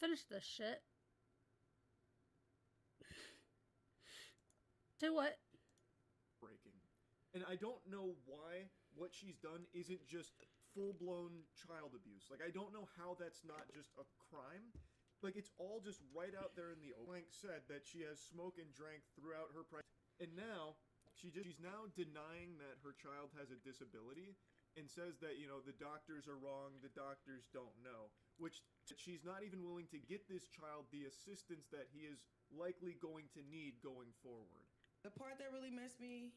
finish this shit. Say what? Breaking. And I don't know why what she's done isn't just full-blown child abuse. Like, I don't know how that's not just a crime. Like, it's all just right out there in the open. Blank said that she has smoked and drank throughout her pregnancy. And now, she's now denying that her child has a disability and says that, you know, the doctors are wrong, the doctors don't know. Which, she's not even willing to get this child the assistance that he is likely going to need going forward. The part that really messed with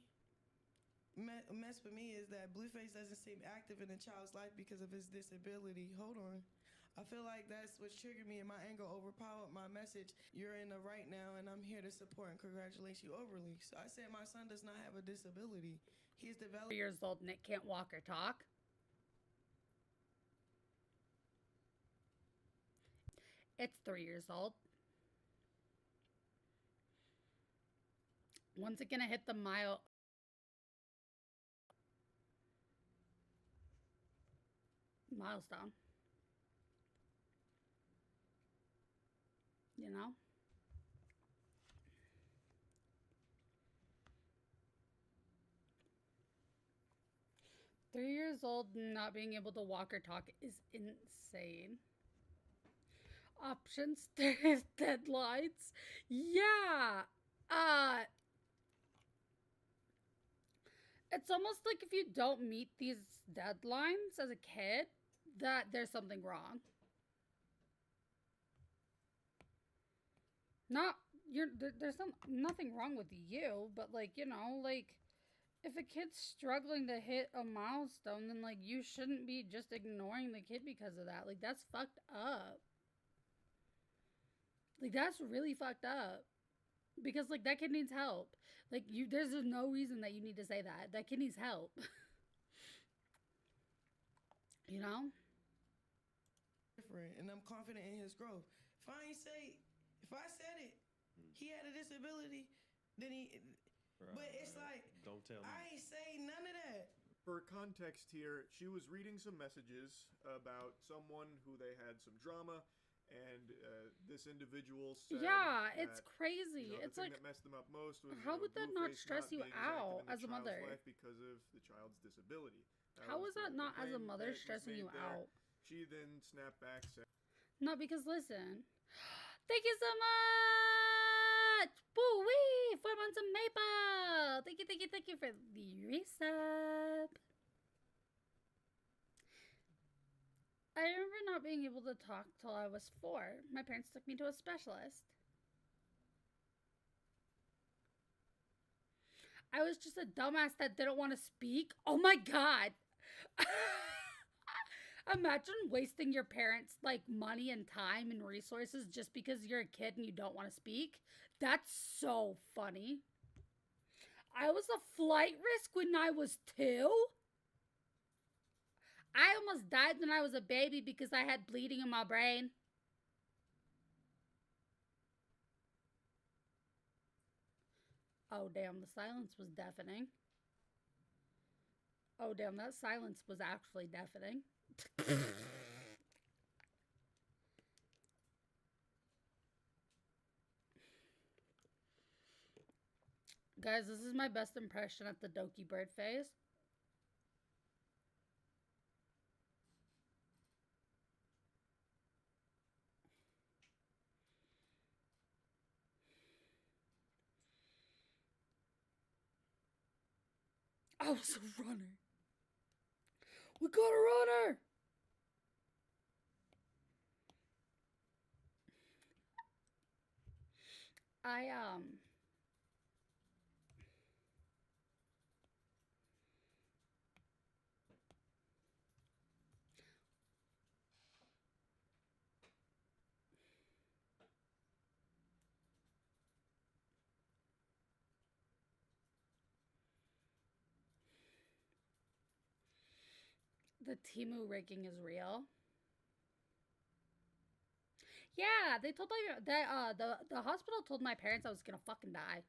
me is that Blueface doesn't seem active in the child's life because of his disability. Hold on. I feel like that's what triggered me, and my anger overpowered my message. You're in the right now, and I'm here to support and congratulate you overly. So I said my son does not have a disability. He's developed. 3 years old, Nick can't walk or talk. It's 3 years old. When's it gonna hit the milestone? You know? Three years old not being able to walk or talk is insane. Options, there's deadlines. Yeah. It's almost like if you don't meet these deadlines as a kid, that there's something wrong. There's nothing wrong with you, but like, you know, like if a kid's struggling to hit a milestone, then like you shouldn't be just ignoring the kid because of that. Like that's fucked up. Like that's really fucked up. Because, like, that kid needs help. Like, there's no reason that you need to say that. That kid needs help. You know? Different, and I'm confident in his growth. If I said it, he had a disability, then he... Right, but it's like, don't tell me. I ain't say none of that. For context here, she was reading some messages about someone who they had some drama, and this individual said, yeah, it's crazy. You know, it's the thing like, that messed them up most was how would that not stress you out as a mother? Life because of the child's disability. How is that not as a mother stressing you out? She then snapped back, saying, "No, because listen, thank you so much, woo wee, 4 months of maple. Thank you for the resub." I remember not being able to talk till I was 4. My parents took me to a specialist. I was just a dumbass that didn't want to speak. Oh my god. Imagine wasting your parents' like money and time and resources just because you're a kid and you don't want to speak. That's so funny. I was a flight risk when I was 2. I almost died when I was a baby because I had bleeding in my brain. Oh, damn, the silence was deafening. Oh, damn, that silence was actually deafening. Guys, this is my best impression at the Doki Bird phase. I was a runner. We got a runner. The Temu rigging is real. Yeah, they told the hospital told my parents I was gonna fucking die.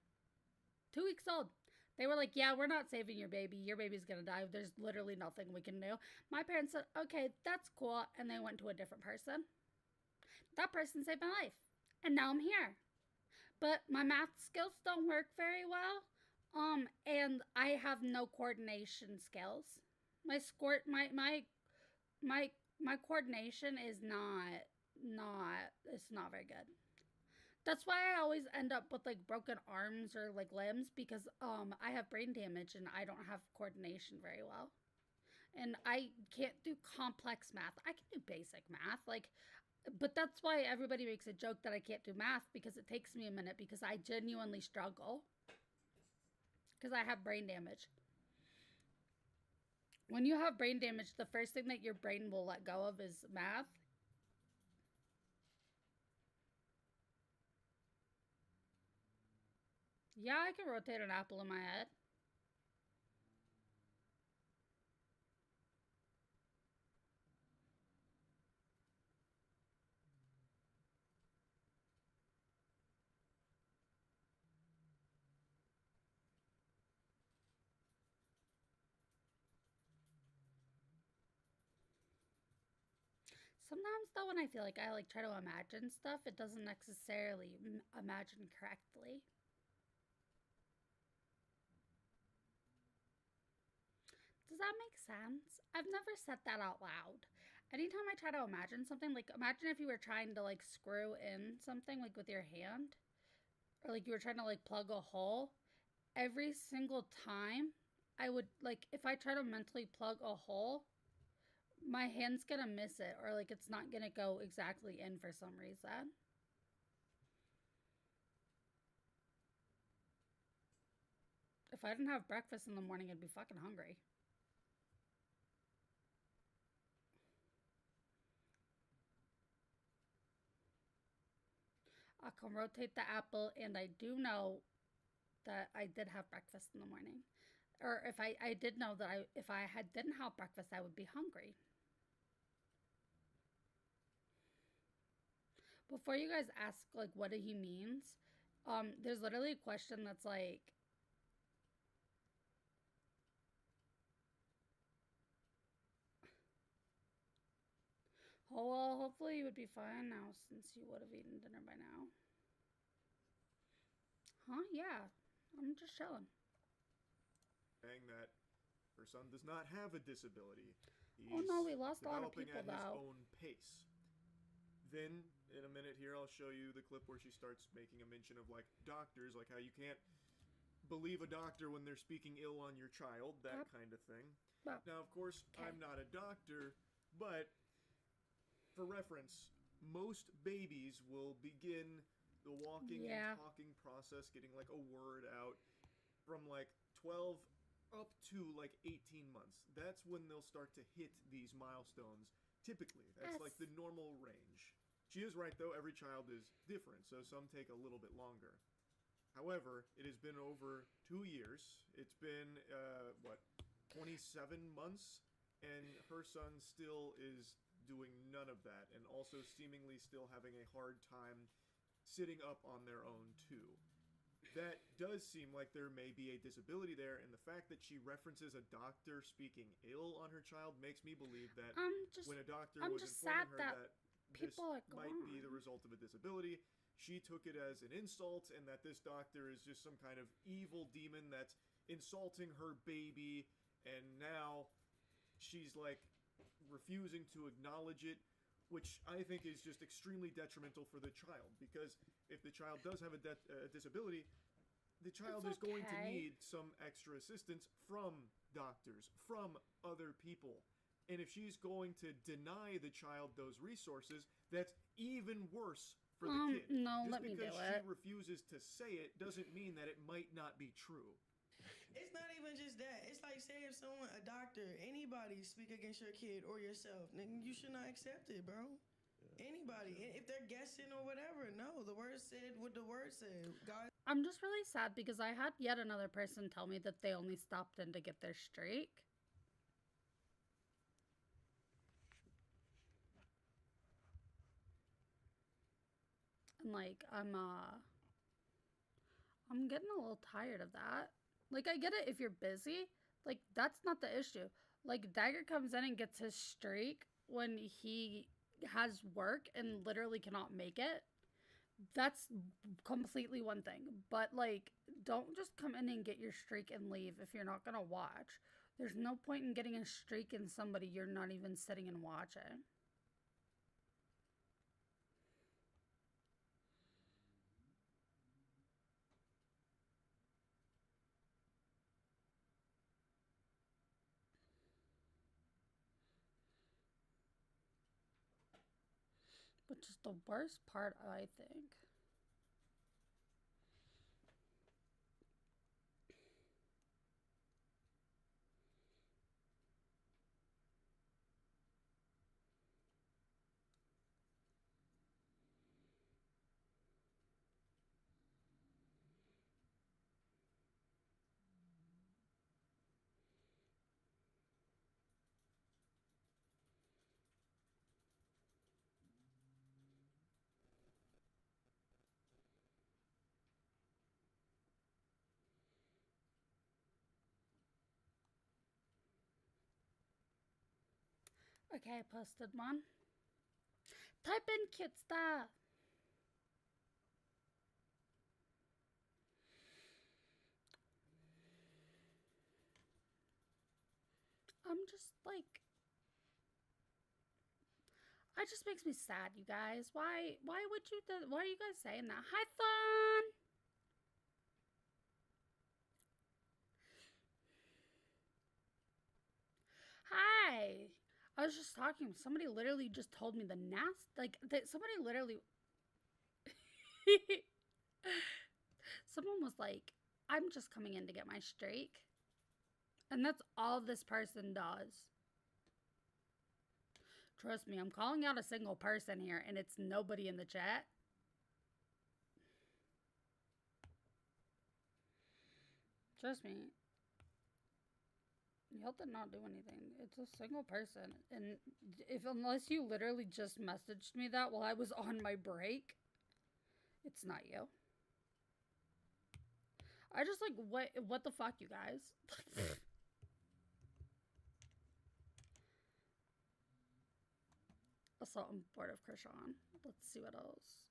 2 weeks old. They were like, yeah, we're not saving your baby. Your baby's gonna die. There's literally nothing we can do. My parents said, okay, that's cool. And they went to a different person. That person saved my life. And now I'm here. But my math skills don't work very well. And I have no coordination skills. My score my my coordination is not it's not very good. That's why I always end up with like broken arms or like limbs because I have brain damage and I don't have coordination very well. And I can't do complex math. I can do basic math like but that's why everybody makes a joke that I can't do math because it takes me a minute because I genuinely struggle because I have brain damage. When you have brain damage, the first thing that your brain will let go of is math. Yeah, I can rotate an apple in my head. Sometimes though when I feel like I like try to imagine stuff, it doesn't necessarily imagine correctly. Does that make sense? I've never said that out loud. Anytime I try to imagine something, like imagine if you were trying to like screw in something like with your hand or like you were trying to like plug a hole, every single time I would like if I try to mentally plug a hole, my hand's gonna miss it or like it's not gonna go exactly in for some reason. If I didn't have breakfast in the morning, I'd be fucking hungry. I can rotate the apple, and I do know that I did have breakfast in the morning. Or if I did know that if I had didn't have breakfast, I would be hungry. Before you guys ask like what he means, there's literally a question that's like, oh well, hopefully you would be fine now since you would have eaten dinner by now. Huh? Yeah, I'm just chilling. Saying that her son does not have a disability. He's Oh no, we lost a lot of developing people at his though. own pace. Then, in a minute here, I'll show you the clip where she starts making a mention of like doctors, like how you can't believe a doctor when they're speaking ill on your child, that Yep. kind of thing. Well, Now, of course, okay. I'm not a doctor, but for reference, most babies will begin the walking Yeah. and talking process, getting like a word out from like 12 up to like 18 months. That's when they'll start to hit these milestones. Typically, that's Yes. like the normal range. She is right though, every child is different, so some take a little bit longer. However, it has been over 2 years. It's been, 27 months, and her son still is doing none of that, and also seemingly still having a hard time sitting up on their own too. That does seem like there may be a disability there, and the fact that she references a doctor speaking ill on her child makes me believe that when a doctor I'm was just informing sad her that that this people are might be the gone. result of a disability, she took it as an insult, and that this doctor is just some kind of evil demon that's insulting her baby, and now she's like refusing to acknowledge it, which I think is just extremely detrimental for the child, because if the child does have a disability, the child is It's going to okay. need some extra assistance from doctors, from other people. And if she's going to deny the child those resources, that's even worse for the kid. No, Just let me do because she it. refuses to say it doesn't mean that it might not be true. It's not even just that. It's like, say if someone, a doctor, anybody speak against your kid or yourself, then you should not accept it, bro. Anybody. If they're guessing or whatever, no. The word said what the word said. God. I'm just really sad because I had yet another person tell me that they only stopped in to get their streak. And like I'm getting a little tired of that. Like I get it if you're busy. Like that's not the issue. Like Dagger comes in and gets his streak when he has work and literally cannot make it, that's completely one thing. But like, don't just come in and get your streak and leave if you're not gonna watch. There's no point in getting a streak in somebody you're not even sitting and watching. Which is the worst part, I think. Okay, I posted one. Type in cute stuff. I'm just like, it just makes me sad, you guys. Why would you why are you guys saying that? Hi, Fun. Hi. I was just talking. Somebody literally just told me the somebody literally someone was like, I'm just coming in to get my streak. And that's all this person does. Trust me, I'm calling out a single person here, and it's nobody in the chat. Trust me. Y'all did not do anything. It's a single person. And unless you literally just messaged me that while I was on my break, it's not you. I just like, what the fuck, you guys? Also, I'm bored of Krishan. Let's see what else.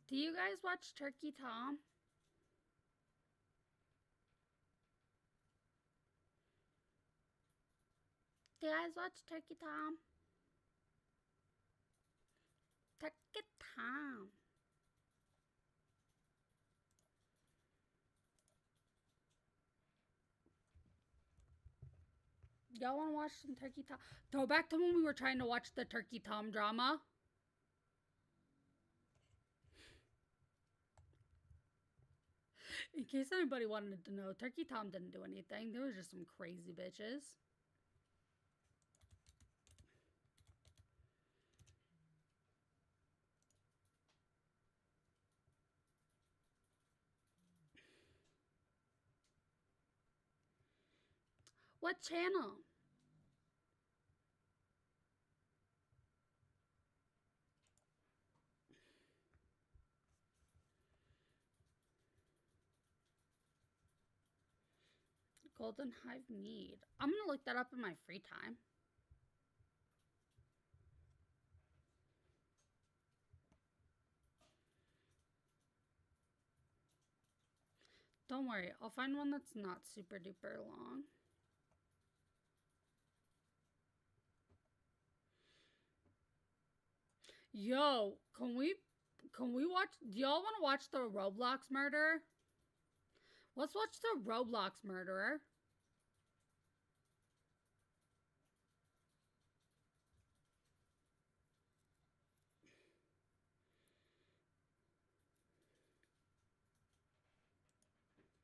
Do you guys watch Turkey Tom? Do you guys watch Turkey Tom? Turkey Tom. Y'all want to watch some Turkey Tom? Go back to when we were trying to watch the Turkey Tom drama. In case anybody wanted to know, Turkey Tom didn't do anything. There was just some crazy bitches. What channel? Golden Hive Mead. I'm gonna look that up in my free time. Don't worry, I'll find one that's not super duper long. Yo, can we watch, do y'all want to watch the Roblox murderer? Let's watch the Roblox murderer.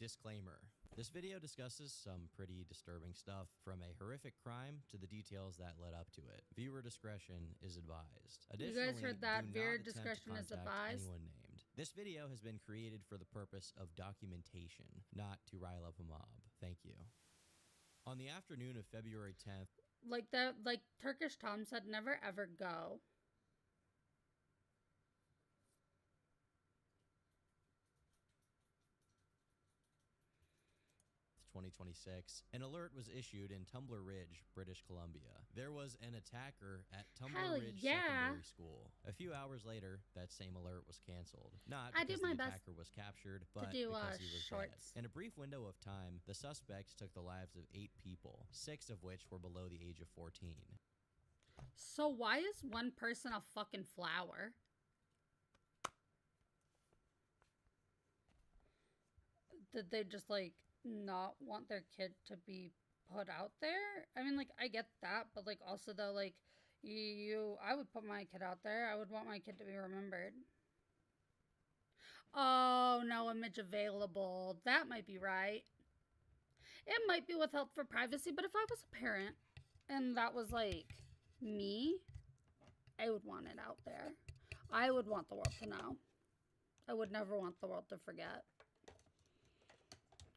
Disclaimer. This video discusses some pretty disturbing stuff, from a horrific crime to the details that led up to it. Viewer discretion is advised. Additionally, you guys heard that? Viewer discretion is advised. Anyone named. This video has been created for the purpose of documentation, not to rile up a mob. Thank you. On the afternoon of February 10th, Like Turkish Tom said, never ever go. 2026, an alert was issued in Tumbler Ridge, British Columbia. There was an attacker at Tumbler Hell Ridge yeah. Secondary School. A few hours later, that same alert was canceled. Not I do because my the best attacker was captured, but do because he was shorts. dead. In a brief window of time, the suspects took the lives of 8 people, 6 of which were below the age of 14. So why is one person a fucking flower? Did they just like not want their kid to be put out there? I mean, like, I get that, but like also though, like, I would put my kid out there. I would want my kid to be remembered. Oh, no image available. That might be right. It might be withheld for privacy, but if I was a parent and that was like me, I would want it out there. I would want the world to know. I would never want the world to forget.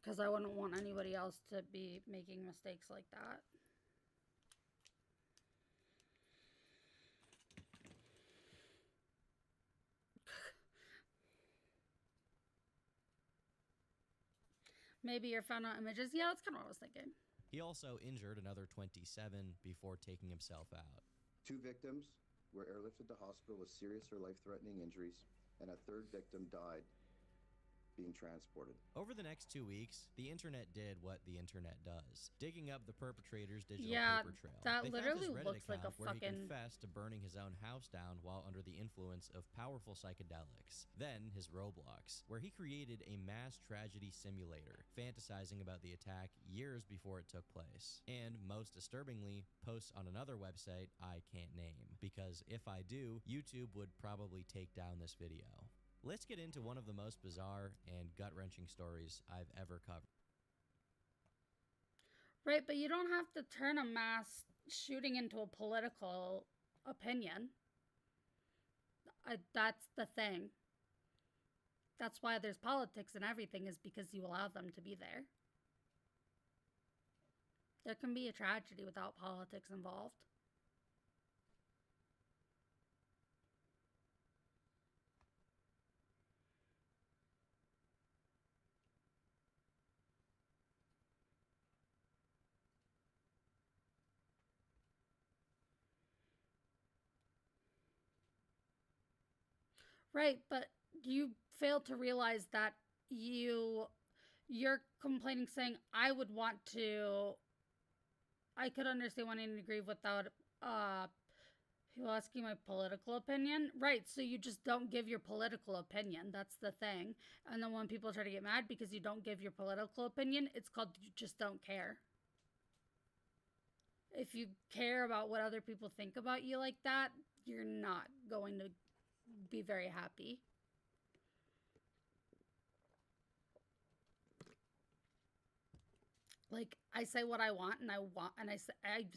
Because I wouldn't want anybody else to be making mistakes like that. Maybe your found out images. Yeah, that's kind of what I was thinking. He also injured another 27 before taking himself out. 2 victims were airlifted to hospital with serious or life-threatening injuries, and a 3rd victim died being transported. Over the next 2 weeks, the internet did what the internet does, digging up the perpetrator's digital paper trail. That they literally found his Reddit looks like a account where fucking... he confessed to burning his own house down while under the influence of powerful psychedelics. Then his Roblox, where he created a mass tragedy simulator, fantasizing about the attack years before it took place. And most disturbingly, posts on another website I can't name, because if I do, YouTube would probably take down this video. Let's get into one of the most bizarre and gut-wrenching stories I've ever covered. Right, but you don't have to turn a mass shooting into a political opinion. That's the thing. That's why there's politics and everything, is because you allow them to be there. There can be a tragedy without politics involved. Right, but you fail to realize that you're complaining, saying, I could understand wanting to grieve without people asking my political opinion. Right, so you just don't give your political opinion. That's the thing. And then when people try to get mad because you don't give your political opinion, it's called you just don't care. If you care about what other people think about you like that, you're not going to be very happy. Like, I say what I want, and I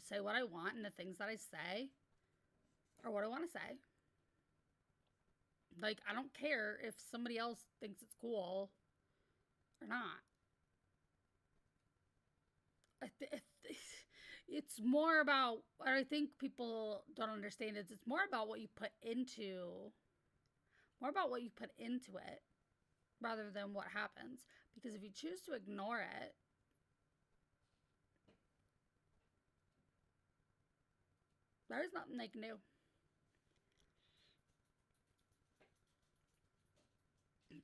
say what I want, and the things that I say are what I want to say. Like, I don't care if somebody else thinks it's cool or not. It's more about, what I think people don't understand is it's more about what you put into it rather than what happens. Because if you choose to ignore it, there's nothing they can do.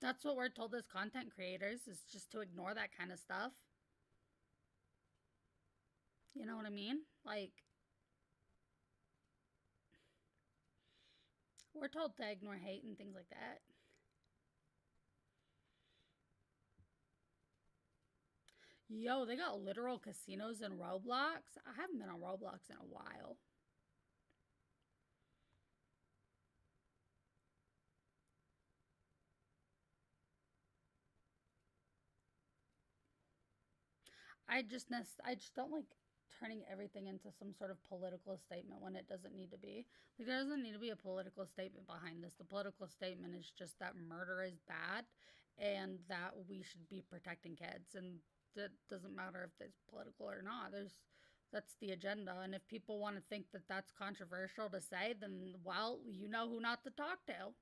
That's what we're told as content creators, is just to ignore that kind of stuff. You know what I mean? Like, we're told to ignore hate and things like that. Yo, they got literal casinos in Roblox. I haven't been on Roblox in a while. I just don't like turning everything into some sort of political statement when it doesn't need to be. Like, there doesn't need to be a political statement behind this. The political statement is just that murder is bad and that we should be protecting kids. And it doesn't matter if it's political or not. There's That's the agenda. And if people want to think that that's controversial to say, then, well, you know who not to talk to.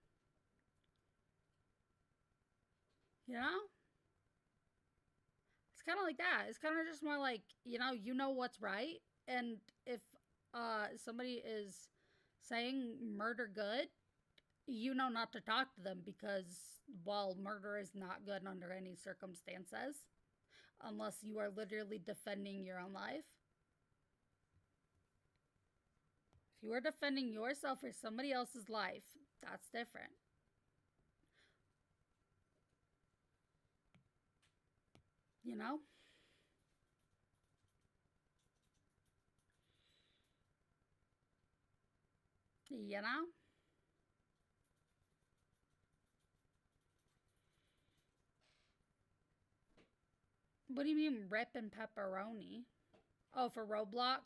You know? It's kind of like that. It's kind of just more like, you know what's right. And if somebody is saying murder good, you know not to talk to them because, well, murder is not good under any circumstances unless you are literally defending your own life. If you are defending yourself or somebody else's life, that's different. You know? You know? What do you mean rip and pepperoni? Oh, for Roblox?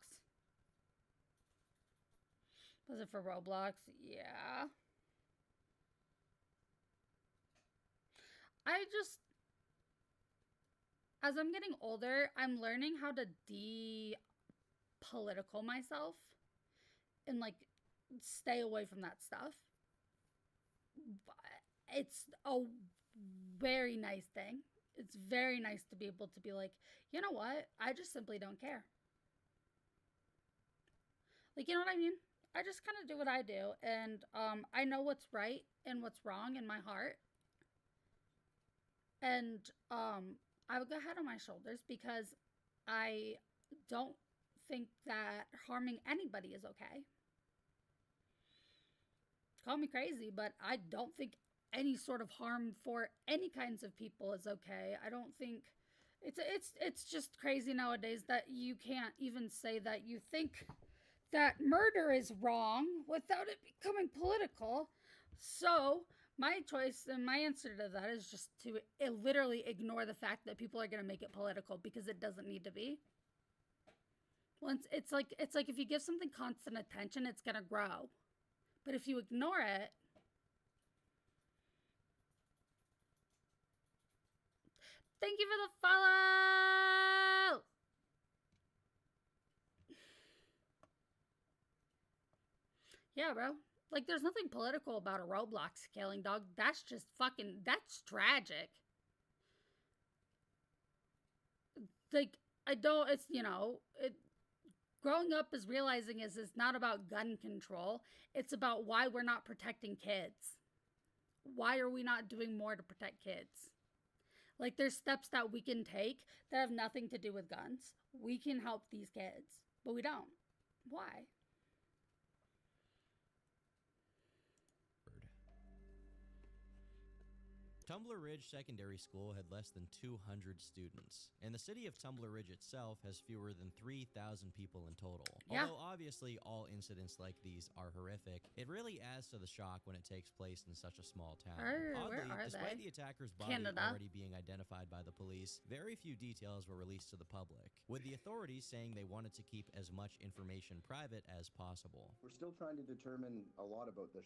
Was it for Roblox? Yeah. As I'm getting older, I'm learning how to de-political myself and, like, stay away from that stuff. It's a very nice thing. It's very nice to be able to be like, you know what? I just simply don't care. Like, you know what I mean? I just kind of do what I do. And I know what's right and what's wrong in my heart. And I have a good head on my shoulders because I don't think that harming anybody is okay. Call me crazy, but I don't think any sort of harm for any kinds of people is okay. I don't think it's just crazy nowadays that you can't even say that you think that murder is wrong without it becoming political. So my choice and my answer to that is just to literally ignore the fact that people are going to make it political because it doesn't need to be. Once it's like if you give something constant attention, it's going to grow. But if you ignore it, thank you for the follow. Yeah, bro. Like, there's nothing political about a Roblox killing, dog. That's just fucking, that's tragic. Like, it's, growing up is realizing is it's not about gun control. It's about why we're not protecting kids. Why are we not doing more to protect kids? Like, there's steps that we can take that have nothing to do with guns. We can help these kids, but we don't. Why? Tumbler Ridge Secondary School had less than 200 students, and the city of Tumbler Ridge itself has fewer than 3,000 people in total. Yeah. Although obviously all incidents like these are horrific, it really adds to the shock when it takes place in such a small town. Oddly, despite the attacker's body already being identified by the police, very few details were released to the public, with the authorities saying they wanted to keep as much information private as possible. We're still trying to determine a lot about this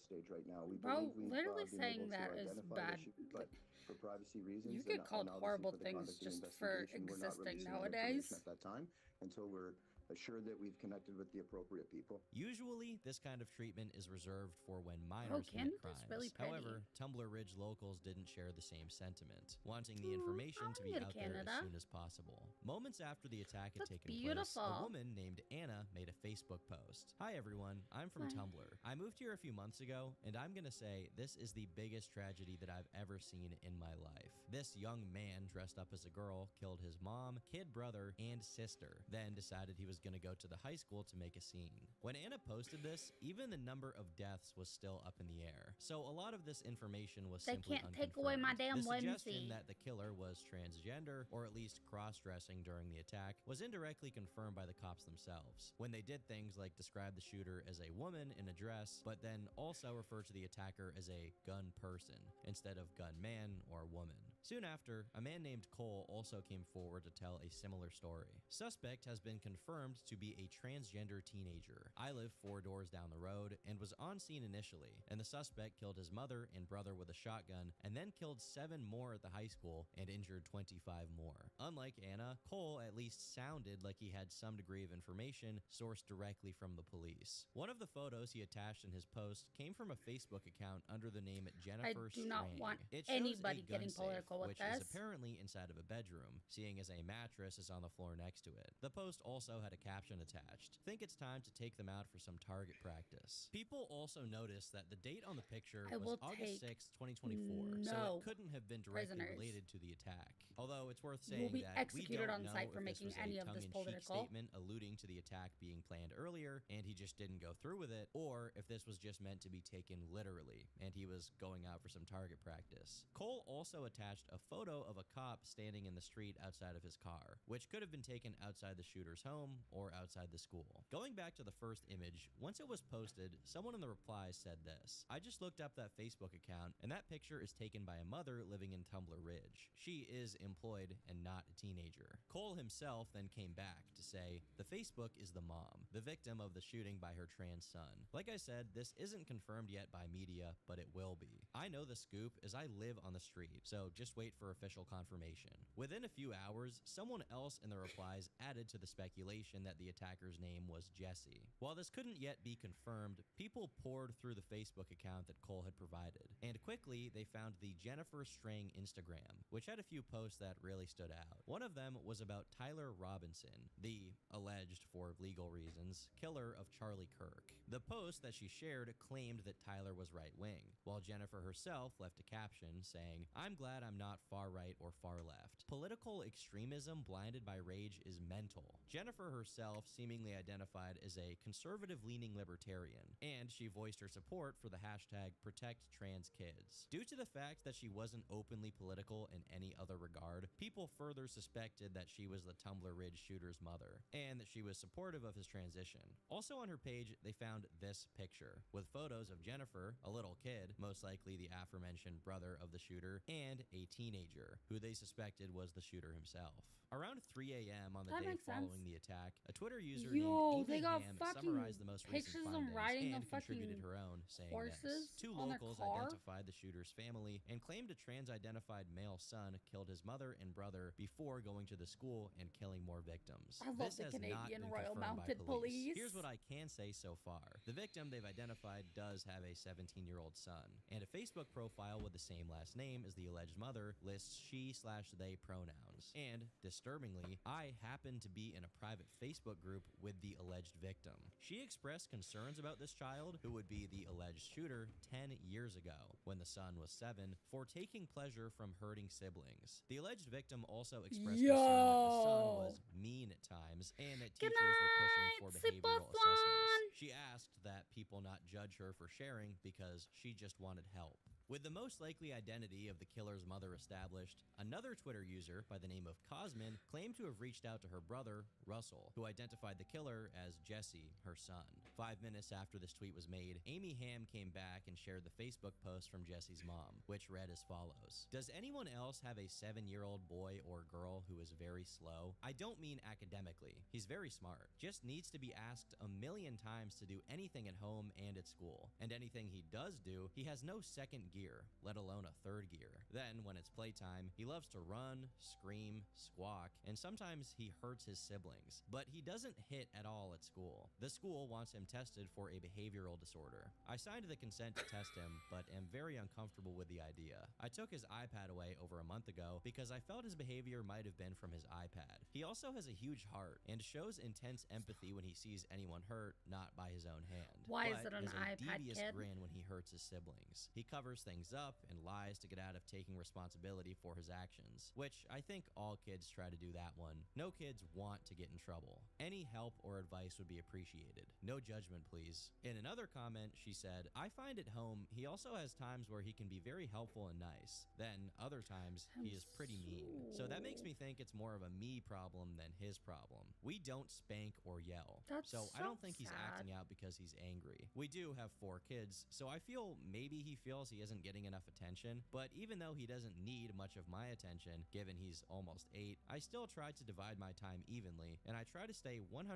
stage right now. Bro, literally saying that is bad. But for privacy reasons, you get called horrible things just for existing nowadays. At that time, until we're assured that we've connected with the appropriate people. Usually, this kind of treatment is reserved for when minors commit crimes. Really However, Tumbler Ridge locals didn't share the same sentiment, wanting the information to be out there as soon as possible. Moments after the attack had taken place, a woman named Anna made a Facebook post. Hi everyone, I'm from Tumblr. I moved here a few months ago, and I'm gonna say this is the biggest tragedy that I've ever seen in my life. This young man dressed up as a girl killed his mom, kid brother, and sister, then decided he was gonna go to the high school to make a scene. When Anna posted this, even the number of deaths was still up in the air. So a lot of this information was simply unconfirmed. They can't take away my damn The suggestion that the killer was transgender, or at least cross-dressing during the attack, was indirectly confirmed by the cops themselves, when they did things like describe the shooter as a woman in a dress, but then also refer to the attacker as a gun person, instead of gun man or woman. Soon after, a man named Cole also came forward to tell a similar story. Suspect has been confirmed to be a transgender teenager. I live 4 doors down the road and was on scene initially, and the suspect killed his mother and brother with a shotgun and then killed 7 more at the high school and injured 25 more. Unlike Anna, Cole at least sounded like he had some degree of information sourced directly from the police. One of the photos he attached in his post came from a Facebook account under the name Jennifer I do not Strang. want It shows anybody a gun getting safe, political with which is this. apparently inside of a bedroom, seeing as a mattress is on the floor next to it. The post also had a caption attached. Think it's time to take them out for some target practice. People also noticed that the date on the picture I was will August take 6, 2024, so no it couldn't have been directly prisoners. related to the attack. Although it's worth You will saying be that we executed don't on know sight for if making this was any a of this tongue-in-cheek political. statement alluding to the attack being planned earlier and he just didn't go through with it, or if this was just meant to be taken literally and he was going out for some target practice. Cole also attached a photo of a cop standing in the street outside of his car, which could have been taken outside the shooter's home or outside the school. Going back to the first image, once it was posted, someone in the replies said this: I just looked up that Facebook account and that picture is taken by a mother living in Tumbler Ridge. She is employed and not a teenager. Cole himself then came back to say, the Facebook is the mom, the victim of the shooting by her trans son. Like I said, this isn't confirmed yet by media, but it will be. I know the scoop as I live on the street, so just wait for official confirmation. Within a few hours, someone else in the replies added to the speculation that the attacker's name was Jesse. While this couldn't yet be confirmed, people poured through the Facebook account that Cole had provided, and quickly they found the Jennifer Strang Instagram, which had a few posts that really stood out. One of them was about Tyler Robinson, the alleged, for legal reasons, killer of Charlie Kirk. The post that she shared claimed that Tyler was right-wing, while Jennifer herself left a caption saying, I'm glad I'm not far-right or far-left. Political extremism blinded by rage is mental. Jennifer herself seemingly identified as a conservative-leaning libertarian, and she voiced her support for the hashtag #ProtectTransKids. Due to the fact that she wasn't openly political in any other regard, people further suspected that she was the Tumbler Ridge shooter's mother, and that she was supportive of his transition. Also on her page, they found this picture, with photos of Jennifer, a little kid, most likely the aforementioned brother of the shooter, and a teenager, who they suspected was the shooter himself. Around 3 a.m. on the That day makes following sense. the attack, a Twitter user Yo, named they Amy got Ham fucking summarized the most recent pictures of them findings riding and the contributed fucking her own, saying horses this. 2 on their locals car? identified the shooter's family and claimed a trans-identified male son killed his mother and brother before going to the school and killing more victims. I love This the has not Canadian been Royal confirmed by Mounted Police. Here's what I can say so far. The victim they've identified does have a 17-year-old son, and a Facebook profile with the same last name as the alleged mother lists she/they pronouns. And, disturbingly, I happen to be in a private Facebook group with the alleged victim. She expressed concerns about this child, who would be the alleged shooter, 10 years ago, when the son was 7, for taking pleasure from hurting siblings. The alleged victim also expressed concern that the son was mean at times and that Good teachers were pushing for night, sleep behavioral off one. assessments. She asked that people not judge her for sharing because she just wanted help. With the most likely identity of the killer's mother established, another Twitter user by the name of Cosmin claimed to have reached out to her brother, Russell, who identified the killer as Jesse, her son. 5 minutes after this tweet was made, Amy Ham came back and shared the Facebook post from Jesse's mom, which read as follows: Does anyone else have a 7-year-old boy or girl who is very slow? I don't mean academically. He's very smart. Just needs to be asked a million times to do anything at home and at school. And anything he does do, he has no second gear, let alone a third gear. Then, when it's playtime, he loves to run, scream, squawk, and sometimes he hurts his siblings. But he doesn't hit at all at school. The school wants him tested for a behavioral disorder. I signed the consent to test him, but am very uncomfortable with the idea. I took his iPad away over a month ago because I felt his behavior might have been from his iPad. He also has a huge heart and shows intense empathy when he sees anyone hurt, not by his own hand. Why but is it an has a iPad, devious kid? grin when he hurts his siblings. He covers things up and lies to get out of taking responsibility for his actions, which I think all kids try to do that one. No kids want to get in trouble. Any help or advice would be appreciated. No judgment, please. In another comment, she said, I find at home he also has times where he can be very helpful and nice. Then, other times, he is pretty mean. So that makes me think it's more of a me problem than his problem. We don't spank or yell. That's So I so don't think he's sad. acting out because he's angry. We do have 4 kids, so I feel maybe he feels he isn't isn't getting enough attention, but even though he doesn't need much of my attention, given he's almost 8, I still try to divide my time evenly, and I try to stay 100%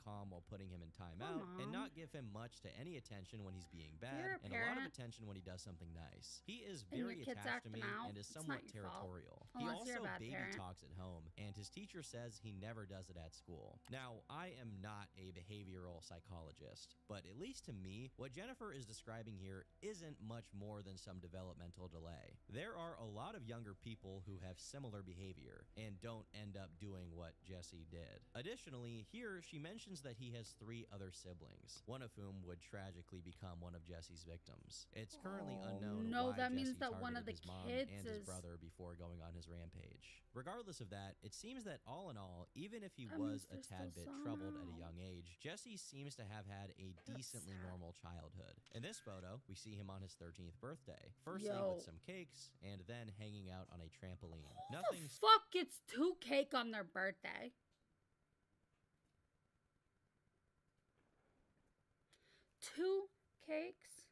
calm while putting him in timeout and not give him much to any attention when he's being bad and a lot of attention when he does something nice. He is very attached to me and is somewhat territorial. He also baby talks at home, and his teacher says he never does it at school. Now, I am not a behavioral psychologist, but at least to me, what Jennifer is describing here isn't much more than some developmental delay. There are a lot of younger people who have similar behavior and don't end up doing what Jesse did. Additionally, here she mentions that he has 3 other siblings, one of whom would tragically become one of Jesse's victims. It's currently unknown why that Jesse means that targeted one of the his mom kids and his is... brother before going on his rampage. Regardless of that, it seems that all in all, even if he That was means a they're tad still bit troubled at a somehow. young age, Jesse seems to have had a decently normal childhood. In this photo, we see him on his 13th birthday, firstly with some cakes, and then hanging out on a trampoline. Who Nothing the fuck gets 2 cake on their birthday? 2 cakes?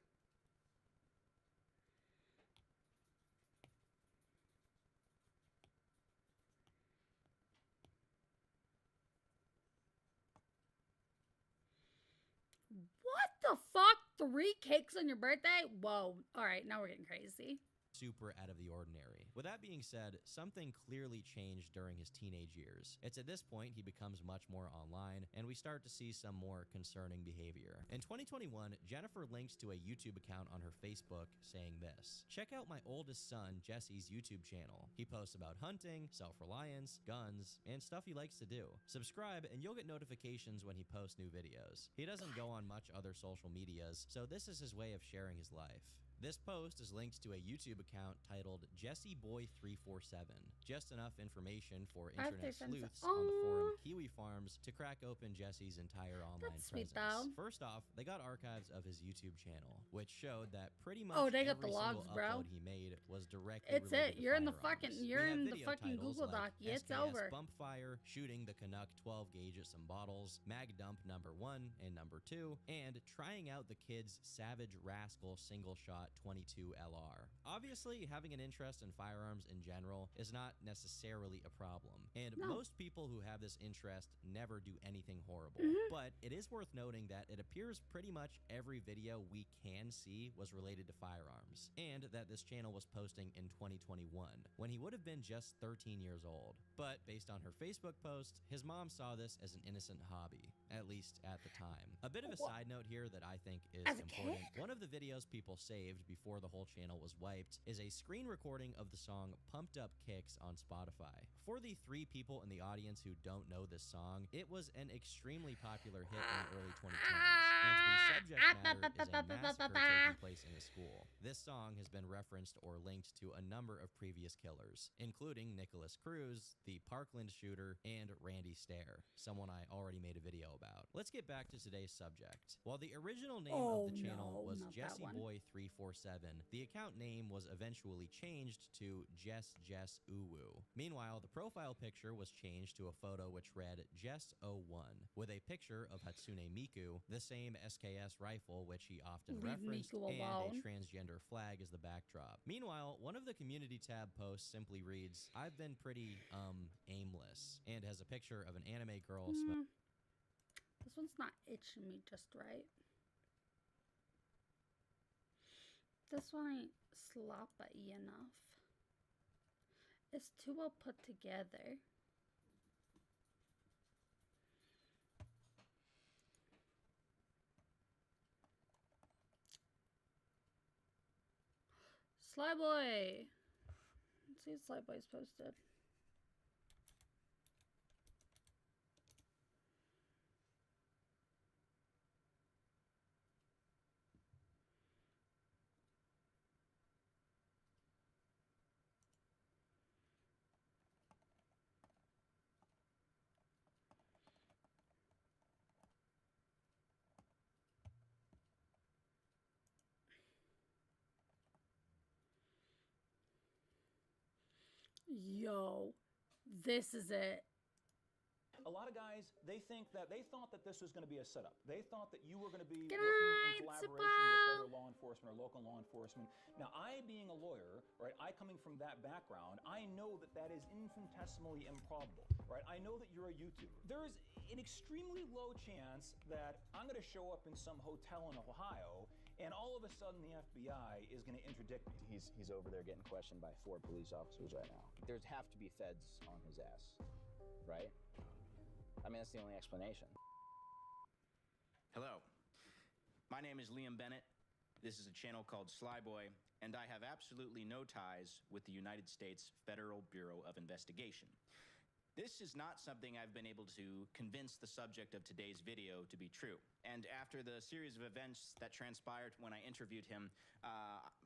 What the fuck? 3 cakes on your birthday? Whoa. Alright, now we're getting crazy. super out of the ordinary. With that being said, something clearly changed during his teenage years. It's at this point he becomes much more online, and we start to see some more concerning behavior. In 2021, Jennifer links to a YouTube account on her Facebook saying this: "Check out my oldest son, Jesse's YouTube channel. He posts about hunting, self-reliance, guns, and stuff he likes to do. Subscribe and you'll get notifications when he posts new videos. He doesn't go on much other social medias, so this is his way of sharing his life." This post is linked to a YouTube account titled JesseBoy347. Just enough information for internet sleuths on the forum Kiwi Farms to crack open Jesse's entire online presence. First off, they got archives of his YouTube channel, which showed that pretty much they got every the logs, single bro. upload he made was directly It's related it. to You're in the firearms. fucking. We You're have in the video fucking titles Google like Doc. It's SKS over. Bump Fire, shooting the Canuck 12 gauge at some bottles, Mag Dump number 1 and number 2, and trying out the kid's Savage Rascal single shot 22 LR. Obviously, having an interest in firearms in general is not necessarily a problem, and most people who have this interest never do anything horrible. But it is worth noting that it appears pretty much every video we can see was related to firearms, and that this channel was posting in 2021, when he would have been just 13 years old. But based on her Facebook post, his mom saw this as an innocent hobby, at least at the time. A bit of a side note here that I think is important. One of the videos people saved before the whole channel was wiped is a screen recording of the song Pumped Up Kicks on Spotify. For the 3 people in the audience who don't know this song, it was an extremely popular hit in the early 2010s, and the subject matter is a massacre taking place in a school. This song has been referenced or linked to a number of previous killers, including Nicholas Cruz, the Parkland shooter, and Randy Stair, someone I already made a video about. Let's get back to today's subject. While the original name of the channel was JesseBoy347, the account name was eventually changed to Jess Uwu. Meanwhile, the profile picture was changed to a photo which read Jess01, with a picture of Hatsune Miku, the same SKS rifle which he often referenced, and a transgender flag as the backdrop. Meanwhile, one of the community tab posts simply reads, "I've been pretty, aimless," and has a picture of an anime girl This one's not itching me just right. This one ain't sloppy enough. It's too well put together. Sly Boy. Let's see if Sly Boy's posted. Yo, this is it. A lot of guys, they thought that this was going to be a setup. They thought that you were going to be Good working night, in collaboration Sloppa. with federal law enforcement or local law enforcement. Now, I being a lawyer, right, I coming from that background, I know that that is infinitesimally improbable, right? I know that you're a YouTuber. There is an extremely low chance that I'm going to show up in some hotel in Ohio and all of a sudden the FBI is going to interdict me. He's over there getting questioned by 4 police officers right now. There's have to be feds on his ass, right? I mean, that's the only explanation. Hello, my name is Liam Bennett. This is a channel called Slyboy, and I have absolutely no ties with the United States Federal Bureau of Investigation. This is not something I've been able to convince the subject of today's video to be true. And after the series of events that transpired when I interviewed him,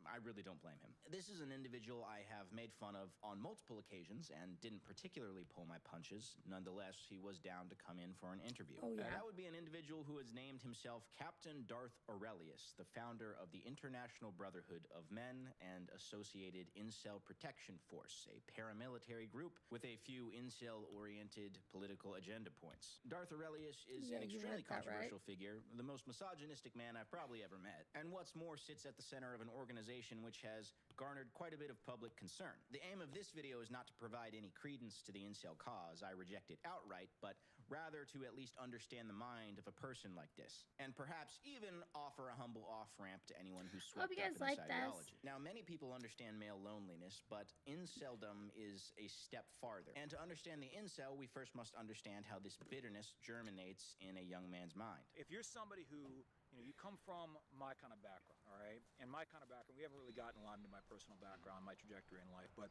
I really don't blame him. This is an individual I have made fun of on multiple occasions and didn't particularly pull my punches. Nonetheless, he was down to come in for an interview. Oh, yeah. That would be an individual who has named himself Captain Darth Aurelius, the founder of the International Brotherhood of Men and Associated Incel Protection Force, a paramilitary group with a few incel-oriented political agenda points. Darth Aurelius is Yeah, an you extremely read that, right? controversial figure, the most misogynistic man I've probably ever met, and what's more, sits at the center of an organization which has garnered quite a bit of public concern. The aim of this video is not to provide any credence to the incel cause, I reject it outright, but rather to at least understand the mind of a person like this, and perhaps even offer a humble off-ramp to anyone who's Hope swept you up guys in like this this. ideology. Now, many people understand male loneliness, but inceldom is a step farther. And to understand the incel, we first must understand how this bitterness germinates in a young man's mind. If you're somebody who, you come from my kind of background, all right? And my kind of background, we haven't really gotten a lot into my personal background, my trajectory in life, but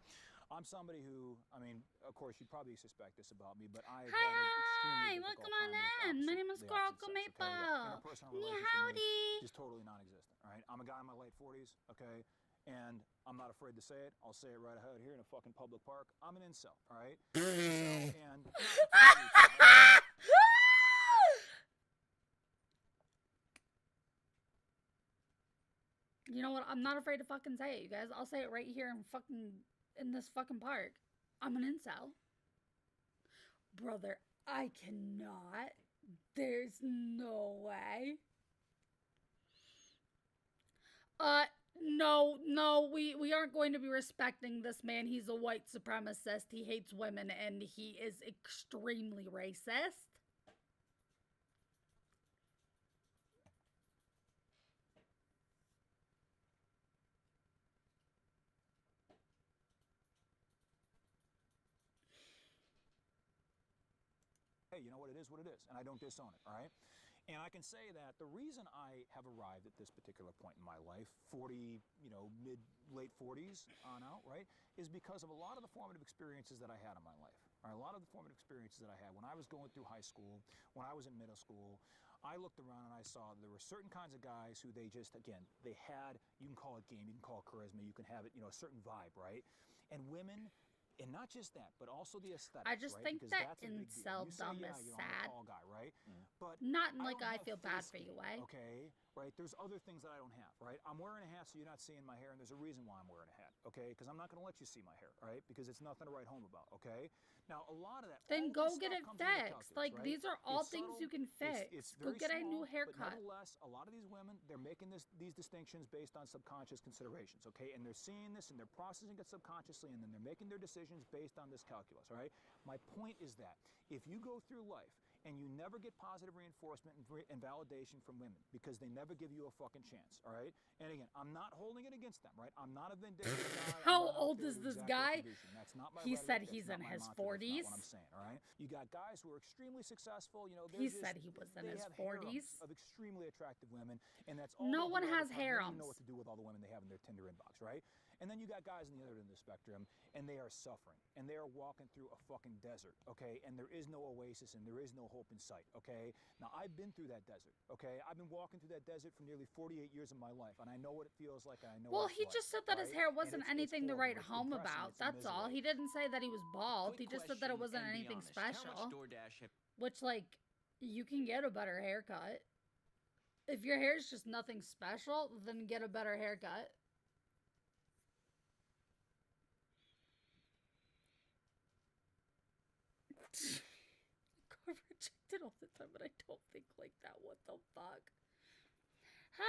I'm somebody who, of course, you'd probably suspect this about me, but I've had an Hi, extremely welcome difficult on time with in. My the name is opposite Coral sex, okay? Maple. Interpersonal Ni relationship howdy. is totally non-existent, all right? I'm a guy in my late 40s, okay? And I'm not afraid to say it. I'll say it right ahead here in a fucking public park. I'm an incel, all right? And You know what? I'm not afraid to fucking say it, you guys. I'll say it right here in this fucking park. I'm an incel. Brother, I cannot. There's no way. No, we aren't going to be respecting this man. He's a white supremacist. He hates women and he is extremely racist. hey, you know what it is, and I don't disown it, all right? And I can say that the reason I have arrived at this particular point in my life, 40, late 40s on out, right, is because of a lot of the formative experiences that I had in my life. All right, a lot of the formative experiences that I had when I was going through high school, when I was in middle school, I looked around and I saw there were certain kinds of guys who they just, again, they had, you can call it game, you can call it charisma, you can have it, a certain vibe, right? And women, and not just that, but also the aesthetics. I just right? think Because that that's a big deal. incel You say, dumb yeah, is I'm a sad. tall guy, right? But Not in like don't I have feel bad face for you paint, way. Okay, right? There's other things that I don't have, right? I'm wearing a hat so you're not seeing my hair, and there's a reason why I'm wearing a hat, okay? Because I'm not going to let you see my hair, right? Because it's nothing to write home about, okay? Now, a lot of that. Then all go this get stuff it comes into fixed. calculus, Like right? these are all It's things subtle, you can fix. It's Go very get a new small, haircut. But nevertheless, a lot of these women, they're making these distinctions based on subconscious considerations, okay? And they're seeing this and they're processing it subconsciously, and then they're making their decisions based on this calculus, all right? My point is that if you go through life and you never get positive reinforcement and validation from women because they never give you a fucking chance, all right? And again, I'm not holding it against them, right? I'm not a vindictive guy. How I'm not out old there is to this exact guy? retribution. That's not my He rhetoric, said that's he's not in my his mantra, that's not 40s. what I'm saying, all right? You got guys who are extremely successful, He said he was in they his have harems 40s. of extremely attractive women, and that's all No they one do all has the time. They don't even know harems. what to do with all the women they have in their Tinder inbox, right? And then you got guys on the other end of the spectrum, and they are suffering, and they are walking through a fucking desert, okay? And there is no oasis, and there is no hope in sight, okay? Now, I've been through that desert, okay? I've been walking through that desert for nearly 48 years of my life, and I know what it feels like, and I know Well, what it's he like, just said that his right? hair And wasn't it's anything to horrible, write it's home depressing, about. it's That's all. misery. He didn't say that he was bald. Quick He just said that it question, wasn't and be anything honest, How special. much DoorDash have Which, like, you can get a better haircut. If your hair's just nothing special, then get a better haircut. it all the time, but I don't think like that. What the fuck? Hi!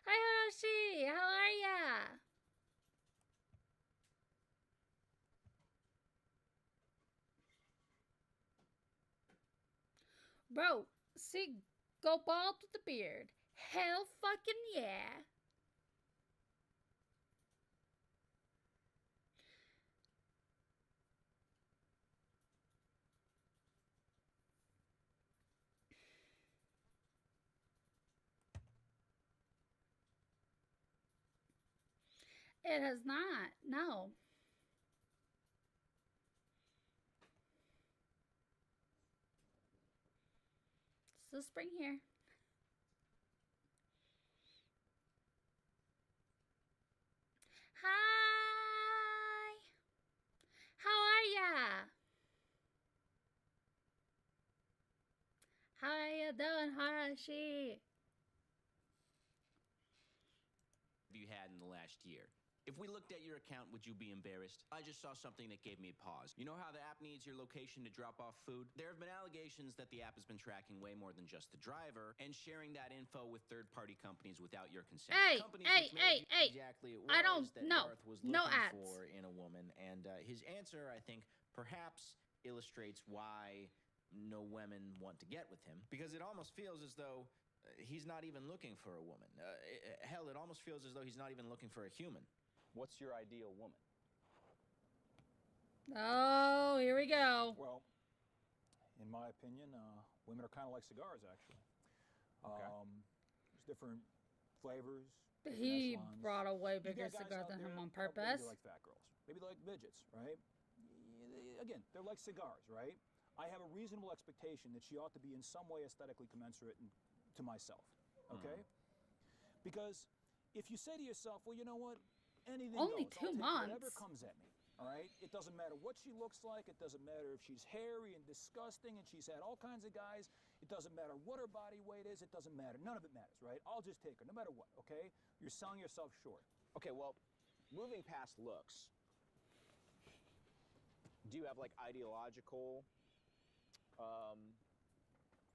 Hi, Hiroshi! How are ya? Bro, see, go bald with the beard. Hell fucking yeah. It has not. No. It's the spring here. Hi. How are ya? How are you doing, Harashi? Have you had in the last year? If we looked at your account, would you be embarrassed? I just saw something that gave me pause. You know how the app needs your location to drop off food? There have been allegations that the app has been tracking way more than just the driver and sharing that info with third-party companies without your consent. Hey, Companies hey, which may hey, hey. exactly it was I don't that know. Garth was No looking ads. for in a woman, and his answer, I think, perhaps illustrates why no women want to get with him, because it almost feels as though he's not even looking for a woman. Hell, it almost feels as though he's not even looking for a human. What's your ideal woman? Oh, here we go. Well, in my opinion, women are kind of like cigars, actually. Okay. There's different flavors. He different echelons. brought a way You bigger got guys cigar out than him there, on Maybe purpose. they like fat girls. Maybe they like midgets, right? Again, they're like cigars, right? I have a reasonable expectation that she ought to be in some way aesthetically commensurate to myself, okay? Because if you say to yourself, well, you know what? Anything Only goes. 2 I'll take whatever months. comes at me, all right? It doesn't matter what she looks like. It doesn't matter if she's hairy and disgusting and she's had all kinds of guys. It doesn't matter what her body weight is. It doesn't matter. None of it matters, right? I'll just take her, no matter what, okay? You're selling yourself short. Okay, well, moving past looks, do you have like ideological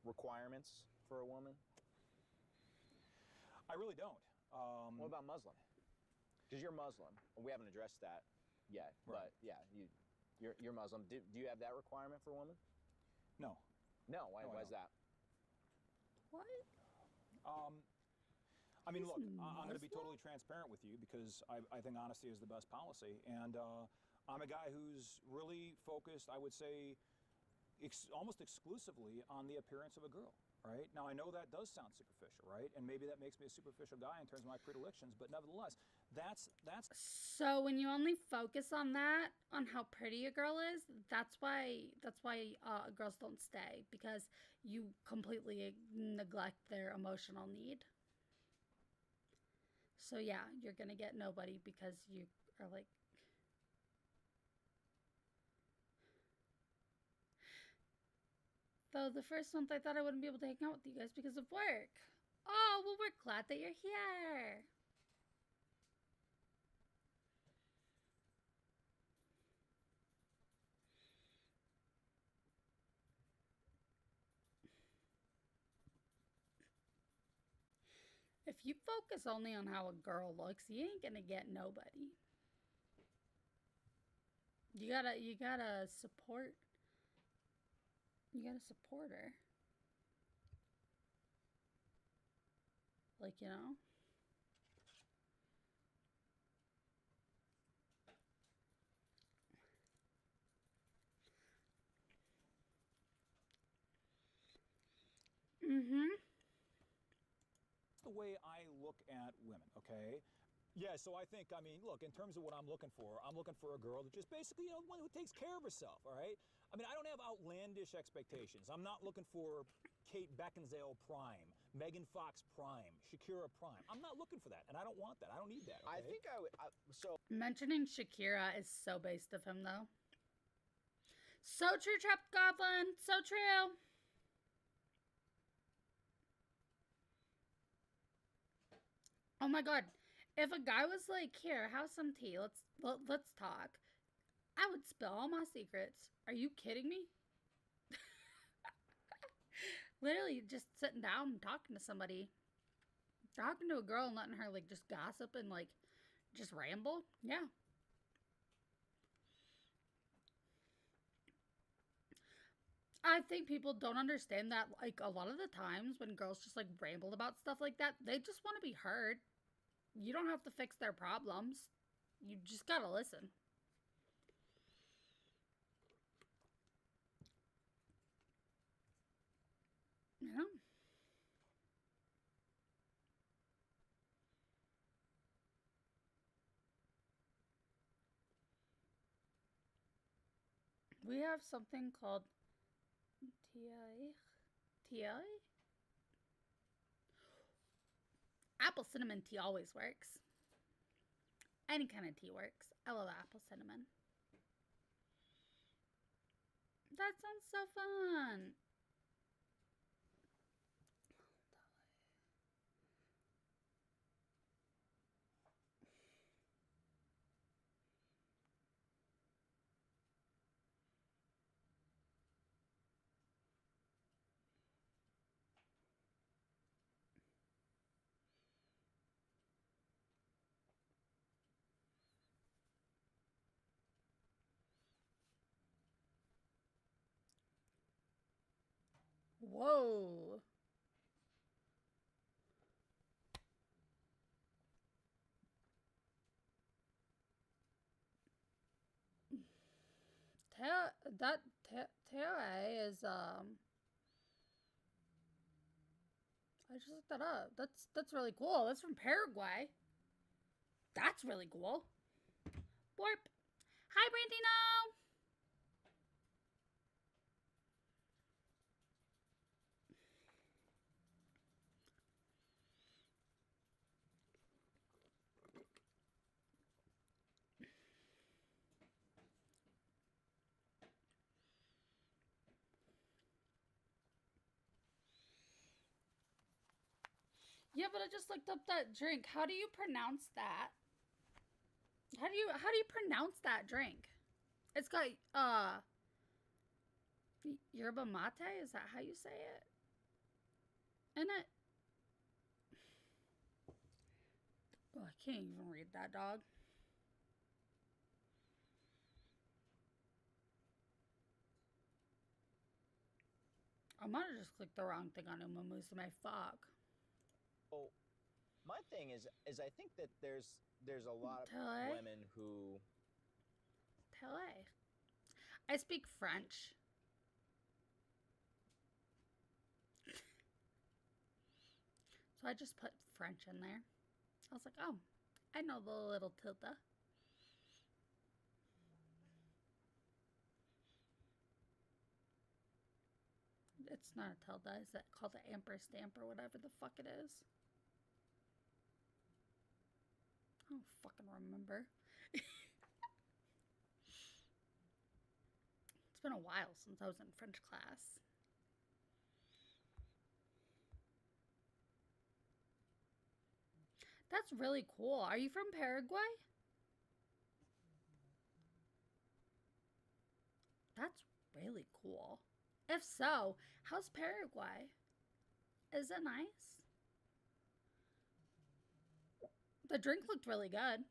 requirements for a woman? I really don't. What about Muslim? Because you're Muslim. We haven't addressed that yet, Right. but yeah, you're Muslim. Do you have that requirement for a woman? No. No. Why is don't. that? What? I mean, He's look, I'm going to be Muslim? totally transparent with you because I think honesty is the best policy. And I'm a guy who's really focused, I would say, almost exclusively on the appearance of a girl, right? Now, I know that does sound superficial, right? And maybe that makes me a superficial guy in terms of my predilections, but nevertheless, that's So when you only focus on that, on how pretty a girl is, that's why girls don't stay, because you completely neglect their emotional need. So yeah, you're gonna get nobody because you are like. Though the first month I thought I wouldn't be able to hang out with you guys because of work. Oh, well, we're glad that you're here. If you focus only on how a girl looks, you ain't gonna get nobody. You gotta support. You gotta support her. Like, you know? Mm-hmm. the way I look at women, okay? Yeah, so I think, I mean, look, in terms of what I'm looking for a girl that just basically, you know, one who takes care of herself, all right? I mean, I don't have outlandish expectations. I'm not looking for Kate Beckinsale prime, Megan Fox prime, Shakira prime. I'm not looking for that, and I don't want that. I don't need that, okay? I think I would. Mentioning Shakira is so based of him, though. So true, Trapped Goblin. So true. Oh my god. If a guy was like, "Here, have some tea. Let's talk." I would spill all my secrets. Are you kidding me? Literally just sitting down and talking to somebody. Talking to a girl and letting her like just gossip and like just ramble. Yeah. I think people don't understand that like a lot of the times when girls just like ramble about stuff like that, they just want to be heard. You don't have to fix their problems. You just gotta listen. You know? We have something called TI. TI? Apple cinnamon tea always works. Any kind of tea works. I love apple cinnamon. That sounds so fun. Whoa. That Terre is I just looked that up. That's really cool. That's from Paraguay. That's really cool. Borp. Hi, Brandino. Yeah, but I just looked up that drink. How do you pronounce that? How do you pronounce that drink? It's got yerba mate. Is that how you say it? In it. Oh, I can't even read that, dog. I might have just clicked the wrong thing on Uma Musume. Fuck. Oh, my thing is I think that there's a lot of Tele? women who Tele. I speak French. So I just put French in there. I was like, oh, I know the little tilde. It's not a tilde. Is that called an amperstamp or whatever the fuck it is? I don't fucking remember. It's been a while since I was in French class. That's really cool. Are you from Paraguay? That's really cool. If so, how's Paraguay? Is it nice? The drink looked really good.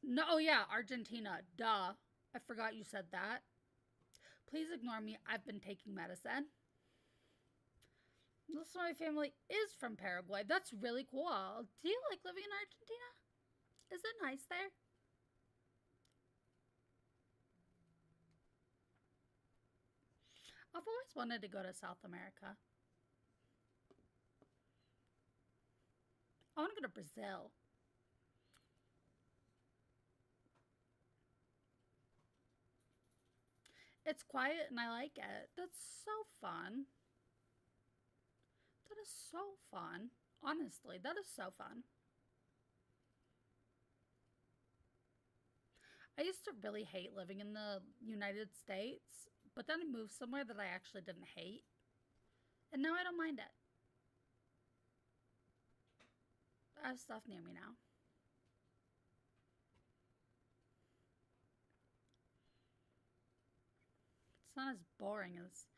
No, oh yeah, Argentina. Duh. I forgot you said that. Please ignore me. I've been taking medicine. Most of my family is from Paraguay. That's really cool. Do you like living in Argentina? Is it nice there? I've always wanted to go to South America. I want to go to Brazil. It's quiet and I like it. That's so fun. That is so fun. Honestly, that is so fun. I used to really hate living in the United States, but then I moved somewhere that I actually didn't hate. And now I don't mind it. I have stuff near me now. not as boring as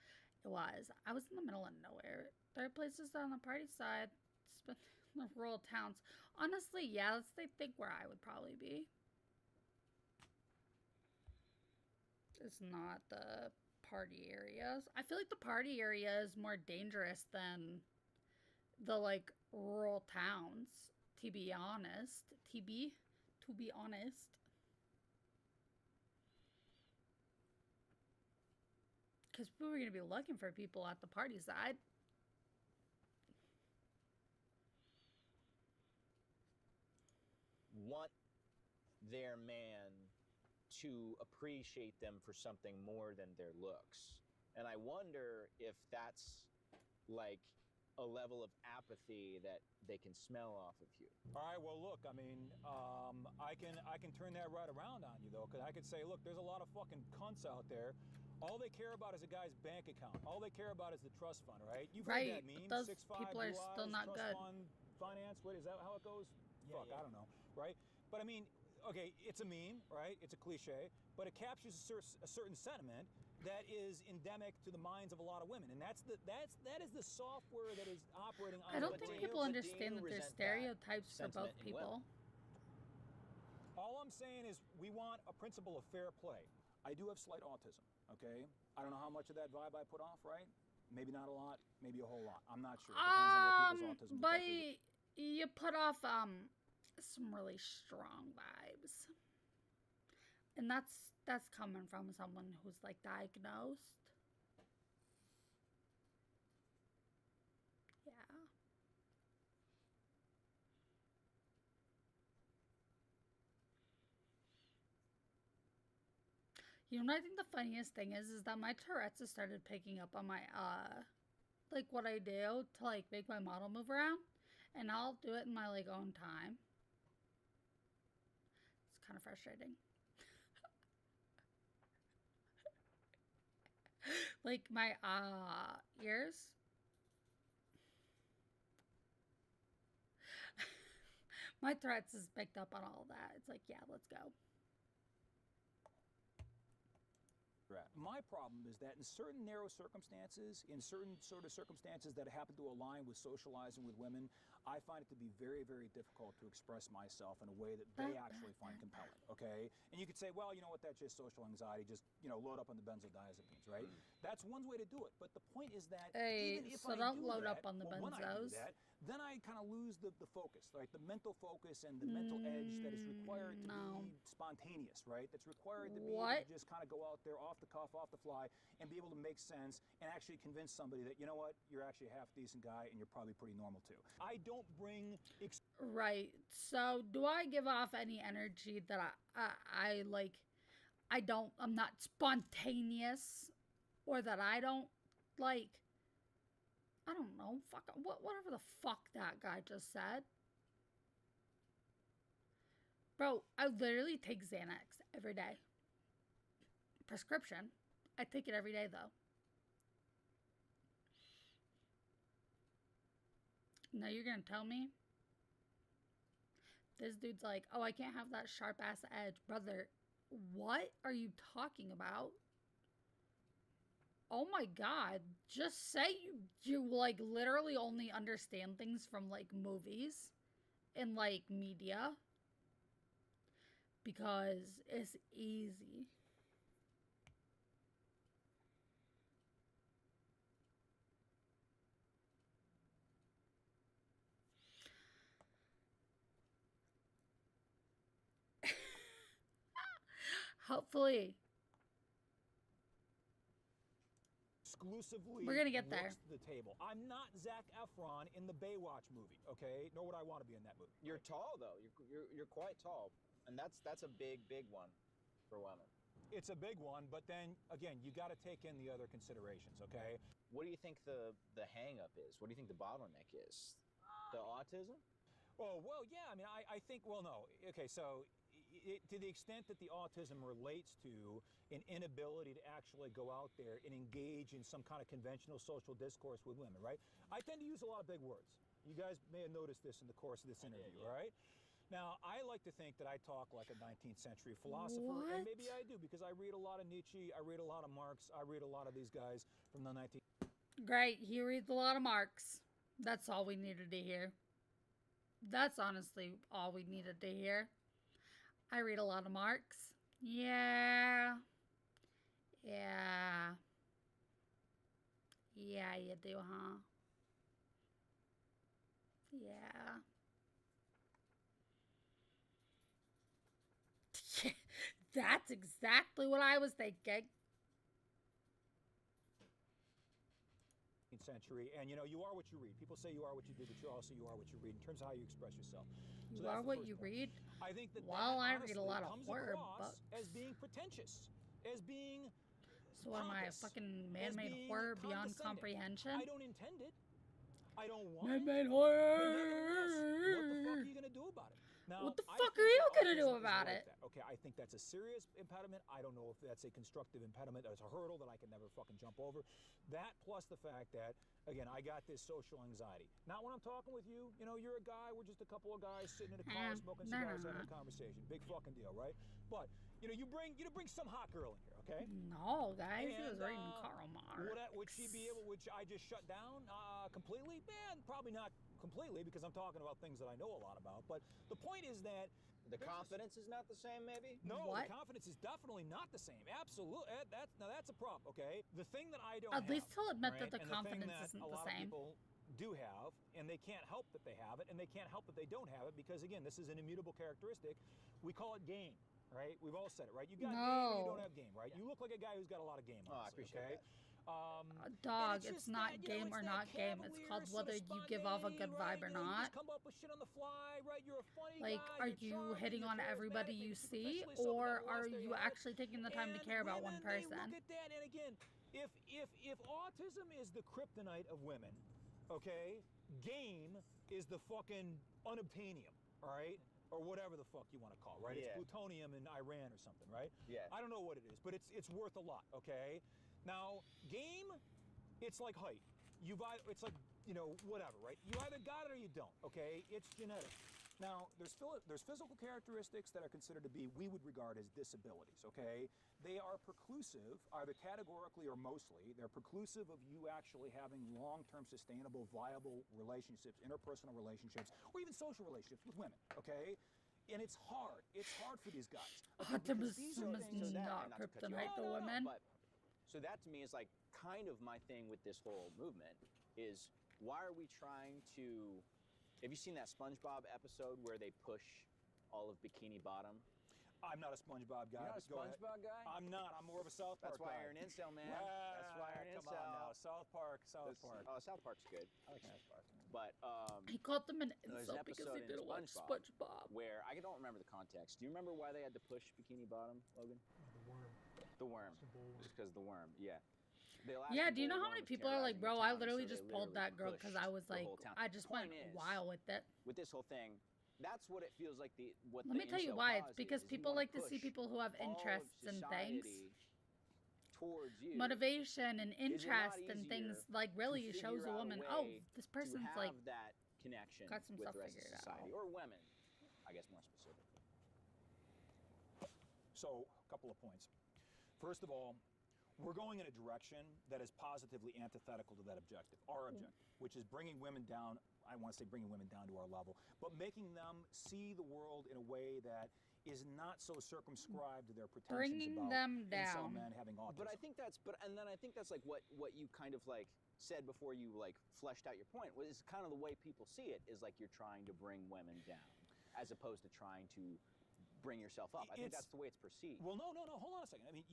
it was. I was in the middle of nowhere. There are places on the party side, the rural towns. Honestly, yeah, they think where I would probably be. It's not the party areas. I feel like the party area is more dangerous than the like rural towns. To be honest, to be honest. Because we were going to be looking for people at the party side. Want their man to appreciate them for something more than their looks. And I wonder if that's like a level of apathy that they can smell off of you. All right, well, look, I mean, I can turn that right around on you, though, because I could say, look, there's a lot of fucking cunts out there. All they care about is a guy's bank account. All they care about is the trust fund, right? You've heard that meme, those 6'5", people are still blue not eyes, good. trust fund, finance, what, is that how it goes? Yeah, Fuck, yeah. I don't know, right? But I mean, okay, it's a meme, right? It's a cliche, but it captures a certain sentiment that is endemic to the minds of a lot of women, and that is the software that is operating on. I don't But think do people you understand that there's resent that stereotypes for both sentiment in women? people. All I'm saying is we want a principle of fair play. I do have slight autism, okay? I don't know how much of that vibe I put off, right? Maybe not a lot, maybe a whole lot. I'm not sure. It depends on what people's autism But detectors you put off some really strong vibes. And that's coming from someone who's like diagnosed. Yeah. You know what I think the funniest thing is that my Tourette's has started picking up on my like what I do to like make my model move around, and I'll do it in my like own time. It's kind of frustrating. Like my ears. My Tourette's has picked up on all that. It's like, yeah, let's go. are at. My problem is that in certain narrow circumstances, in certain sort of circumstances that happen to align with socializing with women, I find it to be very, very difficult to express myself in a way that they actually find compelling, okay? And you could say, well, you know what, that's just social anxiety, just, load up on the benzodiazepines, right? That's one way to do it. But the point is that even if so I don't do load that, up on the when I do benzos. that, then I kind of lose the focus, right? The mental focus and the mental edge that is required to be spontaneous, right? That's required to be able to just kind of go out there off the cuff, off the fly, and be able to make sense and actually convince somebody that, you know what, you're actually a half-decent guy and you're probably pretty normal too. I don't bring... Right. So do I give off any energy that I like... I'm not spontaneous, or that I don't, like, I don't know, whatever the fuck that guy just said. Bro, I literally take Xanax every day. Prescription. I take it every day, though. Now you're gonna tell me? This dude's like, oh, I can't have that sharp-ass edge. Brother, what are you talking about? Oh my god. Just say you like literally only understand things from like movies and like media. Because it's easy. Hopefully. Exclusively we're gonna get there. To the table. I'm not Zac Efron in the Baywatch movie, okay? Nor would I want to be in that movie. You're tall though. You're quite tall, and that's a big one for women. It's a big one, but then again, you got to take in the other considerations, okay? What do you think the hang up is? What do you think the bottleneck is? The autism? Oh, well, yeah. I mean, I think, well, no. Okay, so to the extent that the autism relates to an inability to actually go out there and engage in some kind of conventional social discourse with women, right? I tend to use a lot of big words. You guys may have noticed this in the course of this interview, right? Now, I like to think that I talk like a 19th century philosopher, What? and maybe I do because I read a lot of Nietzsche, I read a lot of Marx, I read a lot of these guys from the 19th. Great. He reads a lot of Marx. That's all we needed to hear. That's honestly all we needed to hear. I read a lot of Marx. Yeah. Yeah. Yeah, you do, huh? Yeah. That's exactly what I was thinking. Century, and you are what you read. People say you are what you do, but you also are what you read in terms of how you express yourself. You that's are the what first you point. read. I think that Well, that I read a honestly lot of comes horror across books. as being pretentious, as being So am I a pompous, fucking as man-made being horror beyond condescending. comprehension? I don't intend it. I don't want it. Man-made But horror. nevertheless, what the fuck are you gonna do about it? Now, What the I fuck think are you that gonna do autism is about like it? that. Okay, I think that's a serious impediment. I don't know if that's a constructive impediment. It's a hurdle that I can never fucking jump over. That plus the fact that, again, I got this social anxiety. Not when I'm talking with you. You're a guy. We're just a couple of guys sitting in a car smoking cigars, having a conversation. Big fucking deal, right? But you bring some hot girl in here, okay? No, guys, he was And, reading Karl Marx. Would she be able? Would I just shut down completely? Man, probably not completely because I'm talking about things that I know a lot about. But the point is that The confidence is not the same, maybe? no, What? the confidence is definitely not the same. Absolutely, that's a problem. Okay, the thing that I don't At least he'll admit right, that the and confidence the thing that isn't a the lot of same. people do have, and they can't help that they have it, and they can't help that they don't have it because again, this is an immutable characteristic. We call it game. Right? We've all said it, right? You got game or you No. don't have game, right? You look like a guy who's got a lot of game. Oh, I honestly, appreciate okay? that. Dog, and it's just not that, game or it's not that game. It's cavalier called sort whether of you give off a good spontaneity, vibe or right? You not. just come up with shit on the fly, right? You're a funny Like, guy. are you're you charming, hitting you're on everybody charismatic, you maybe see, superficially or something are else there you have. actually taking the time to And care about one women, they person? look at that, and again, if autism is the kryptonite of women, okay, game is the fucking unobtainium, all right? Or whatever the fuck you want to call it, right? Yeah. It's plutonium in Iran or something, right? Yeah. I don't know what it is, but it's worth a lot, okay? Now, game, it's like height. It's like, whatever, right? You either got it or you don't, okay? It's genetic. Now, there's physical characteristics that are considered to be, we would regard as disabilities, okay? They are preclusive, either categorically or mostly, they're preclusive of you actually having long-term sustainable, viable relationships, interpersonal relationships, or even social relationships with women, okay? And it's hard. It's hard for these guys. Okay, because these Optimism are is things- not and not to cut you kryptonite off, to women. But so that to me is like kind of my thing with this whole movement is why are we trying to? Have you seen that SpongeBob episode where they push all of Bikini Bottom? I'm not a SpongeBob guy. You're not a Go ahead. SpongeBob guy? I'm not. I'm more of a South Park That's why guy. you're an incel, man. Yeah, That's why you're an come incel. on now. South Park. Oh, South Park's good. I like South Park. But He called them an there's insult an because episode he in didn't watch SpongeBob SpongeBob. where I don't remember the context. Do you remember why they had to push Bikini Bottom, Logan? The worm. Just because the worm. Yeah. The Yeah, Alaskan do you know bull how worm many was people are like, terrorizing bro, the I town, literally so they just pulled literally that girl because I was pushed the like, whole town. I just went Point is, wild with it. with this whole thing, that's what it feels like. What Let the me tell you incel why. It's cause because is you people wanna like to see push people who have all of interests in things. society towards you. Motivation and Is it not interest and things easier like really to shows figure a out woman, way oh, this to person's have like that connection got some with stuff the rest of figured society, out. or women, I guess more specifically. So, a couple of points. First of all, we're going in a direction that is positively antithetical to that objective, our objective, which is bringing women down. I want to say bringing women down to our level, but making them see the world in a way that is not so circumscribed to their pretensions bringing about them incel down. men having autism. But I think that's like what you kind of like said before you like fleshed out your point was kind of the way people see it is like you're trying to bring women down as opposed to trying to bring yourself up. I think that's the way it's perceived. Well, no. Hold on a second. I mean,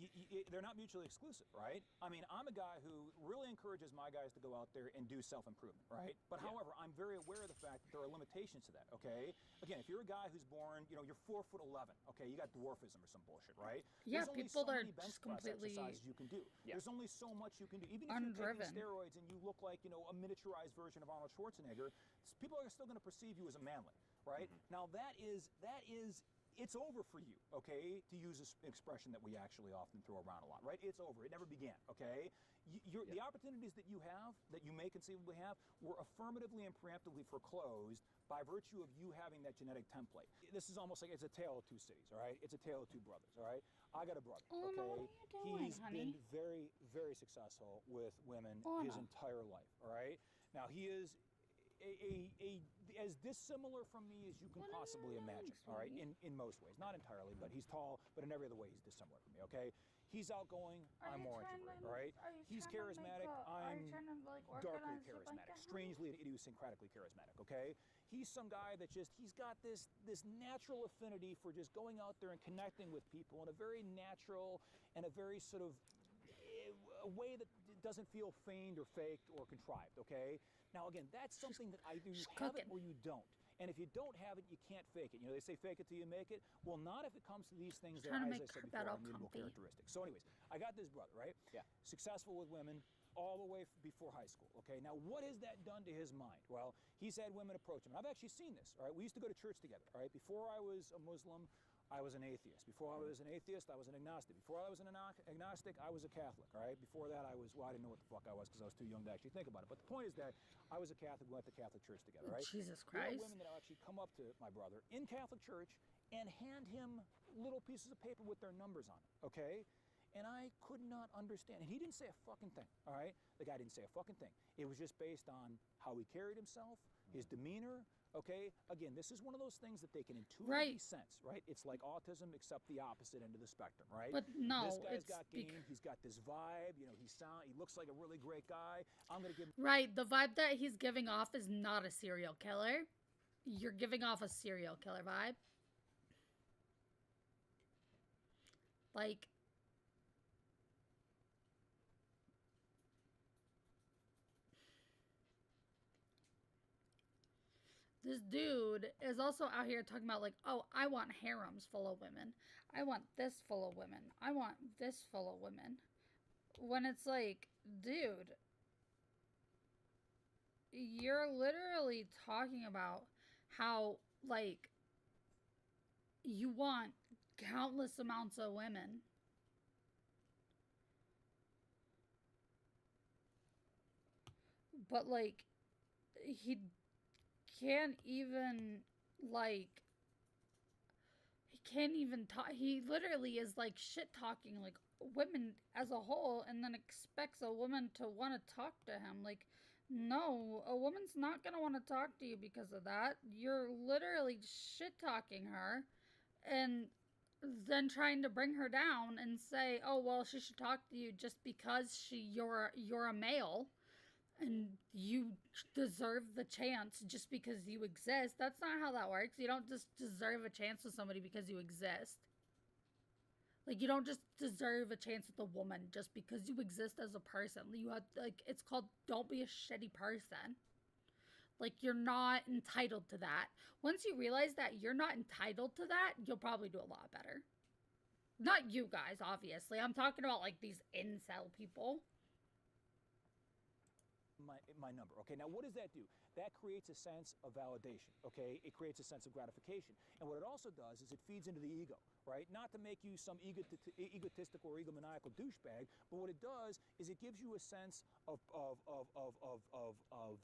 they're not mutually exclusive, right? I mean, I'm a guy who really encourages my guys to go out there and do self-improvement, right? But however, I'm very aware of the fact that there are limitations to that, okay? Again, if you're a guy who's born, you're 4'11", okay? You got dwarfism or some bullshit, right? Yeah, There's only people so that are many bench just press completely exercises you can do. Yeah. There's only so much you can do. Even if you're undriven. taking steroids and you look like, a miniaturized version of Arnold Schwarzenegger, people are still going to perceive you as a manly, right? Now that is it's over for you, okay, to use an expression that we actually often throw around a lot, right? It's over. It never began, okay? The opportunities that you have, that you may conceivably have, were affirmatively and preemptively foreclosed by virtue of you having that genetic template. This is almost like it's a tale of two cities, all right? It's a tale of two brothers, all right? I got a brother, Oh, okay? what are you doing, He's honey? been very, very successful with women Oh, his no. entire life, all right? Now, he is as dissimilar from me as you can What are you possibly doing, imagine, all right? sweetie? In most ways. Not entirely, but he's tall, but in every other way he's dissimilar from me, okay? He's outgoing, Are I'm you more trying introverted, to- all right? are you He's trying to make charismatic, are you I'm trying to, like, darkly organize it like charismatic, that, honey? strangely and idiosyncratically charismatic, okay? He's some guy that he's got this natural affinity for just going out there and connecting with people in a very natural and a very sort of a way that doesn't feel feigned or faked or contrived, okay? Now, again, that's something that either you have it cooking. or you don't. And if you don't have it, you can't fake it. You know, they say fake it till you make it. Well, not if it comes to these things that, trying to as make I said that before, all are mutable comfy. characteristics. So anyways, I got this brother, right? Yeah. Successful with women all the way before high school, okay? Now, what has that done to his mind? Well, he's had women approach him. And I've actually seen this, all right? We used to go to church together, all right? Before I was a Muslim, I was an atheist. Before I was an atheist, I was an agnostic. Before I was an agnostic, I was a Catholic, all right? Before that, I didn't know what the fuck I was because I was too young to actually think about it. But the point is that I was a Catholic. We went to Catholic church together, right? Jesus There are Christ. women that actually come up to my brother in Catholic church and hand him little pieces of paper with their numbers on it, okay? And I could not understand. And he didn't say a fucking thing, all right? The guy didn't say a fucking thing. It was just based on how he carried himself, his demeanor, okay? Again, this is one of those things that they can intuitively Right. sense, right? It's like autism except the opposite end of the spectrum, right? But no, This guy's it's got game, he's got this vibe, you know, he looks like a really great guy. I'm going to give him right. The vibe that he's giving off is not a serial killer. You're giving off a serial killer vibe. Like, this dude is also out here talking about, like, oh, I want harems full of women. I want this full of women. I want this full of women. When it's like, dude, you're literally talking about how, like, you want countless amounts of women. But, like, he can't even, like, he can't even talk. He literally is, like, shit talking, like, women as a whole, and then expects a woman to want to talk to him. Like, no, a woman's not gonna want to talk to you because of that. You're literally shit talking her, and then trying to bring her down and say, oh, well, she should talk to you just because you're a male and you deserve the chance just because you exist. That's not how that works. You don't just deserve a chance with somebody because you exist. Like, you don't just deserve a chance with a woman just because you exist as a person. You have, like, it's called don't be a shitty person. Like, you're not entitled to that. Once you realize that you're not entitled to that, you'll probably do a lot better. Not you guys, obviously. I'm talking about, like, these incel people. my number. Okay, now what does that do? That creates a sense of validation. Okay, it creates a sense of gratification. And what it also does is it feeds into the ego, right? Not to make you some egotistical or egomaniacal douchebag, but what it does is it gives you a sense of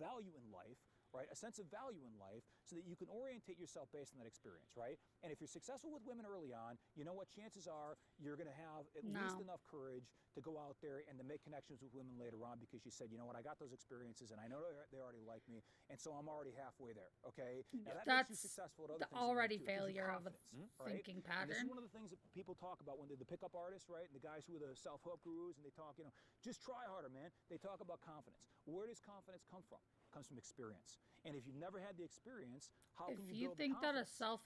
value in life, right? A sense of value in life so that you can orientate yourself based on that experience, right? And if you're successful with women early on, you know what? Chances are you're going to have at least enough courage to go out there and to make connections with women later on because you said, you know what? I got those experiences and I know they already like me, and so I'm already halfway there, okay? Now that makes you successful at other things in life, already too. It gives you failure of a confidence, right? thinking And pattern. this is one of the things that people talk about when they're the pickup artists, right? And the guys who are the self-help gurus, and they talk, you know, just try harder, man. They talk about confidence. Where does confidence come from? It comes from experience. And if you've never had the experience, how If can you build think the that a confidence? self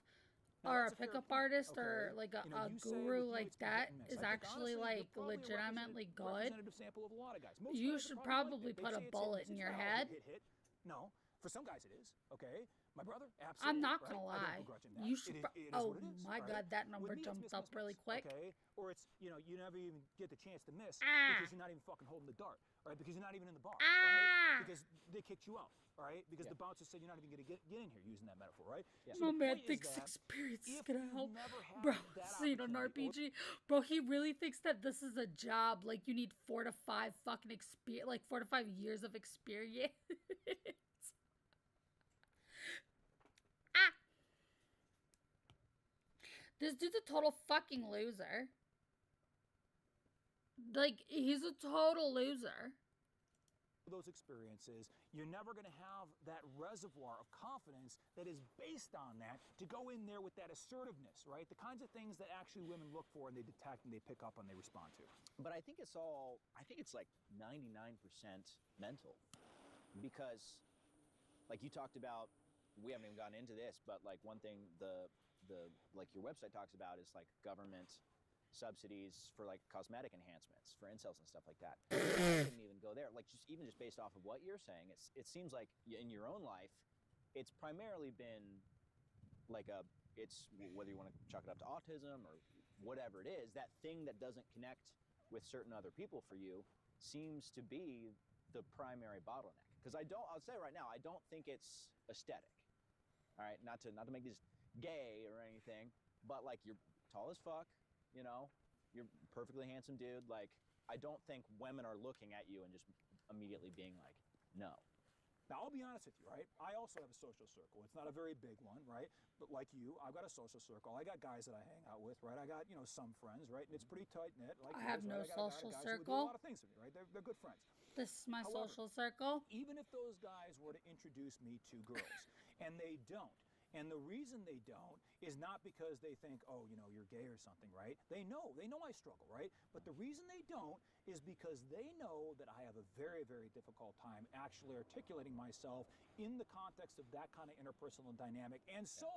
Now, or a that's a fair pickup point, artist or okay? like a You know, you say guru with you like it's been that hit and miss. is I think, actually honestly, like you're probably a legitimately good, representative sample of a lot of guys. Most you guys are should probably probably like that. put They a say it's hit bullet and in miss. your It's not all head. hit. No, for some guys it is, okay? My brother? Absolutely. I'm not right? gonna I don't lie. begrudge him that. You should. It is Oh what it is, my right? God, that With number me, it's jumped miss, up miss, really miss, quick. Okay? Or it's, you know, you never even get the chance to miss Ah. because you're not even fucking holding the dart, right? Because you're not even in the bar, Ah. right? Because they kicked you out, right? Because Yeah. the bouncer said you're not even going to get in here, using that metaphor, right? Yeah. My So the man point is thinks that experience is if gonna you've help. never had Bro, that seen an opportunity, RPG. Bro, he really thinks that this is a job. Like, you need 4 to 5 fucking experience. Like, 4 to 5 years of experience. Ah! This dude's a total fucking loser. Like, he's a total loser. those experiences, you're never going to have that reservoir of confidence that is based on that to go in there with that assertiveness, right? The kinds of things that actually women look for and they detect and they pick up and they respond to. But I think it's like 99% mental. Because, like you talked about, we haven't even gotten into this, but like one thing the like your website talks about is like government subsidies for like cosmetic enhancements for incels and stuff like that. I didn't even go there. Like just based off of what you're saying, it seems like in your own life, it's primarily been like it's whether you want to chalk it up to autism or whatever it is, that thing that doesn't connect with certain other people for you seems to be the primary bottleneck. Because I'll say right now, I don't think it's aesthetic. All right, not to make this gay or anything, but like you're tall as fuck, you know, you're a perfectly handsome dude. Like I don't think women are looking at you and just immediately being like, no. Now, I'll be honest with you, right? I also have a social circle. It's not a very big one, right? But like you, I've got a social circle. I got guys that I hang out with, right? I got, you know, some friends, right? And it's pretty tight-knit. Like I have yours, no right? social guys circle. Who do a lot of things with me, right? They're good friends. This is my However, social circle. Even if those guys were to introduce me to girls, and they don't, and the reason they don't is not because they think, oh, you know, you're gay or something, right? They know I struggle, right? But the reason they don't is because they know that I have a very, very difficult time actually articulating myself in the context of that kind of interpersonal dynamic. And so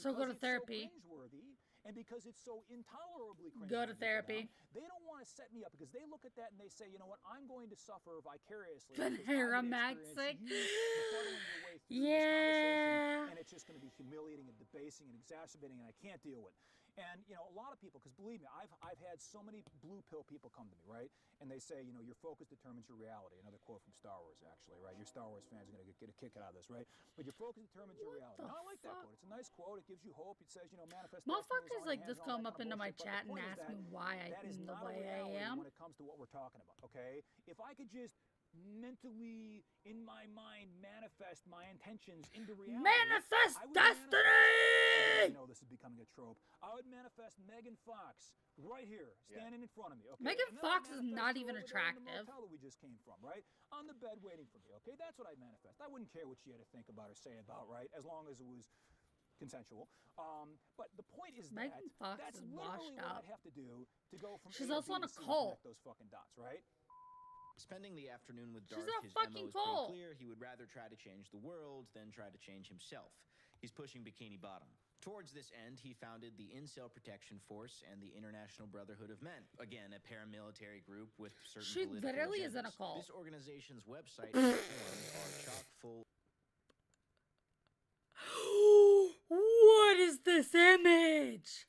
go to therapy. So cringeworthy, and because it's so intolerably cringeworthy, Go to therapy. they don't want to set me up because they look at that and they say, you know what, I'm going to suffer vicariously. Van because I'm gonna Haramaxic. experience you befuddling your way through this Yeah. conversation, and it's just going to be humiliating and debasing and exacerbating, and I can't deal with it. And, you know, a lot of people, because believe me, I've had so many blue pill people come to me, right? And they say, you know, your focus determines your reality. Another quote from Star Wars, actually, right? Your Star Wars fans are going to get a kick out of this, right? But your focus determines your reality. the Now, I like that fuck? quote. It's a nice quote. It gives you hope. It says, you know, manifest. Motherfuckers like just come up into my chat and ask me why I that is am the not a way reality I am. when it comes to what we're talking about, okay? If I could just mentally, in my mind, manifest my intentions into reality. Manifest I would destiny! I know this is becoming a trope. I would manifest Megan Fox right here, standing in front of me. Okay? Megan And then Fox I'd is manifest not her even over there in the attractive. motel that we just came from, right? On the bed waiting for me. Okay, that's what I'd manifest. I wouldn't care what she had to think about or say about, right? As long as it was consensual. But the point is Megan Fox that's is literally washed what up. I'd have to do to go from She's A to also B on to a C and cult. connect those fucking dots, right? Spending the afternoon with She's Darth, on a his fucking MO is pretty cult. clear. He would rather try to change the world than try to change himself. He's pushing Bikini Bottom. Towards this end, he founded the Incel Protection Force and the International Brotherhood of Men. Again, a paramilitary group with certain She political literally is in a agendas. cult. This organization's website and forums are chock full. What is this image?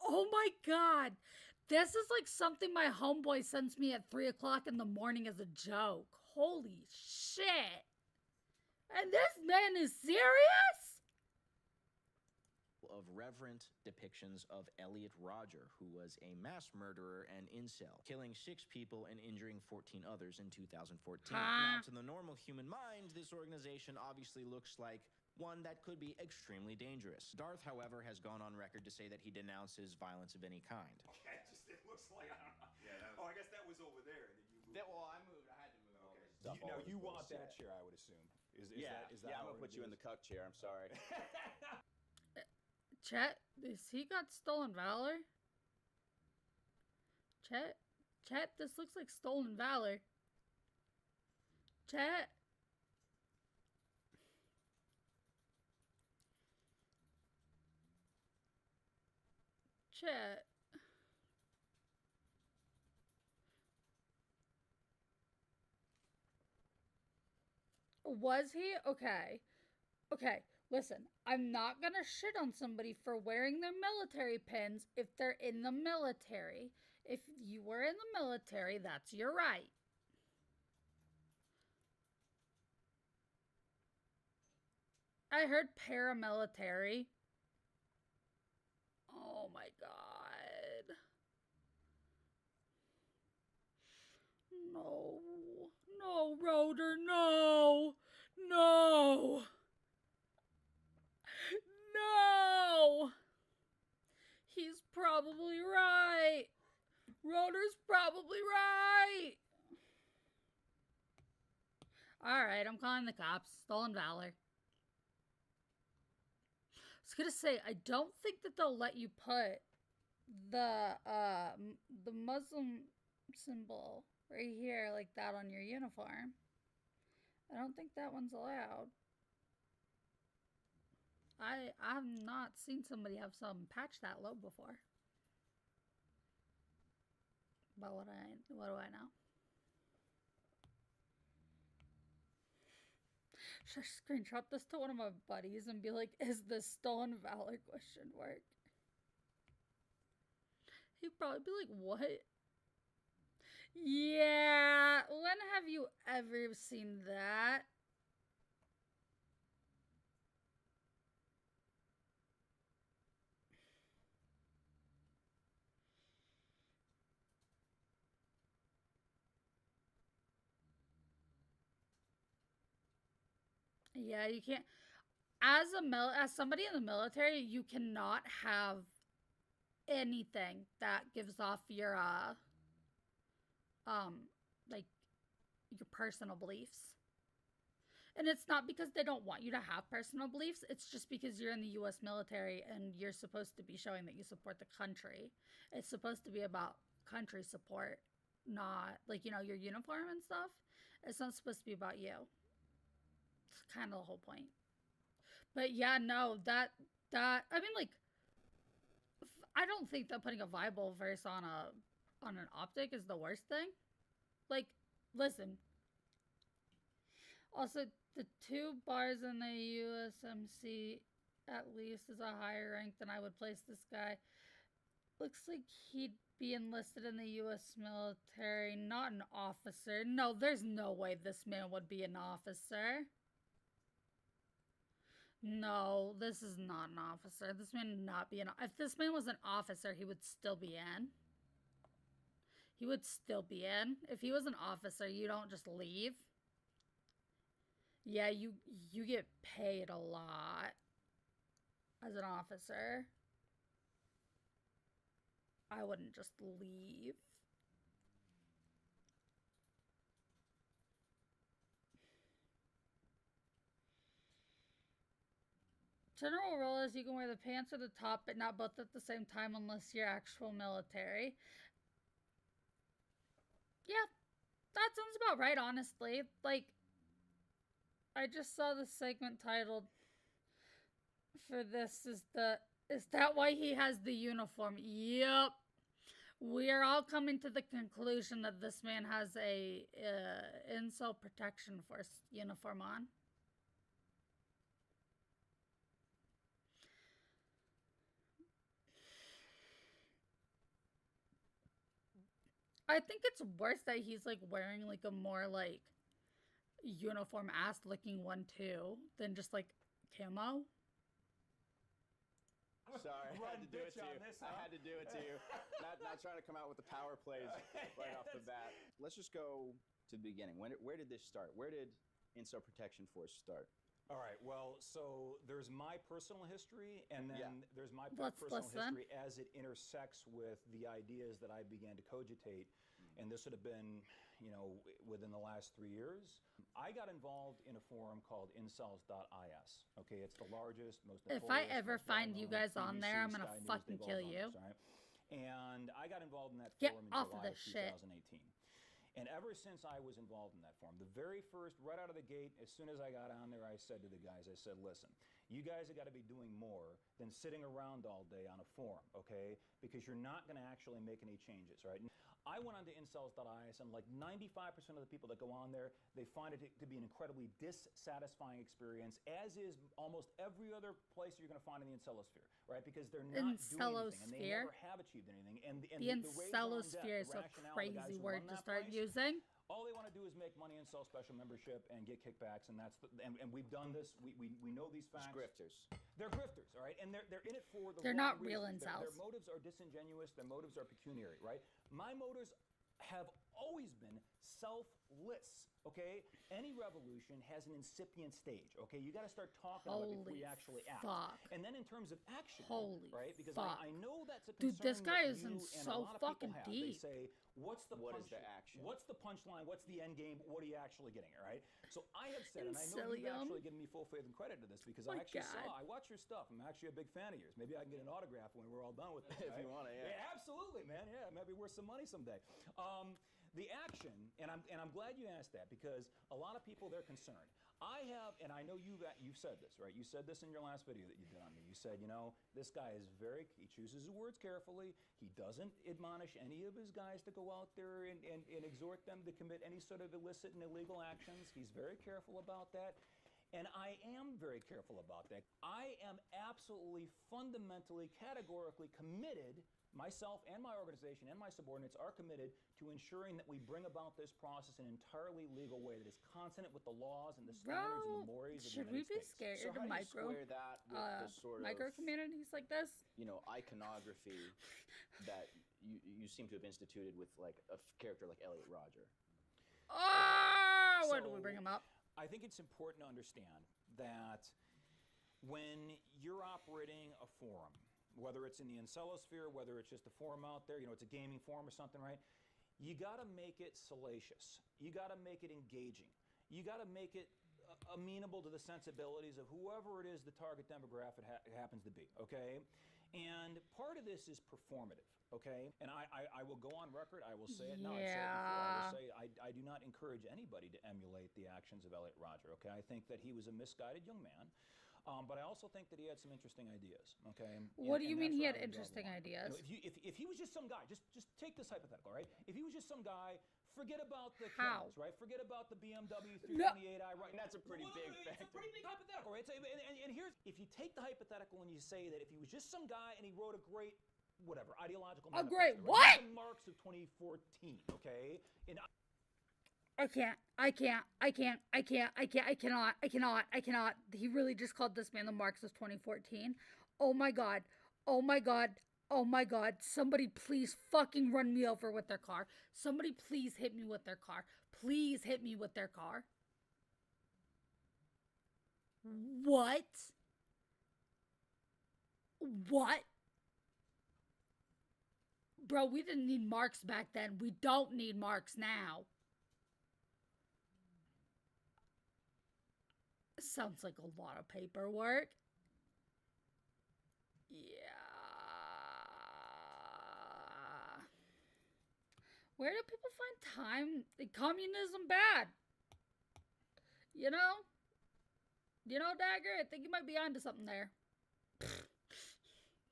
Oh my god. This is like something my homeboy sends me at 3 o'clock in the morning as a joke. Holy shit. And this man is serious? Of reverent depictions of Elliot Rodger, who was a mass murderer and incel, killing 6 people and injuring 14 others in 2014. Now, to the normal human mind, this organization obviously looks like one that could be extremely dangerous. Darth, however, has gone on record to say that he denounces violence of any kind. It looks like, I don't know. Yeah, I guess that was over there. And then you moved. Well, I moved. I had to move all this You, stuff. now, all over you the want place, that yeah. chair, I would assume. Is Yeah, that I'm how gonna put it you in is? the cuck chair. I'm sorry. Chet, is he got stolen valor? Chet, this looks like stolen valor. Chet. Shit. Was he? Okay. Okay, listen. I'm not gonna shit on somebody for wearing their military pins if they're in the military. If you were in the military, that's your right. I heard paramilitary. Oh my god. No. No, Roder, no. No. No. He's probably right. Roder's probably right. Alright, I'm calling the cops. Stolen valor. I was gonna say, I don't think that they'll let you put the Muslim symbol right here like that on your uniform. I don't think that one's allowed. I've not seen somebody have some patch that low before. But what do I know? Should I screenshot this to one of my buddies and be like, is this stolen valor question mark? He'd probably be like, what? Yeah, when have you ever seen that? Yeah, you can't. As somebody in the military, you cannot have anything that gives off your like your personal beliefs. And it's not because they don't want you to have personal beliefs. It's just because you're in the US military and you're supposed to be showing that you support the country. It's supposed to be about country support, not like, your uniform and stuff. It's not supposed to be about you. It's kind of the whole point. But yeah, no, that I mean, like, I don't think that putting a Bible verse on an optic is the worst thing. Like, listen. Also, the 2 bars in the USMC at least is a higher rank than I would place this guy. Looks like he'd be enlisted in the US military, not an officer. No, there's no way this man would be an officer. No, this is not an officer. This man would not be an... If this man was an officer, he would still be in. He would still be in. If he was an officer, you don't just leave. Yeah, you get paid a lot as an officer. I wouldn't just leave. General rule is you can wear the pants or the top, but not both at the same time unless you're actual military. Yeah, that sounds about right, honestly. Like, I just saw the segment titled for this is that why he has the uniform? Yep. We are all coming to the conclusion that this man has a incel protection force uniform on. I think it's worse that he's like wearing like a more like uniform ass looking one too than just like camo. Sorry, I had to do it to you. I had to do it to you. Not trying to come out with the power plays right off the bat. Let's just go to the beginning. Where did this start? Where did Incel Protection Force start? All right. Well, so there's my personal history, and then there's my Let's personal listen. history as it intersects with the ideas that I began to cogitate. And this would have been, within the last 3 years. I got involved in a forum called incels.is. Okay, it's the largest, most If I notorious, ever most find you well-known guys on there, I'm gonna BBC, Sky News, fucking they've all kill done you. this, all right? And I got involved in that Get forum in off of July this of shit. 2018. And ever since I was involved in that forum, the very first, right out of the gate, as soon as I got on there, I said to the guys, I said, listen, You guys have got to be doing more than sitting around all day on a forum, okay? Because you're not going to actually make any changes, right? I went onto incels.is, and like 95% of the people that go on there, they find it to be an incredibly dissatisfying experience, as is almost every other place you're going to find in the incelosphere, right? Because they're not doing anything, and they never have achieved anything. And the incelosphere is a crazy word to start using. All they want to do is make money and sell special membership and get kickbacks, and and we've done this. We know these facts. It's grifters. They're grifters, all right, and they're in it for the They're wrong not real reasons. incels. Their motives are disingenuous. Their motives are pecuniary, right? My motives have always been selfless. Okay, any revolution has an incipient stage. Okay, you got to start talking about it before you actually act. And then in terms of action, right? Because I know that's a concern. Dude, this guy that is you in and so a lot of fucking people have. deep. They say, what is the action? What's the punchline? What's the end game? What are you actually getting? All right. So I have said, and I know you've actually given me full faith and credit to this because I actually I watch your stuff. I'm actually a big fan of yours. Maybe I can get an autograph when we're all done with this. If you want to, Yeah, absolutely, man. Yeah, maybe worth some money someday. The action, and I'm glad you asked that because a lot of people, they're concerned. I have, and I know you've said this, right? You said this in your last video that you did on me. You said, this guy is he chooses his words carefully. He doesn't admonish any of his guys to go out there and exhort them to commit any sort of illicit and illegal actions. He's very careful about that. And I am very careful about that. I am absolutely, fundamentally, categorically committed, myself and my organization and my subordinates are committed to ensuring that we bring about this process in an entirely legal way that is consonant with the laws and the standards and the mores of the United States. Should we be scared So how of do you square that with the sort micro of communities like this? Iconography that you seem to have instituted with like a character like Elliot Rodger? Oh, why do we bring him up? I think it's important to understand that when you're operating a forum, whether it's in the incelosphere, whether it's just a forum out there, it's a gaming forum or something, right? You got to make it salacious. You got to make it engaging. You got to make it amenable to the sensibilities of whoever it is the target demographic happens to be, okay? And part of this is performative, okay? And I will go on record. I will say it now. I've said it before. I will say I do not encourage anybody to emulate the actions of Elliot Rodger, okay? I think that he was a misguided young man. But I also think that he had some interesting ideas. Okay. What do you mean he had interesting ideas? If he was just some guy, just take this hypothetical, right? If he was just some guy, forget about the How? killings, right? Forget about the BMW 328i, right? And that's a pretty big It's factor. a pretty big hypothetical, right? And here's if you take the hypothetical and you say that if he was just some guy and he wrote a great whatever ideological a great manifesto, what? The Marx of 2014, okay? And I cannot. He really just called this man the Marx of 2014. Oh my god. Somebody please fucking run me over with their car. Somebody please hit me with their car. Please hit me with their car. What? Bro, we didn't need Marx back then. We don't need Marx now. Sounds like a lot of paperwork. Yeah. Where do people find time? Communism bad. Dagger, I think you might be onto something there.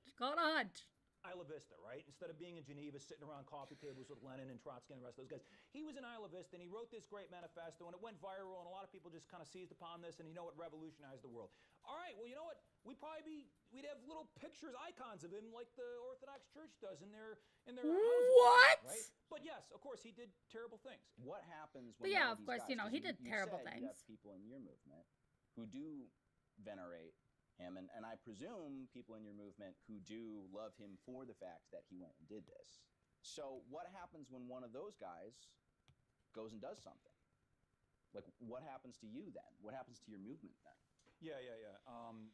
Just call it a hunch. Isla Vista, right? Instead of being in Geneva, sitting around coffee tables with Lenin and Trotsky and the rest of those guys, he was in Isla Vista and he wrote this great manifesto and it went viral and a lot of people just kind of seized upon this and it revolutionized the world. All right, well, you know what? We'd have little pictures, icons of him like the Orthodox Church does in their houses. What? Right? But yes, of course, he did terrible things. What happens But when yeah, one of course, these guys, he did terrible said things. You have people in your movement who do venerate him, and I presume people in your movement who do love him for the fact that he went and did this. So what happens when one of those guys goes and does something? Like, what happens to you then? What happens to your movement then? Yeah.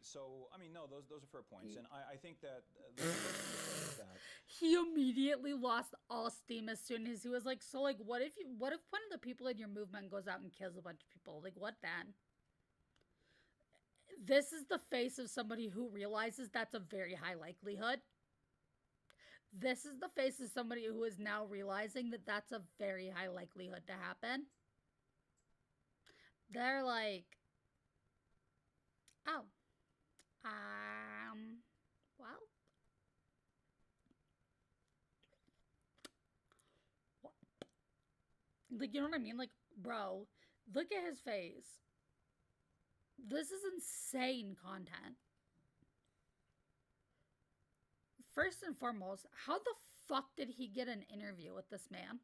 So, I mean, no, those are fair points. And I think that the first thing to say is that He immediately lost all steam as soon as he was like, so, like, what if one of the people in your movement goes out and kills a bunch of people? Like, what then? This is the face of somebody who realizes that's a very high likelihood. This is the face of somebody who is now realizing that that's a very high likelihood to happen. They're like, oh, Well, like, you know what I mean? Like, bro, look at his face. This is insane content. First and foremost, how the fuck did he get an interview with this man?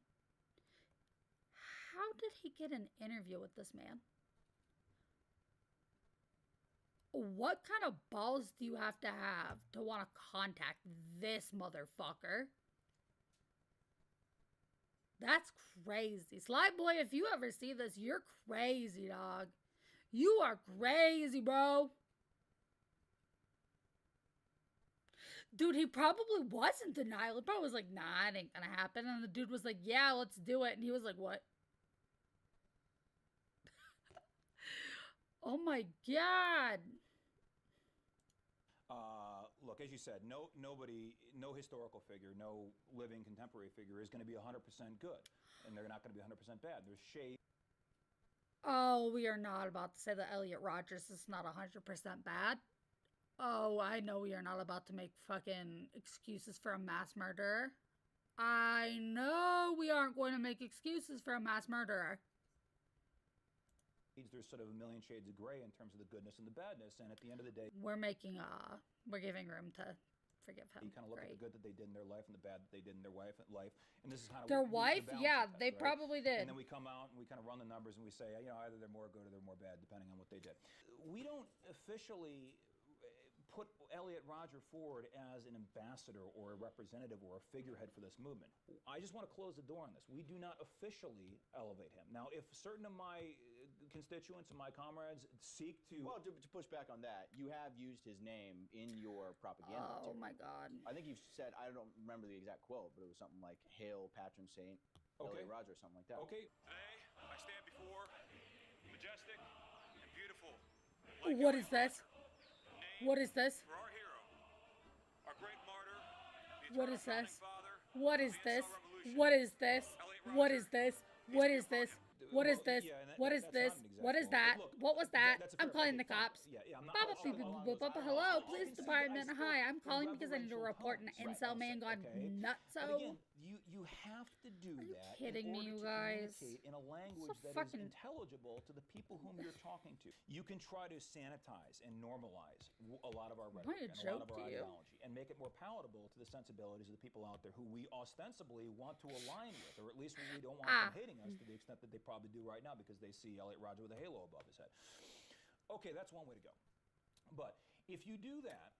How did he get an interview with this man? What kind of balls do you have to want to contact this motherfucker? That's crazy. Sly Boy, if you ever see this, you're crazy, dog. You are crazy, bro. Dude, he probably was in denial. He probably was like, nah, it ain't gonna happen. And the dude was like, yeah, let's do it. And he was like, what? Oh my God. Look, as you said, no historical figure, no living contemporary figure is going to be 100% good, and they're not going to be 100% bad. There's shade. Oh, we are not about to say that Elliot Rodgers is not 100% bad. Oh, I know we are not about to make fucking excuses for a mass murderer. I know we aren't going to make excuses for a mass murderer. There's sort of a million shades of gray in terms of the goodness and the badness, and at the end of the day, we're giving room to forgive him. You kind of look at the good that they did in their life and the bad that they did in their life, and this is kind of their wife. Yeah, test, they right? probably did. And then we come out and we kind of run the numbers and we say, either they're more good or they're more bad, depending on what they did. We don't officially put Elliot Rodger forward as an ambassador or a representative or a figurehead for this movement. I just want to close the door on this. We do not officially elevate him. Now, if certain of my constituents and my comrades seek to... Well, to push back on that, you have used his name in your propaganda Oh material. my God. I think you've said, I don't remember the exact quote, but it was something like, Hail Patron Saint Elliot Rodger, something like that. Okay. Today, I stand before majestic and beautiful. What is this? What is this? For our hero, our great martyr, the What is eternal this? founding father What of is the this? Incel Revolution, What is this? Elliot What Rodger. is this? What is this? What is this? What is this? What is that? What was that? I'm calling the cops. Hello, police department. Hi, I'm calling because I need to report an incel man gone nutso. Again, you have to do Are you that kidding in me, order you to guys? communicate in a language So that fucking- is intelligible to the people whom you're talking to. You can try to sanitize and normalize a lot of our rhetoric and a lot of our ideology and make it more palatable to the sensibilities of the people out there who we ostensibly want to align with, or at least we don't want them hating us to the extent that they probably do right now because they see Elliot Rodger with a halo above his head. Okay, that's one way to go. But if you do that,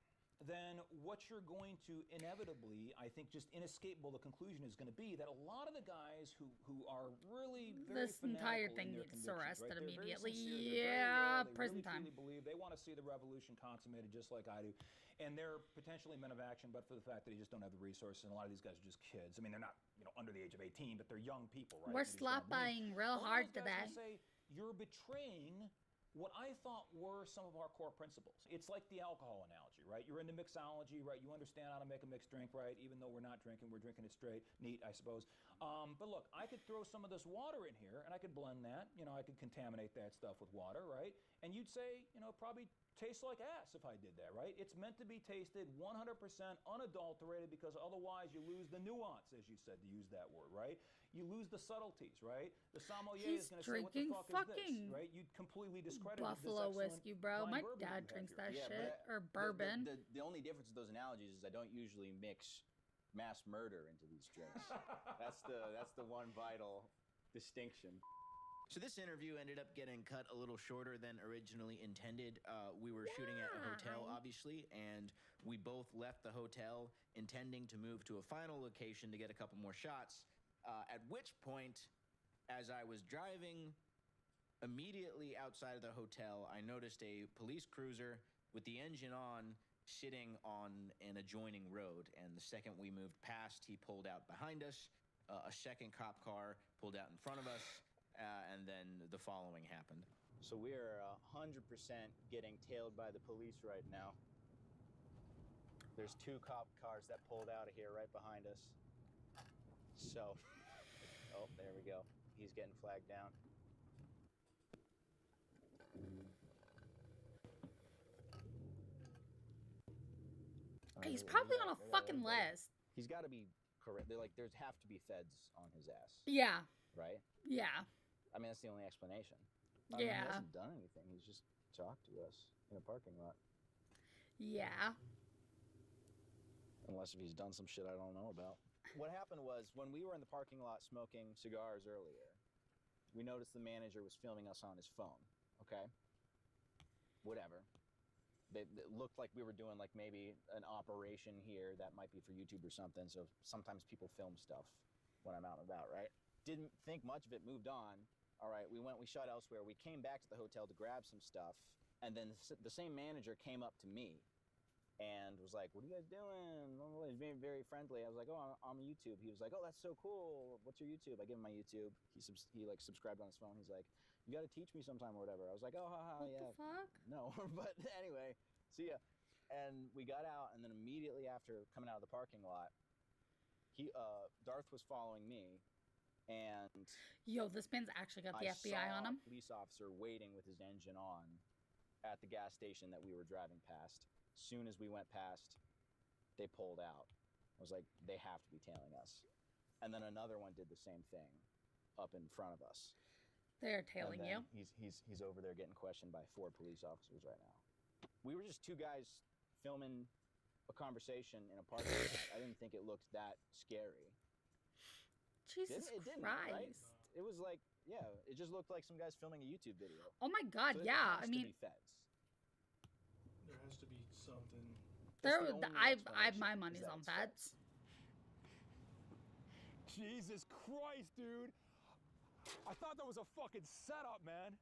then what you're going to inevitably, I think, just inescapable, the conclusion is going to be that a lot of the guys who are really very This entire fanatical thing in their needs convictions, arrested right? They're very immediately. sincere, they're very Yeah, loyal, they prison really time. truly believe they want to see the revolution consummated just like I do, and they're potentially men of action, but for the fact that they just don't have the resources, and a lot of these guys are just kids. I mean, they're not under the age of 18, but they're young people, right? We're They just don't believe. sloppaing real A lot hard of those guys today. will say, you're betraying what I thought were some of our core principles. It's like the alcohol analogy, right? You're into mixology, right? You understand how to make a mixed drink, right? Even though we're not drinking, we're drinking it straight, neat, I suppose. But look, I could throw some of this water in here, and I could blend that. I could contaminate that stuff with water, right? And you'd say, it probably tastes like ass if I did that, right? It's meant to be tasted 100% unadulterated because otherwise you lose the nuance, as you said, to use that word, right? You lose the subtleties, right? The sommelier is going to say, what the fuck is this, right? You'd completely discredit Buffalo this whiskey, bro. My bourbon dad you have drinks here. that Yeah, shit. but Or bourbon. The only difference with those analogies is I don't usually mix mass murder into these drinks. that's the one vital distinction. So this interview ended up getting cut a little shorter than originally intended. We were shooting at a hotel, obviously, and we both left the hotel intending to move to a final location to get a couple more shots. At which point, as I was driving immediately outside of the hotel, I noticed a police cruiser with the engine on sitting on an adjoining road. And the second we moved past, he pulled out behind us. A second cop car pulled out in front of us. And then the following happened. So we are 100% getting tailed by the police right now. There's 2 cop cars that pulled out of here right behind us. So, oh, there we go. He's getting flagged down. He's probably on a fucking list. He's got to be correct. They're like, there's have to be feds on his ass, Yeah. right? Yeah. I mean, that's the only explanation. I mean, he Yeah. hasn't done anything. He's just talked to us in a parking lot. Yeah. Unless if he's done some shit I don't know about. What happened was, when we were in the parking lot smoking cigars earlier, we noticed the manager was filming us on his phone. Okay? Whatever. It looked like we were doing like maybe an operation here that might be for YouTube or something. So sometimes people film stuff when I'm out and about, right? Didn't think much of it, moved on. All right, we shot elsewhere. We came back to the hotel to grab some stuff. And then the same manager came up to me and was like, "What are you guys doing?" He's being very friendly. I was like, "Oh, I'm on YouTube." He was like, "Oh, that's so cool. What's your YouTube?" I give him my YouTube. He like subscribed on his phone. He's like, "You got to teach me sometime or whatever." I was like, "Oh, haha, What yeah." the fuck? No, but anyway, see ya. And we got out, and then immediately after coming out of the parking lot, Darth was following me, and Yo, this man's actually got the I FBI saw on him. a police officer waiting with his engine on at the gas station that we were driving past. Soon as we went past, they pulled out. I was like, they have to be tailing us. And then another one did the same thing up in front of us. They're tailing And you. then he's over there getting questioned by 4 police officers right now. We were just 2 guys filming a conversation in a parking lot. I didn't think it looked that scary. Jesus It didn't, Christ. right? It was like, yeah, it just looked like some guys filming a YouTube video. Oh my God, So it yeah. has I mean, to be feds. There has to be something. there. That's the only I've my explanation, money's is that on it's feds. Jesus Christ, dude. I thought that was a fucking setup, man.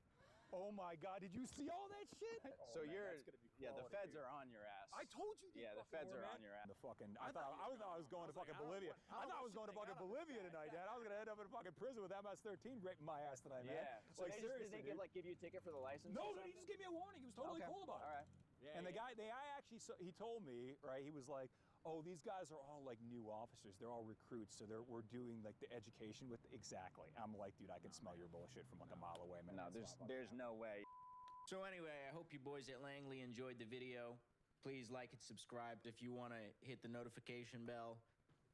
Oh my God, did you see all that shit? So the feds are on your ass. I told you. Yeah, the feds are on your ass. The fucking, I thought I was going to fucking Bolivia. I thought I was going to fucking Bolivia tonight, Dad. I was gonna end up in fucking prison with MS-13 raping my ass tonight, man. Yeah. So Like, did seriously, they dude. give you a ticket for the license? No, he just gave me a warning. He was totally cool about it. All right. Yeah, and the guy, he told me, right, he was like, "Oh, these guys are all like new officers. They're all recruits, so we're doing like the education with." Exactly. I'm like, dude, I can smell your bullshit from like a mile away, man. No, there's no way. So anyway, I hope you boys at Langley enjoyed the video. Please like and subscribe. If you want to hit the notification bell,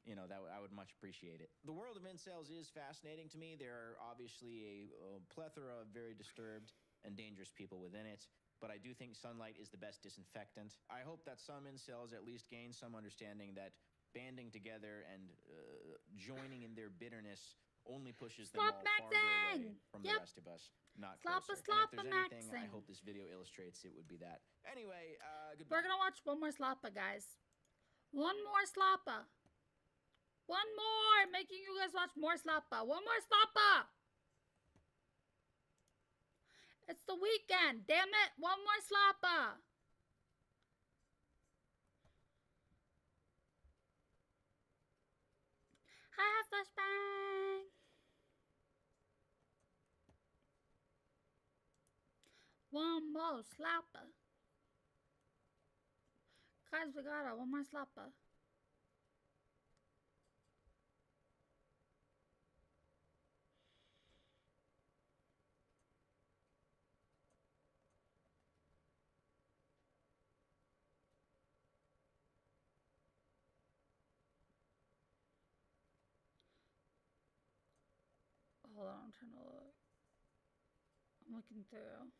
you know, I would much appreciate it. The world of incels is fascinating to me. There are obviously a plethora of very disturbed and dangerous people within it, but I do think sunlight is the best disinfectant. I hope that some incels at least gain some understanding that banding together and joining in their bitterness only pushes them all farther away from the rest of us, not Sloppa, closer. And if there's sloppa, anything I maxing. hope this video illustrates, it would be that. Anyway, goodbye. We're gonna watch one more Sloppa, guys. One more Sloppa. One more! Making you guys watch more Sloppa. One more Sloppa! It's the weekend. Damn it. One more Sloppa. Hi, flashbang. One more Sloppa. Guys, we got one more Sloppa. Hold on, I'm trying to look. I'm looking through.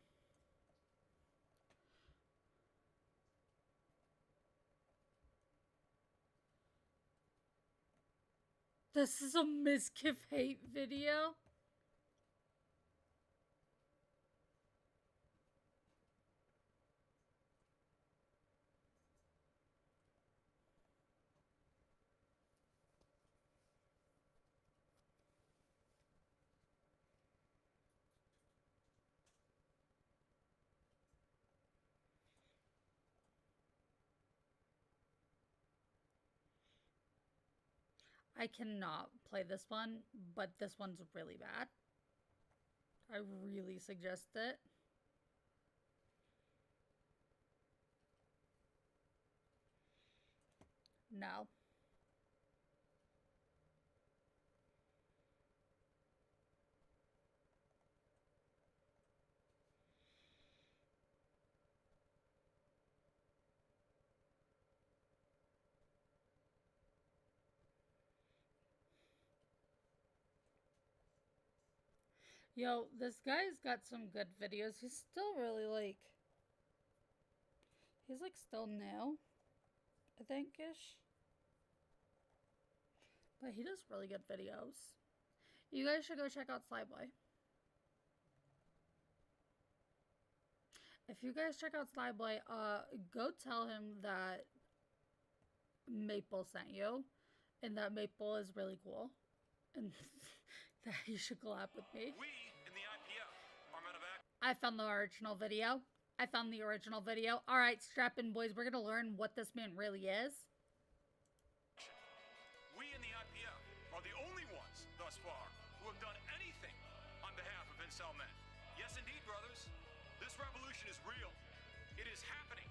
This is a Miskiff hate video. I cannot play this one, but this one's really bad. I really suggest it. No. Yo, this guy's got some good videos. He's still really like... He's like still new, I think-ish. But he does really good videos. You guys should go check out Slyboy. If you guys check out Slyboy, go tell him that Maple sent you. And that Maple is really cool. And that you should collab with me. We in the IPF are medevac. I found the original video. Alright, strap in, boys. We're gonna learn what this man really is. We in the IPF are the only ones thus far who have done anything on behalf of incel men. Yes, indeed, brothers. This revolution is real. It is happening.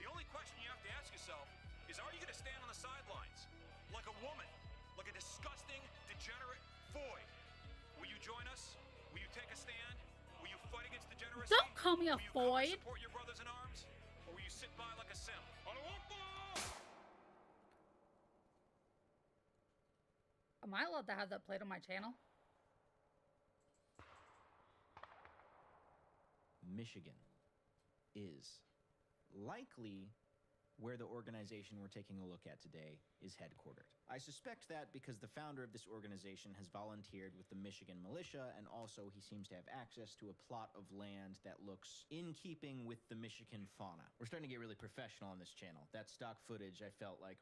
The only question you have to ask yourself is, are you going to stand on the sidelines like a woman, like a disgusting, degenerate void? Will you join us? Will you take a stand? Will you fight against degeneracy? Don't call me a Will you void. support your brothers in arms? Or will you sit by like a simp? Am I allowed to have that played on my channel? Michigan is likely where the organization we're taking a look at today is headquartered. I suspect that because the founder of this organization has volunteered with the Michigan militia, and also he seems to have access to a plot of land that looks in keeping with the Michigan fauna. We're starting to get really professional on this channel. That stock footage, I felt like,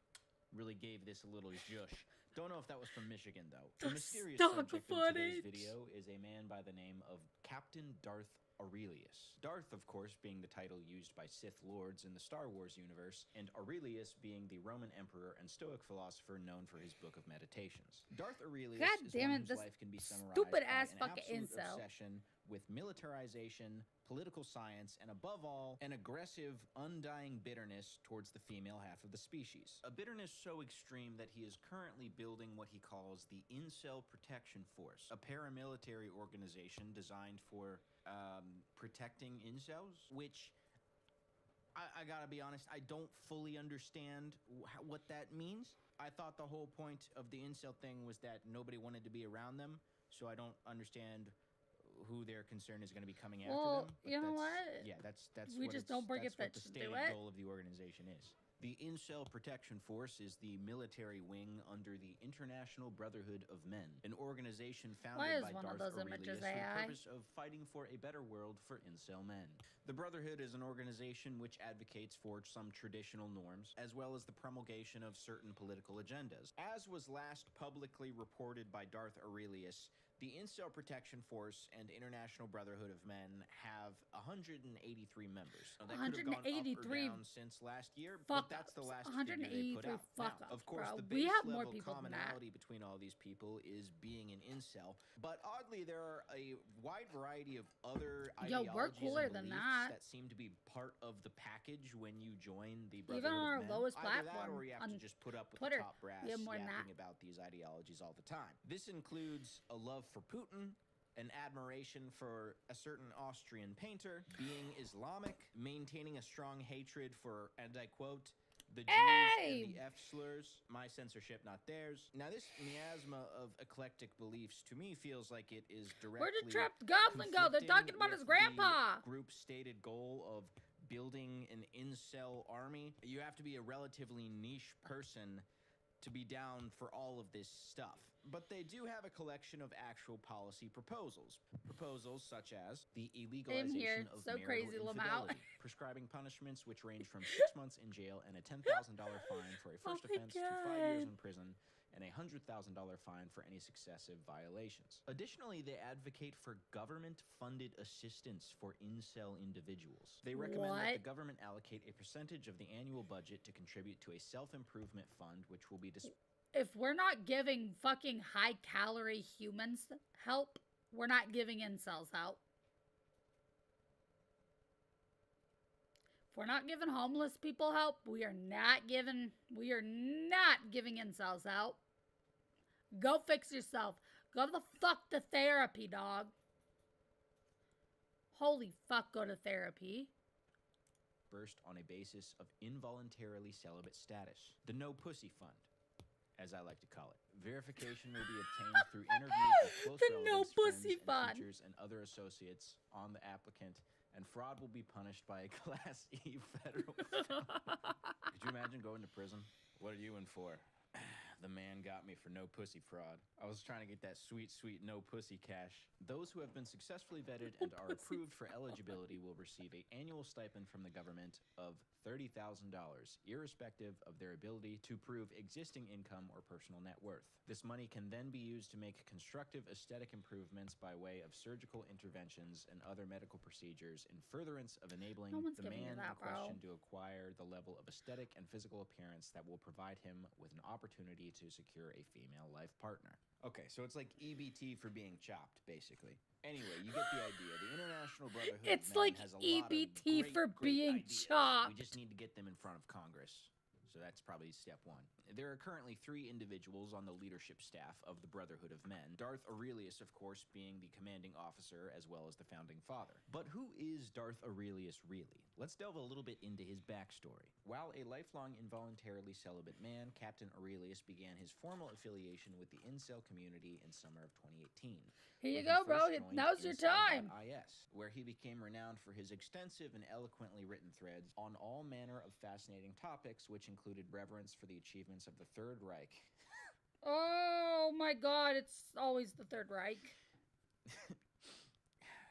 really gave this a little zhush. Don't know if that was from Michigan, though. The mysterious subject of today's video is a man by the name of Captain Darth Aurelius. Darth, of course, being the title used by Sith Lords in the Star Wars universe, and Aurelius being the Roman emperor and Stoic philosopher known for his Book of Meditations. Darth Aurelius God is damn one it, whose this life can be summarized stupid by ass an fucking absolute incel. obsession with militarization, political science, and above all, an aggressive, undying bitterness towards the female half of the species. A bitterness so extreme that he is currently building what he calls the Incel Protection Force, a paramilitary organization designed for protecting incels, which I gotta be honest, I don't fully understand what that means. I thought the whole point of the incel thing was that nobody wanted to be around them, so I don't understand who their concern is going to be coming after them. But you know that's- what? Yeah, that's We what just it's- don't bring that's it what that the should do stated it. goal of the organization is. The Incel Protection Force is the military wing under the International Brotherhood of Men, an organization Why founded is by one of Darth those Aurelius images for the AI? purpose of fighting for a better world for incel men. The Brotherhood is an organization which advocates for some traditional norms, as well as the promulgation of certain political agendas. As was last publicly reported by Darth Aurelius, the Incel Protection Force and International Brotherhood of Men have 183 members. Now, that could have gone up or 183 down since last year, fuck but that's the ups. last figure they put 183 out. fuck Now, ups, of course, bro. the We base have more level people than that. commonality between all these people is being an incel. But oddly, there are a wide variety of other Yo, ideologies we're cooler and than beliefs that. seem to be part of the package when you join the Even Brotherhood on of our Men. lowest Either that, platform or you have on to just put up with Twitter, the top brass we have more than yapping that. about these ideologies all the time. This includes a love for Putin, an admiration for a certain Austrian painter, being Islamic, maintaining a strong hatred for, and I quote, the Jews Hey! and the F slurs, my censorship, not theirs. Now, this miasma of eclectic beliefs to me feels like it is directly Where did Trapped Goblin go? They're talking about his conflicting with grandpa. the group's stated goal of building an incel army. You have to be a relatively niche person to be down for all of this stuff. But they do have a collection of actual policy proposals. Proposals such as the illegalization here, of so marital crazy, Lamau. infidelity, prescribing punishments which range from 6 months in jail and a $10,000 fine for a first Oh my offense to 5 years God. in prison and a $100,000 fine for any successive violations. Additionally, they advocate for government-funded assistance for incel individuals. They recommend that the What? government allocate a percentage of the annual budget to contribute to a self-improvement fund, which will be If we're not giving fucking high-calorie humans help, we're not giving incels help. If we're not giving homeless people help, we are not giving incels help. Go fix yourself. Go the fuck to therapy, dog. Holy fuck, go to therapy. burst on a basis of involuntarily celibate status. The No Pussy Fund, as I like to call it. Verification will be obtained through interviews with close The no relatives, friends, pussy and fun. teachers and other associates on the applicant, and fraud will be punished by a Class E federal felony. Could you imagine going to prison? What are you in for? The man got me for no pussy fraud. I was trying to get that sweet, sweet no pussy cash. Those who have been successfully vetted and are approved for eligibility will receive an annual stipend from the government of $30,000, irrespective of their ability to prove existing income or personal net worth. This money can then be used to make constructive aesthetic improvements by way of surgical interventions and other medical procedures in furtherance of enabling No one's the giving you man that, in question bro. to acquire the level of aesthetic and physical appearance that will provide him with an opportunity to secure a female life partner. Okay, so it's like EBT for being chopped, basically. Anyway, you get the idea. The International Brotherhood It's of Men like has a EBT lot of for great being ideas. chopped. We just need to get them in front of Congress. So that's probably step one. There are currently 3 individuals on the leadership staff of the Brotherhood of Men, Darth Aurelius, of course, being the commanding officer as well as the founding father. But who is Darth Aurelius really? Let's delve a little bit into his backstory. While a lifelong involuntarily celibate man, Captain Aurelius began his formal affiliation with the incel community in summer of 2018. Here you when he go, bro. first joined Now's your time. incel.is, where he became renowned for his extensive and eloquently written threads on all manner of fascinating topics, which included reverence for the achievements of the Third Reich. Oh my god, it's always the Third Reich.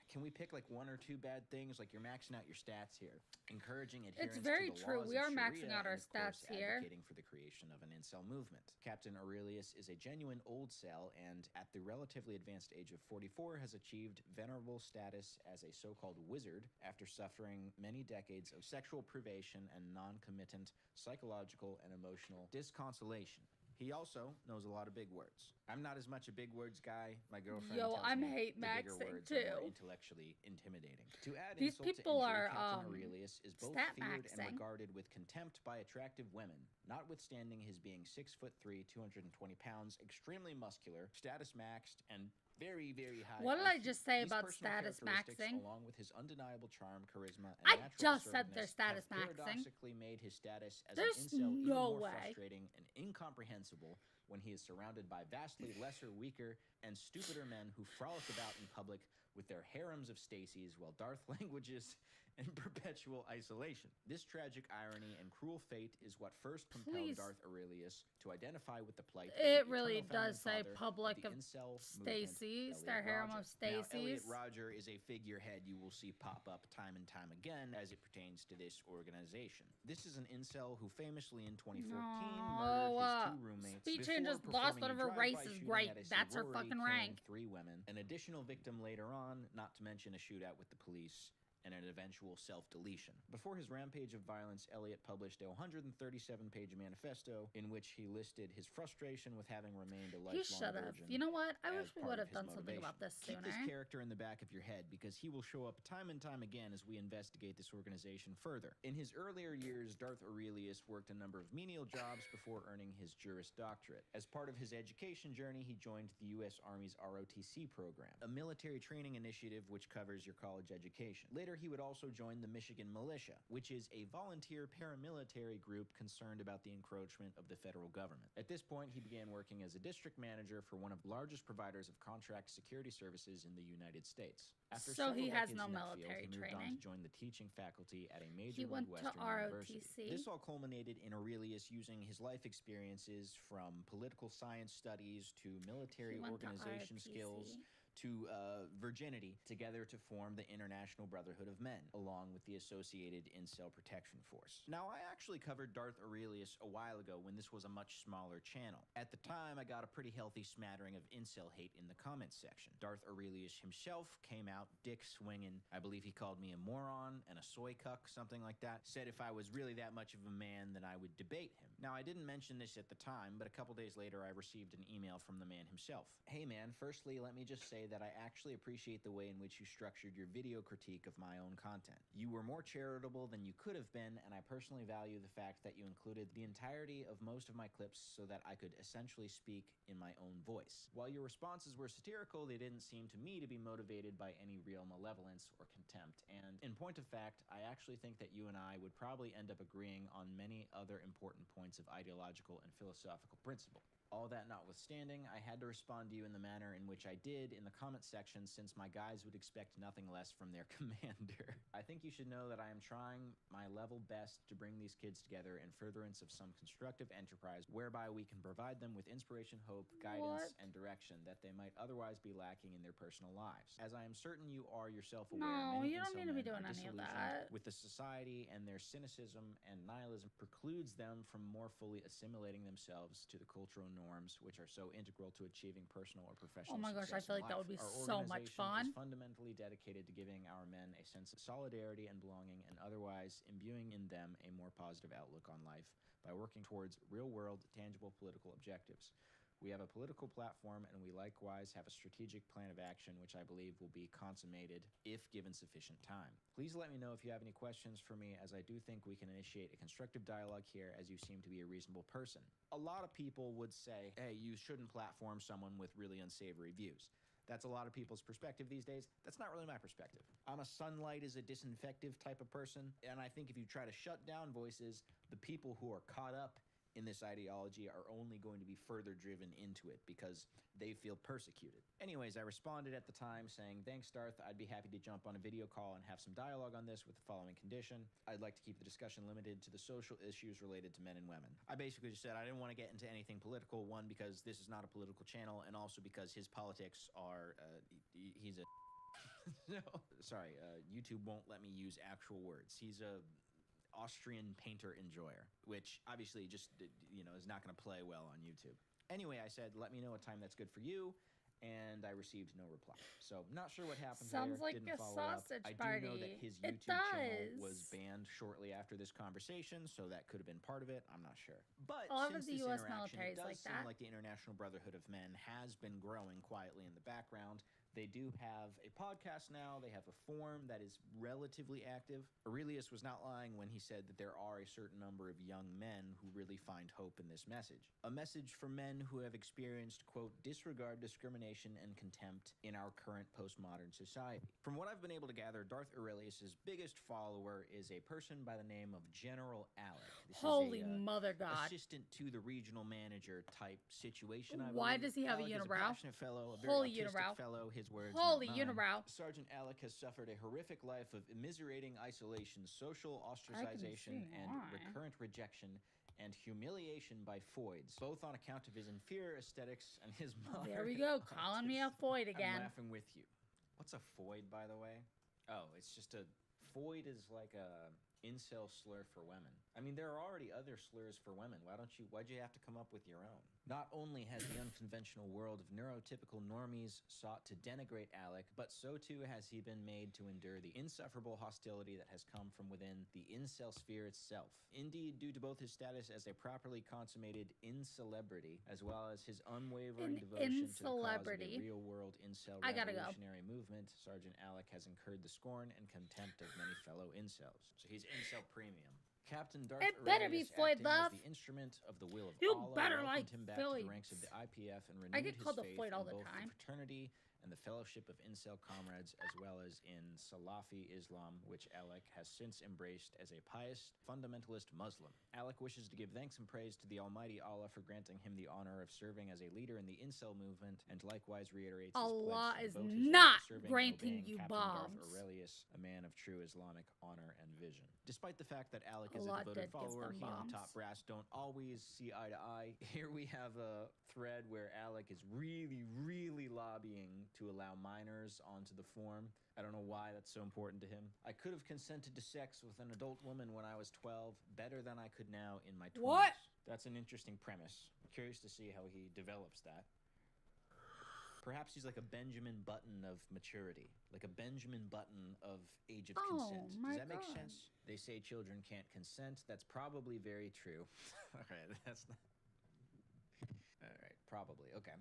Can we pick like 1 or 2 bad things? Like, you're maxing out your stats here. Encouraging adherence It's very to the true. laws We of are maxing Sharia out our and, of course, stats here. advocating for the creation of an incel movement. Captain Aurelius is a genuine old cell and, at the relatively advanced age of 44, has achieved venerable status as a so-called wizard after suffering many decades of sexual privation and non-committant psychological and emotional disconsolation. He also knows a lot of big words. I'm not as much a big words guy. My girlfriend Yo, tells I'm me hate the bigger maxing words are more too. intellectually intimidating. To add These insult people to injury, are, Captain Aurelius is both stat feared and maxing. regarded with contempt by attractive women, notwithstanding his being 6'3", 220 pounds, extremely muscular, status maxed, and very, very high. What did I IQ. just say These about personal status characteristics, maxing? along with his undeniable charm, charisma, and I natural just said they're assertiveness, status have maxing. paradoxically made his status as There's an incel even no more way. frustrating and incomprehensible when he is surrounded by vastly lesser, weaker, and stupider men who frolic about in public with their harems of Stacys while Darth languages in perpetual isolation. This tragic irony and cruel fate is what first compelled Please. Darth Aurelius to identify with the plight of It the really eternal does say founding father public of the of incel movement, Stacys, their Elliot harem Rodger. of Now, Elliot Stacys. Rodger is a figurehead you will see pop up time and time again as it pertains to this organization. This is an incel who famously in 2014 murdered his 2 roommates Speed before changes performing lost a whatever drive-by race is shooting great. at a That's her sorority, fucking killing rank. 3 women, an additional victim later on, not to mention a shootout with the police, and an eventual self-deletion. Before his rampage of violence, Elliot published a 137-page manifesto in which he listed his frustration with having remained a He lifelong should have. virgin. You know what? I as wish we part would of have his done something about this motivation. sooner. Keep this character in the back of your head because he will show up time and time again as we investigate this organization further. In his earlier years, Darth Aurelius worked a number of menial jobs before earning his Juris Doctorate. As part of his education journey, he joined the U.S. Army's ROTC program, a military training initiative which covers your college education. Later, he would also join the Michigan Militia, which is a volunteer paramilitary group concerned about the encroachment of the federal government. At this point, he began working as a district manager for one of the largest providers of contract security services in the United States. After So several he has decades no in that military field, he moved on training. to join the teaching faculty at a major He went to Midwestern university. ROTC. This all culminated in Aurelius using his life experiences from political science studies to military He went to organization skills ROTC. to virginity together to form the International Brotherhood of Men, along with the associated Incel Protection Force. Now, I actually covered Darth Aurelius a while ago when this was a much smaller channel. At the time, I got a pretty healthy smattering of incel hate in the comments section. Darth Aurelius himself came out dick swinging. I believe he called me a moron and a soy cuck, something like that. Said if I was really that much of a man, then I would debate him. Now, I didn't mention this at the time, but a couple days later, I received an email from the man himself. Hey man, firstly, let me just say that I actually appreciate the way in which you structured your video critique of my own content. You were more charitable than you could have been, and I personally value the fact that you included the entirety of most of my clips so that I could essentially speak in my own voice. While your responses were satirical, they didn't seem to me to be motivated by any real malevolence or contempt, and in point of fact, I actually think that you and I would probably end up agreeing on many other important points points of ideological and philosophical principle. All that notwithstanding, I had to respond to you in the manner in which I did in the comment section, since my guys would expect nothing less from their commander. I think you should know that I am trying my level best to bring these kids together in furtherance of some constructive enterprise whereby we can provide them with inspiration, hope, guidance, and direction that they might otherwise be lacking in their personal lives. As I am certain you are yourself aware, No, many you don't incel need to be men doing are any of disillusioned that. with the society, and their cynicism and nihilism precludes them from more fully assimilating themselves to the cultural norms which are so integral to achieving personal or professional Oh my gosh, I success feel in like that life. would be Our so much organization fun. is fundamentally dedicated to giving our men a sense of solidarity and belonging, and otherwise imbuing in them a more positive outlook on life by working towards real-world, tangible political objectives. We have a political platform, and we likewise have a strategic plan of action which I believe will be consummated if given sufficient time. Please let me know if you have any questions for me, as I do think we can initiate a constructive dialogue here, as you seem to be a reasonable person. A lot of people would say, hey, you shouldn't platform someone with really unsavory views. That's a lot of people's perspective these days. That's not really my perspective. I'm a sunlight is a disinfective type of person, and I think if you try to shut down voices, the people who are caught up in this ideology are only going to be further driven into it because they feel persecuted. Anyways, I responded at the time saying, thanks, Darth. I'd be happy to jump on a video call and have some dialogue on this with the following condition. I'd like to keep the discussion limited to the social issues related to men and women. I basically just said I didn't want to get into anything political, one, because this is not a political channel, and also because his politics are, he's a no, sorry, YouTube won't let me use actual words. He's a Austrian painter enjoyer, which obviously just, is not going to play well on YouTube. Anyway, I said, let me know a time that's good for you, and I received no reply. So, not sure what happened Sounds there. like Didn't a follow up. sausage I party. do know that his It YouTube channel does. was banned shortly after this conversation, so that could have been part of it. I'm not sure. But A lot of since the this US interaction, military it is does like seem that. like the International Brotherhood of Men has been growing quietly in the background. They do have a podcast now. They have a forum that is relatively active. Aurelius was not lying when he said that there are a certain number of young men who really find hope in this message. A message for men who have experienced, quote, disregard, discrimination, and contempt in our current postmodern society. From what I've been able to gather, Darth Aurelius's biggest follower is a person by the name of General Alec. This Holy is a, mother God. assistant to the regional manager type situation, I Why believe. does he have Alec a is unibrow? passionate fellow, a very Holy autistic unibrow. fellow. His words, Holy not mine. unibrow. Sergeant Alec has suffered a horrific life of immiserating isolation, social ostracization, see and why. recurrent rejection and humiliation by foids, both on account of his inferior aesthetics and his mother. There we go, calling me a foid again. I'm laughing with you. What's a foid, by the way? Oh, it's just a... Foid is like a incel slur for women. I mean, there are already other slurs for women. Why'd you have to come up with your own? Not only has the unconventional world of neurotypical normies sought to denigrate Alec, but so too has he been made to endure the insufferable hostility that has come from within the incel sphere itself. Indeed, due to both his status as a properly consummated incelebrity, as well as his unwavering devotion to the cause of the real-world incel revolutionary movement, Sergeant Alec has incurred the scorn and contempt of many fellow incels. So he's incel premium. Captain Darth It better be Aurelius, Floyd acting as Love. the instrument of the will of You Allah, better welcomed like him back to Floyd. the ranks of the IPF and I renewed get called his a faith Floyd all in the both time. the fraternity and the fellowship of incel comrades, as well as in Salafi Islam, which Alec has since embraced as a pious fundamentalist Muslim. Alec wishes to give thanks and praise to the Almighty Allah for granting him the honor of serving as a leader in the incel movement, and likewise reiterates his Allah pledge to is devote his life not to serving and granting obeying you Captain Darth bombs. Aurelius, a man of true Islamic honor and vision. Despite the fact that Alec is Allah a devoted did give follower, them he and the bombs. top brass don't always see eye to eye. Here we have a thread where Alec is really lobbying to allow minors onto the forum. I don't know why that's so important to him. I could have consented to sex with an adult woman when I was 12 better than I could now in my 20s. What? That's an interesting premise. Curious to see how he develops that. Perhaps he's like a Benjamin Button of maturity, like a Benjamin Button of age of consent. my Does that make God. sense? They say children can't consent. That's probably very true. Okay, that's not... All right, probably. Okay.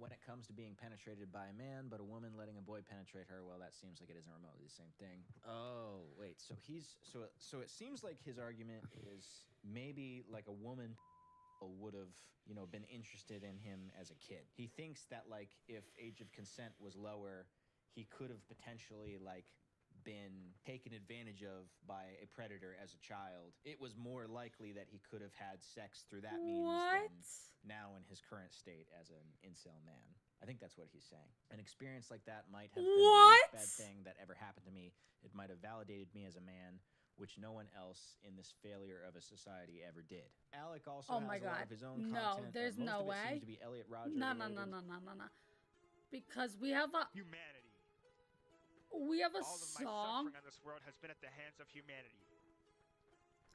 When it comes to being penetrated by a man, but a woman letting a boy penetrate her, well, that seems like it isn't remotely the same thing. Oh, wait. So it seems like his argument is maybe like a woman would have, been interested in him as a kid. He thinks that, like, if age of consent was lower, he could have potentially, like, been taken advantage of by a predator as a child, it was more likely that he could have had sex through that means What? than now in his current state as an incel man. I think that's what he's saying. An experience like that might have been the What? least bad thing that ever happened to me. It might have validated me as a man, which no one else in this failure of a society ever did. Alec also Oh has my a lot God. of his own No, content. there's Most no of it way. seems to be Elliot Rodger No. related. Because we have a Humanity. song. All of my suffering on this world has been at the hands of humanity.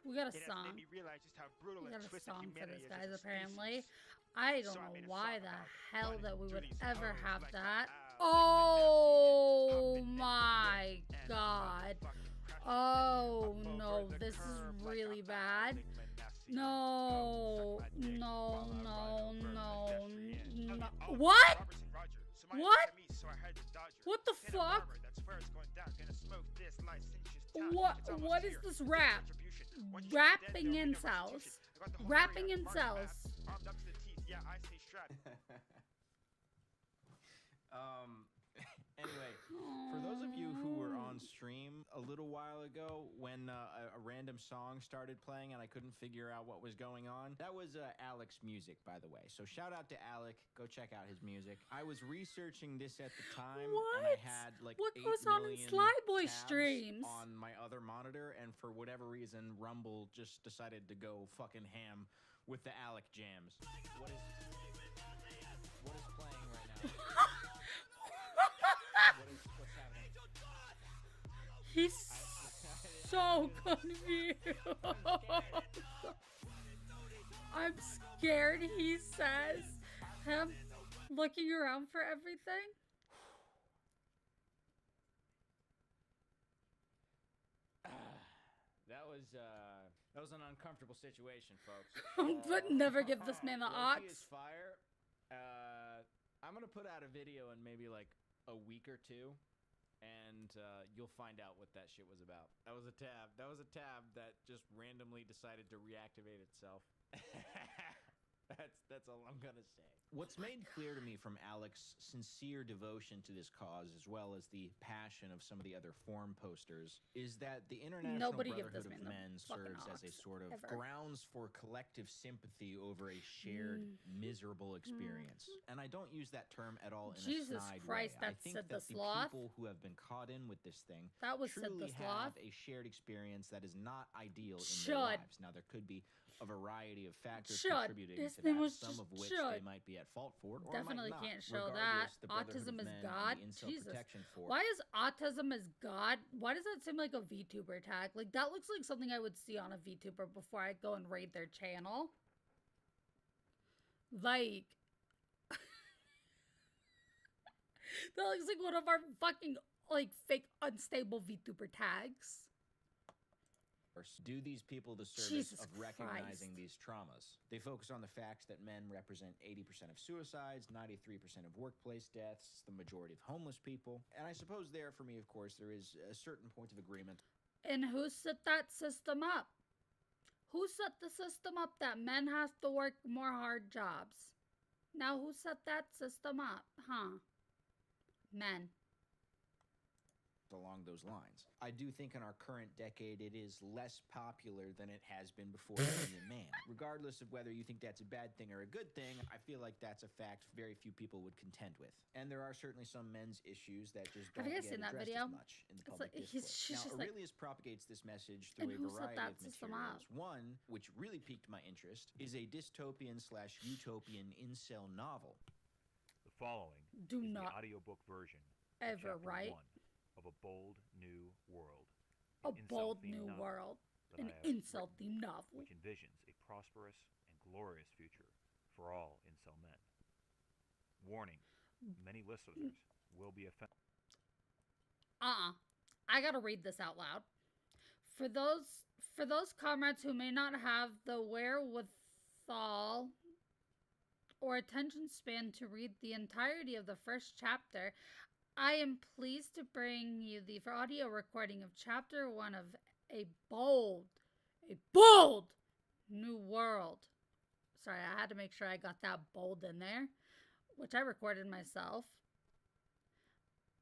We got a It has song. made me realize just how brutal We and got a twisted song for humanity this, is guys, as a apparently. species. I don't So I know made a why song the about hell running that we through would these ever hoes have like that. an owl, Oh like my and God. motherfucking crash Oh up no, over the this is curb like really I'm bad. howling when I see No, you. Suck my dick no, while I run no, over no, pedestrian. no. Oh, What? Robertson Roger. Somebody What? to me, so I had to dodge her. What the In a fuck? murmur, that's where it's going down. Gonna smoke this licentious top. What? It's almost What is here. this Get rap? retribution. Once you Rapping shot dead, there'll be no incels. restitution. I got the whole Rapping area, marching incels. mask, armed up to the teeth. Yeah, I say strapped. Anyway, for those of you who were on stream a little while ago when a random song started playing and I couldn't figure out what was going on, that was Alec's music, by the way. So shout out to Alec. Go check out his music. I was researching this at the time, and I What? had like What 8 goes on in million Sly Boy tabs streams? on my other monitor, and for whatever reason, Rumble just decided to go fucking ham with the Alec jams. What is playing right now? What's happening? He's so confused. I'm scared, he says. Him looking around for everything. That was an uncomfortable situation, folks. But never give this man the Loki ox. is fire. I'm gonna put out a video in maybe like a week or two, and you'll find out what that shit was about. That was a tab. That was a tab that just randomly decided to reactivate itself. That's all I'm gonna say. What's made clear to me from Alec's sincere devotion to this cause, as well as the passion of some of the other forum posters, is that the International Nobody give this Brotherhood of man the Men fucking serves as a ox, sort of ever. grounds for collective sympathy over a shared miserable experience. And I don't use that term at all in Jesus a snide Christ, way. I that think said that the the sloth. people who have been caught in with this thing That was said truly the sloth. have a shared experience that is not ideal in Should. their lives. Now, there could be a variety of factors Should. contributing This to thing that, was some just of which should. they might be at fault for, or Definitely might not. can't show that. Regardless, the Brotherhood Autism of is Men God. and the Incel Jesus. Protection Force. Why is autism is God? Why does that seem like a VTuber tag? Like, that looks like something I would see on a VTuber before I go and raid their channel. Like, that looks like one of our fucking, like, fake unstable VTuber tags. Do these people the service Jesus of recognizing Christ. these traumas? They focus on the facts that men represent 80% of suicides, 93% of workplace deaths, the majority of homeless people. And I suppose there, for me, of course, there is a certain point of agreement. And who set that system up? Who set the system up that men have to work more hard jobs? Now, who set that system up? Huh? Men. Along those lines. I do think in our current decade it is less popular than it has been before being a man. Regardless of whether you think that's a bad thing or a good thing, I feel like that's a fact very few people would contend with. And there are certainly some men's issues that just Have don't you get guys seen that addressed video? as much in the It's public like- he's discourse. just Now, like- Aurelius propagates this message And through a who set variety that of system materials. up? One, which really piqued my interest, is a dystopian/utopian incel novel. The following Do is not the audiobook version ever chapter write 1 of A Bold New World. a an incel bold themed new novel world, that an I have incel written, themed novel. which envisions a prosperous and glorious future for all incel men. Warning, many listeners will be offended. I gotta read this out loud. For those comrades who may not have the wherewithal or attention span to read the entirety of the first chapter, I am pleased to bring you the audio recording of chapter 1 of a bold new world. Sorry, I had to make sure I got that bold in there, which I recorded myself.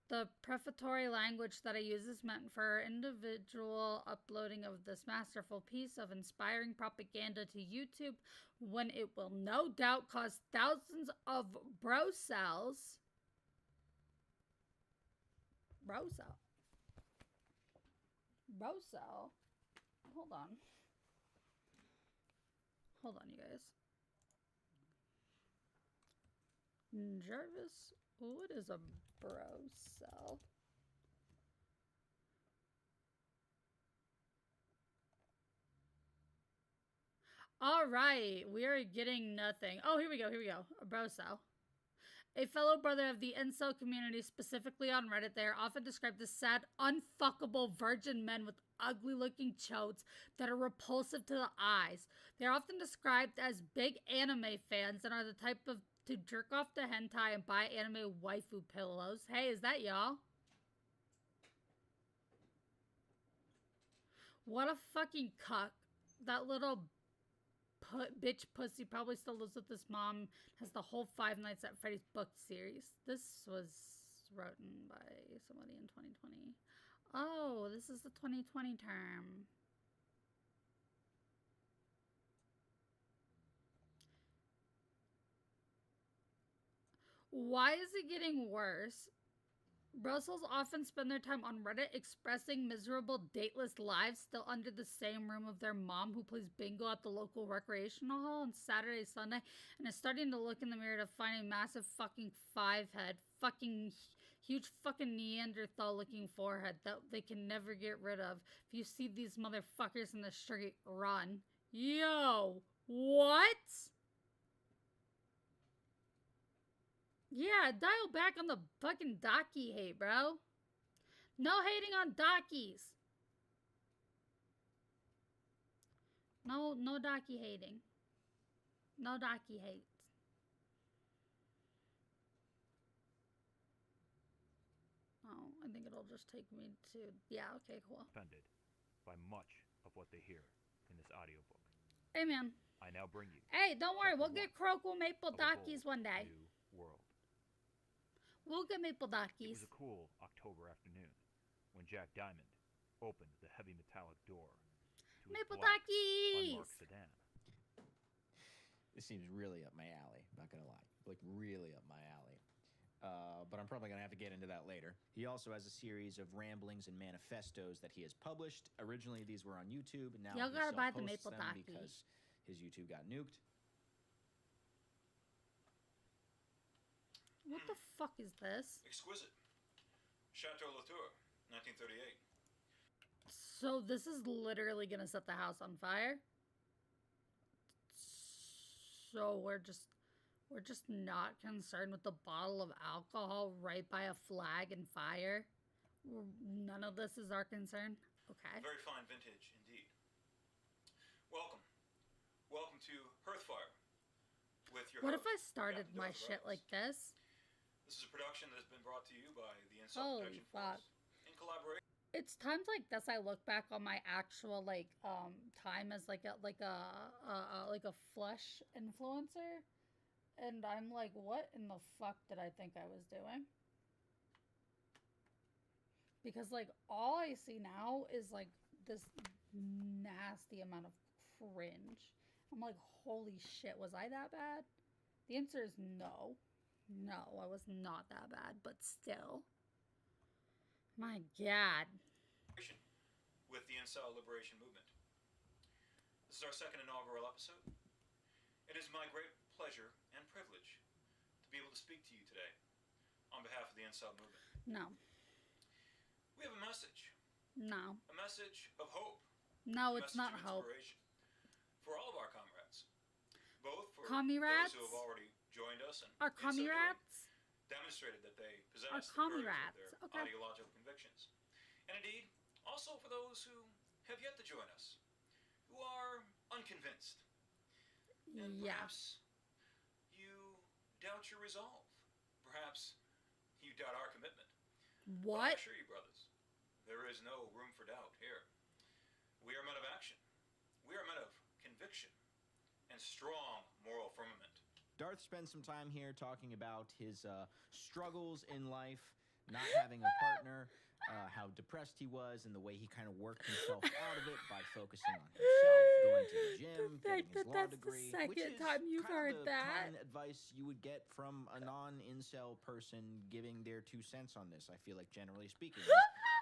The prefatory language that I use is meant for individual uploading of this masterful piece of inspiring propaganda to YouTube when it will no doubt cause thousands of bro cells. Bro cell. Bro cell. Hold on. Hold on, you guys. Jarvis, what is a bro cell? All right, we are getting nothing. Oh, here we go. Here we go. A bro cell. A fellow brother of the incel community, specifically on Reddit, they are often described as sad, unfuckable virgin men with ugly-looking chotes that are repulsive to the eyes. They are often described as big anime fans and are the type of to jerk off to hentai and buy anime waifu pillows. Hey, is that y'all? What a fucking cuck. That little bitch pussy probably still lives with his mom, has the whole Five Nights at Freddy's book series. This was written by somebody in 2020. Oh, this is the 2020 term. Why is it getting worse? Brussels often spend their time on Reddit expressing miserable, dateless lives still under the same room of their mom who plays bingo at the local recreational hall on Saturday, Sunday, and is starting to look in the mirror to find a massive fucking five-head, fucking huge fucking Neanderthal-looking forehead that they can never get rid of. If you see these motherfuckers in the street, run. Yo, what? Yeah, dial back on the fucking docky hate, bro. No hating on dockies. No docky hating. No docky hate. Oh, I think it'll just take me to... Yeah, okay, cool. Offended by much of what they hear in this audiobook. Hey, man. I now bring you... Hey, don't worry. We'll Chapter get Croco Maple of a Dockies bold one day. New world. We'll get Maple It Dockies. was a cool October afternoon when Jack Diamond opened the heavy metallic door to his Maple black, Dockies! unmarked sedan. This seems really up my alley, not gonna lie. Like, really up my alley. But I'm probably gonna have to get into that later. He also has a series of ramblings and manifestos that he has published. Originally, these were on YouTube, and now Y'all he gotta buy the self-hosts Maple them Dockies. because his YouTube got nuked. What the fuck is this? Exquisite. Chateau Latour, 1938. So this is literally gonna set the house on fire. So we're just not concerned with the bottle of alcohol right by a flag and fire. None of this is our concern. Okay. Very fine vintage indeed. Welcome. Welcome to Hearthfire with your What if host, I started Captain my Darth shit Vader. like this? This is a production that has been brought to you by the Incel Holy Protection fuck. Force in collaboration. It's times like this I look back on my actual like time as like a flesh influencer, and I'm like, what in the fuck did I think I was doing? Because like all I see now is like this nasty amount of cringe. I'm like, holy shit, was I that bad? The answer is no. No, I was not that bad, but still. My God. With the Incel Liberation Movement. This is our second inaugural episode. It is my great pleasure and privilege to be able to speak to you today on behalf of the Incel Movement. No. We have a message. No. A message of hope. No, A it's message not of hope. inspiration for all of our comrades. Both for Comrades? those who have already joined us and Are in so doing, comrades? demonstrated that they possess Are the courage of comrades? their Okay. ideological convictions. And indeed, also for those who have yet to join us, who are unconvinced. And Yeah. perhaps you doubt your resolve. Perhaps you doubt our commitment. But I What? assure you, brothers, there is no room for doubt here. We are men of action. We are men of conviction and strong moral firmament. Darth spends some time here talking about his struggles in life, not having a partner, how depressed he was, and the way he kind of worked himself out of it by focusing on himself, going to the gym, getting his law degree. That's the which second is time you've kind heard of the that. common advice you would get from a non-incel person giving their 2 cents on this. I feel like, generally speaking, is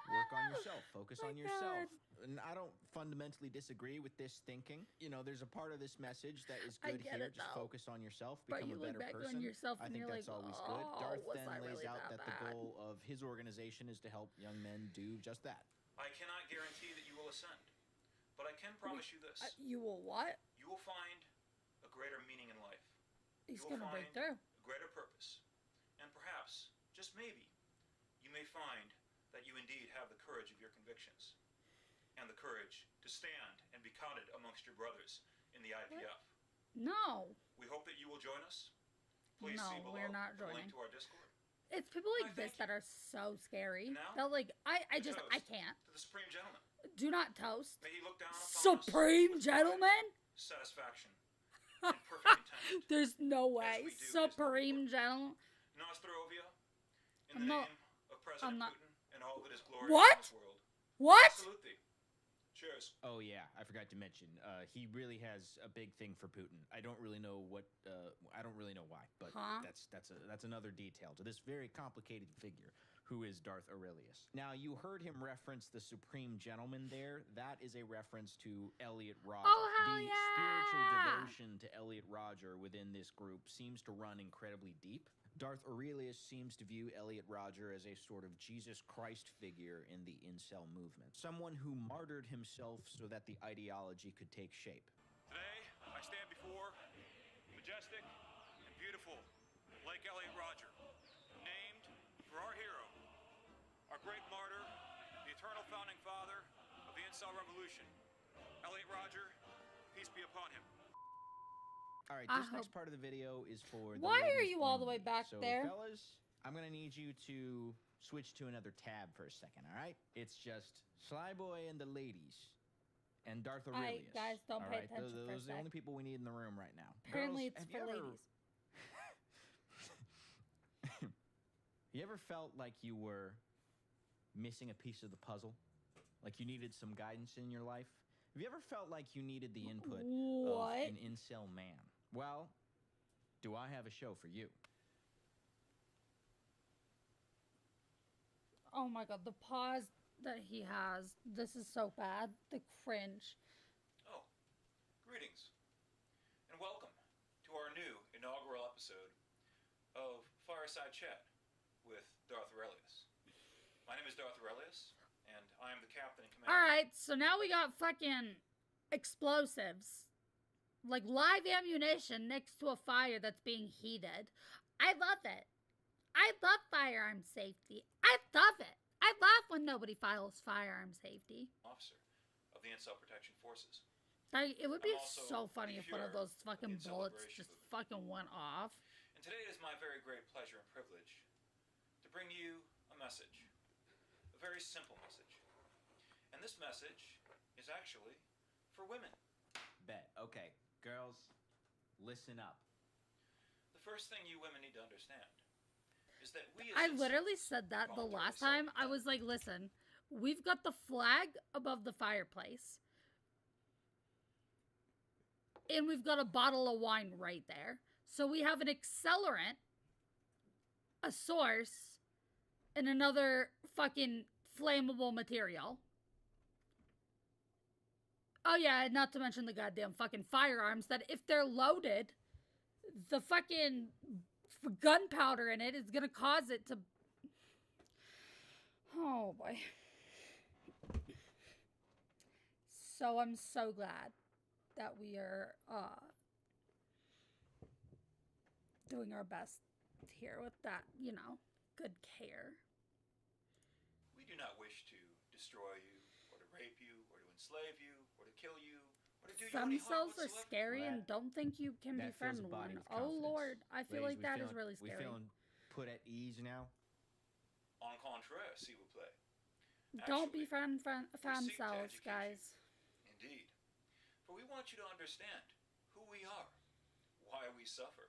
work on yourself, focus on yourself. And I don't fundamentally disagree with this thinking. You know, there's a part of this message that is good here. Just focus on yourself, become a better person. I think that's always good. Darth then lays out that the goal of his organization is to help young men do just that. I cannot guarantee that you will ascend, but I can promise you this. You will what? You will find a greater meaning in life. He's You will gonna break find through. a greater purpose. And perhaps, just maybe, you may find that you indeed have the courage of your convictions and the courage to stand and be counted amongst your brothers in the IPF. No. We hope that you will join us. Please No, see below we're not the link joining. to our Discord. It's people like this that are so scary. That like I can't. To the Supreme Gentleman. Do not toast. May he look down upon us Supreme Gentleman? satisfaction and perfect contentment. There's no way. we do his Supreme Gentleman. Nostrovia, in I'm the not- name of President I'm not- Putin and all that is glorious What? in this world. What? Salute thee. Cheers. Oh yeah, I forgot to mention. He really has a big thing for Putin. I don't really know what. I don't really know why, but Huh? that's another detail to this very complicated figure who is Darth Aurelius. Now you heard him reference the Supreme Gentleman there. That is a reference to Elliot Rodger. Oh, hell the yeah! spiritual devotion to Elliot Rodger within this group seems to run incredibly deep. Darth Aurelius seems to view Elliot Rodger as a sort of Jesus Christ figure in the incel movement. Someone who martyred himself so that the ideology could take shape. Today, I stand before majestic and beautiful Lake Elliot Rodger, named for our hero, our great martyr, the eternal founding father of the incel revolution, Elliot Rodger, peace be upon him. All right, I this next hope- part of the video is for the Why are ladies you all the way only. back so, there? fellas, I'm gonna need you to switch to another tab for a second, all right? It's just Slyboy and the ladies, and Darth Aurelius. guys, don't all pay right? attention for a Those are the sec. only people we need in the room right now. Apparently Girls, it's have for you ever- ladies. You ever felt like you were missing a piece of the puzzle? Like you needed some guidance in your life? Have you ever felt like you needed the input of What? an incel man? Well, do I have a show for you? Oh my god, the pause that he has. This is so bad. The cringe. Oh, greetings, and welcome to our new inaugural episode of Fireside Chat with Darth Aurelius. My name is Darth Aurelius, and I am the captain and commander. Alright, so now we got fucking explosives. Like live ammunition next to a fire that's being heated. I love it. I love firearm safety. I love it. I love when nobody follows firearm safety. Officer of the Incel Protection Forces. Like, it would be I'm also so funny the if one of Fuhrer those fucking in bullets celebration just movement. fucking went off. And today it is my very great pleasure and privilege to bring you a message. A very simple message. And this message is actually for women. Bet. Okay, girls, listen up. The first thing you women need to understand is that we as I incels literally said that the voluntarily last time. I self-defend. was like, listen, we've got the flag above the fireplace. And we've got a bottle of wine right there. So we have an accelerant, a source, and another fucking flammable material. Oh yeah, not to mention the goddamn fucking firearms that if they're loaded, the fucking gunpowder in it is gonna cause it to... Oh boy. So I'm so glad that we are doing our best here with that, you know, good care. We do not wish to destroy you, or to rape you, or to enslave you, or to kill you, or to do you any harm Femcells are whatsoever. scary Well, and don't think you can that fills befriend a body one. with Oh confidence. lord, I feel Ladies, like that is feeling- really scary. We feeling put at ease now? En contraire, s'il vous plaît. Don't Actually, befriend we seek to femcells, educate guys. you. Indeed. For we want you to understand who we are, why we suffer,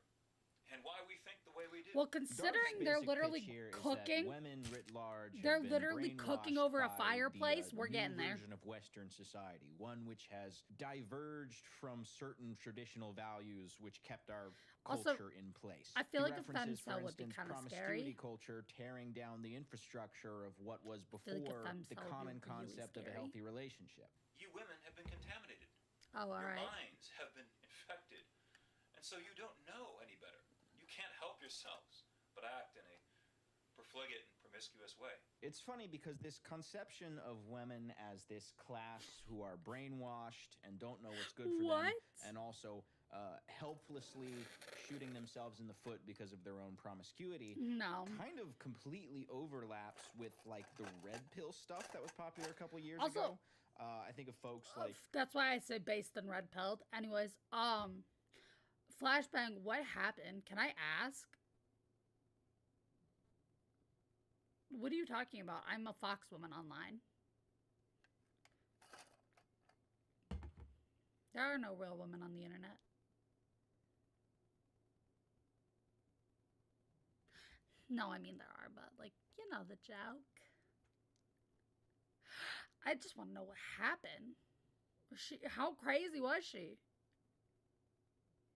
and why we think the way we do. Well, considering Darth's they're basic literally pitch here is that cooking, women writ large they're have been literally cooking brainwashed over a by fireplace. the, We're new getting there. version of Western society, one which has diverged from certain traditional values which kept our Also, culture in place. I feel He like a references, for femcel would be instance, kind of promiscuity scary. culture tearing down the infrastructure of what was feel like a before the femcel would be common really concept of a scary. healthy relationship. You women have been contaminated. Oh, all Your right. minds have been infected, and so you don't know any better. You can't help yourselves but act in a profligate and promiscuous way. It's funny because this conception of women as this class who are brainwashed and don't know what's good for them, What? and also helplessly shooting themselves in the foot because of their own promiscuity, No. kind of completely overlaps with like the red pill stuff that was popular a couple years Also- ago. I think of folks like That's why I say based on red pilled. Anyways, flashbang, what happened? Can I ask? What are you talking about? I'm a fox woman online. There are no real women on the internet. No, I mean there are, but like, you know the joke. I just want to know what happened. Was she, how crazy was she?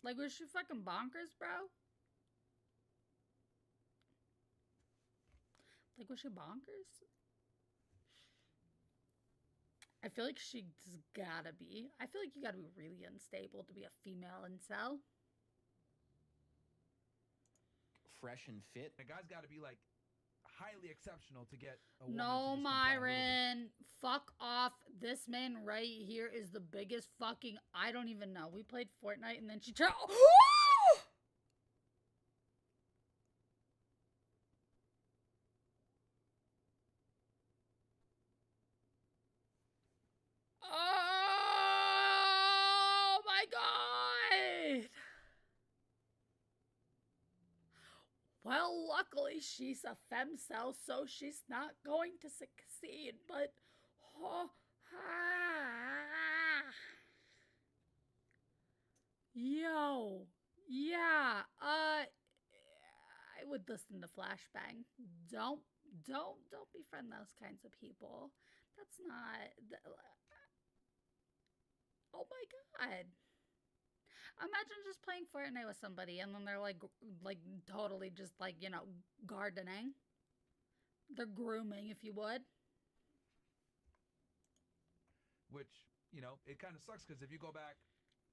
Like, was she fucking bonkers, bro? Like, was she bonkers? I feel like she's gotta be. I feel like you gotta be really unstable to be a female incel. fresh and fit. A guy's got to be like highly exceptional to get a woman to No, just comply a little bit. Myron. Fuck off. This man right here is the biggest fucking. I don't even know. We played Fortnite and then she tried. Oh my god. Well, luckily she's a femcel, so she's not going to succeed, but yo, yeah, I would listen to Flashbang. Don't befriend those kinds of people. That's not. Oh my god. Imagine just playing Fortnite with somebody and then they're like totally just like, you know, gardening. They're grooming, if you would. Which, you know, it kind of sucks because if you go back,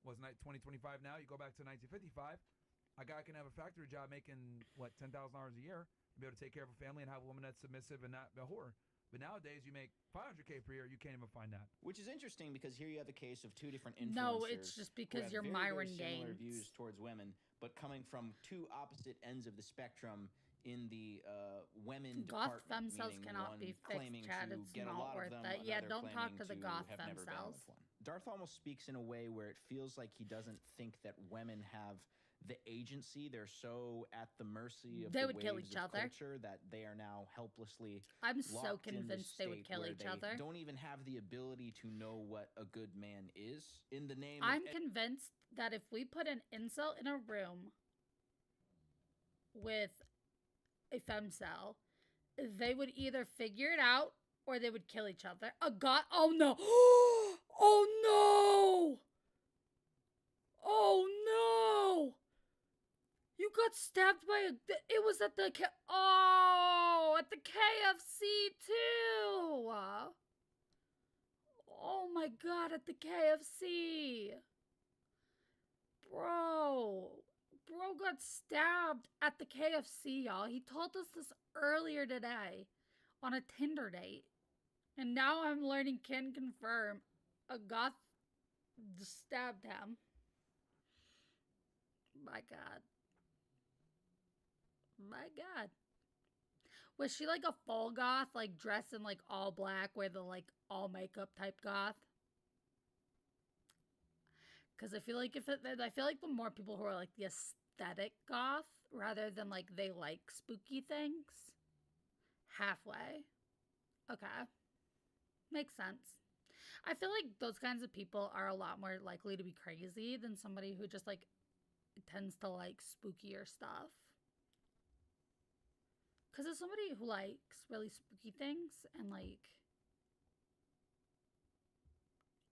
wasn't it 2025 now? You go back to 1955, a guy can have a factory job making, what, $10,000 a year and be able to take care of a family and have a woman that's submissive and not a whore. But nowadays, you make $500K per year, you can't even find that. Which is interesting because here you have a case of two different influencers. No, it's just who because have you're very, Myron very similar Gaines. views towards women, but coming from two opposite ends of the spectrum in the women Goth department. femcels meaning cannot one be claiming fixed, Chad. to It's get a not lot worth of them, it. Yeah, another don't talk claiming to the to goth have never been femcels. with one. Darth almost speaks in a way where it feels like he doesn't think that women have the agency. They're so at the mercy of They the would kill waves each of other. culture that they are now helplessly I'm so locked in this convinced they would state kill where each they other. don't even have the ability to know what a good man is in the name I'm of convinced that if we put an incel in a room with a femcel, they would either figure it out or they would kill each other. A god. Oh no. Oh no. Oh no. You got stabbed by a. It was at the. At the KFC too. Oh my god, at the KFC. Bro got stabbed at the KFC, y'all. He told us this earlier today on a Tinder date. And now I'm learning, can confirm, a goth stabbed him. My god. My god. Was she like a full goth, like dressed in like all black with the like all makeup type goth? Because I feel like I feel like the more people who are like the aesthetic goth rather than like they like spooky things. Halfway. Okay. Makes sense. I feel like those kinds of people are a lot more likely to be crazy than somebody who just like tends to like spookier stuff. Because as somebody who likes really spooky things and like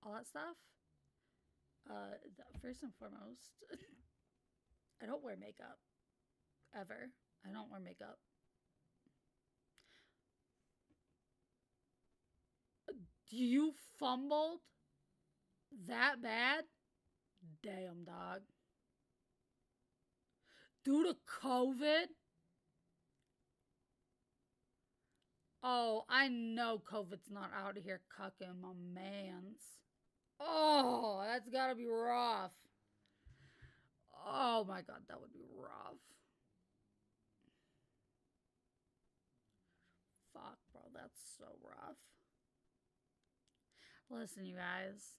all that stuff, first and foremost, I don't wear makeup. Ever. I don't wear makeup. You fumbled that bad? Damn, dog. Due to COVID? Oh, I know COVID's not out of here cucking my mans. Oh, that's gotta be rough. Oh my god, that would be rough. Fuck, bro, that's so rough. Listen, you guys.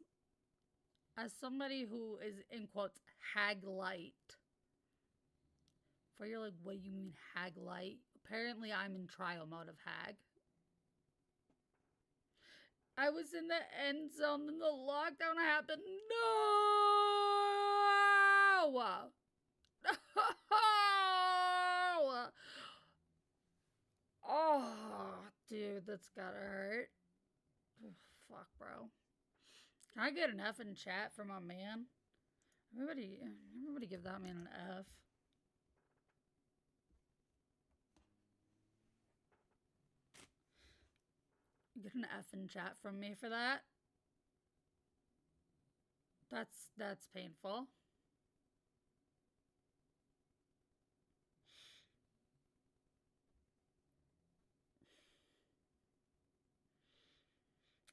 As somebody who is, in quotes, hag light. For you're like, what do you mean hag light? Apparently I'm in trial mode of hag. I was in the end zone and the lockdown happened. No! No! Oh, dude, that's gotta hurt. Oh, fuck, bro. Can I get an F in chat for my man? Everybody give that man an F. Get an F in chat from me for that. That's painful.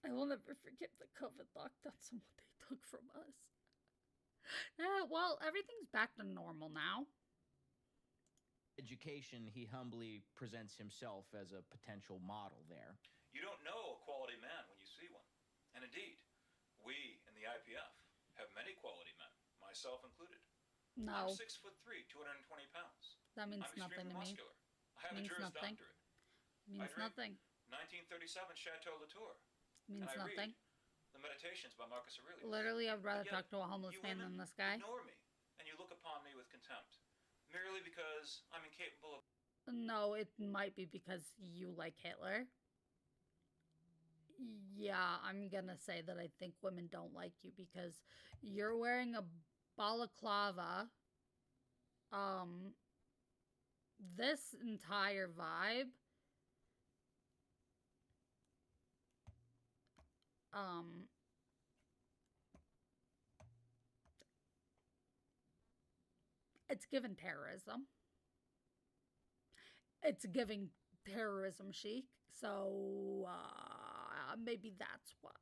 I will never forget the COVID lockdowns and what they took from us. Well, everything's back to normal now. Education, he humbly presents himself as a potential model there. You don't know a quality man when you see one. And indeed, we in the IPF have many quality men, myself included. No. I'm 6'3", 220 pounds. That means I'm nothing to me. extremely muscular. I have Means a Juris nothing. Doctorate. Means I drink nothing. 1937 Chateau Latour. Means and I nothing. read the Meditations by Marcus Aurelius. Literally, I'd rather But yet, talk to a homeless you man women than this guy. Ignore me, and you look upon me with contempt, merely because I'm incapable of. No, it might be because you like Hitler. Yeah, I'm gonna say that I think women don't like you because you're wearing a balaclava. This entire vibe. It's given terrorism. It's giving terrorism chic. So, maybe that's why.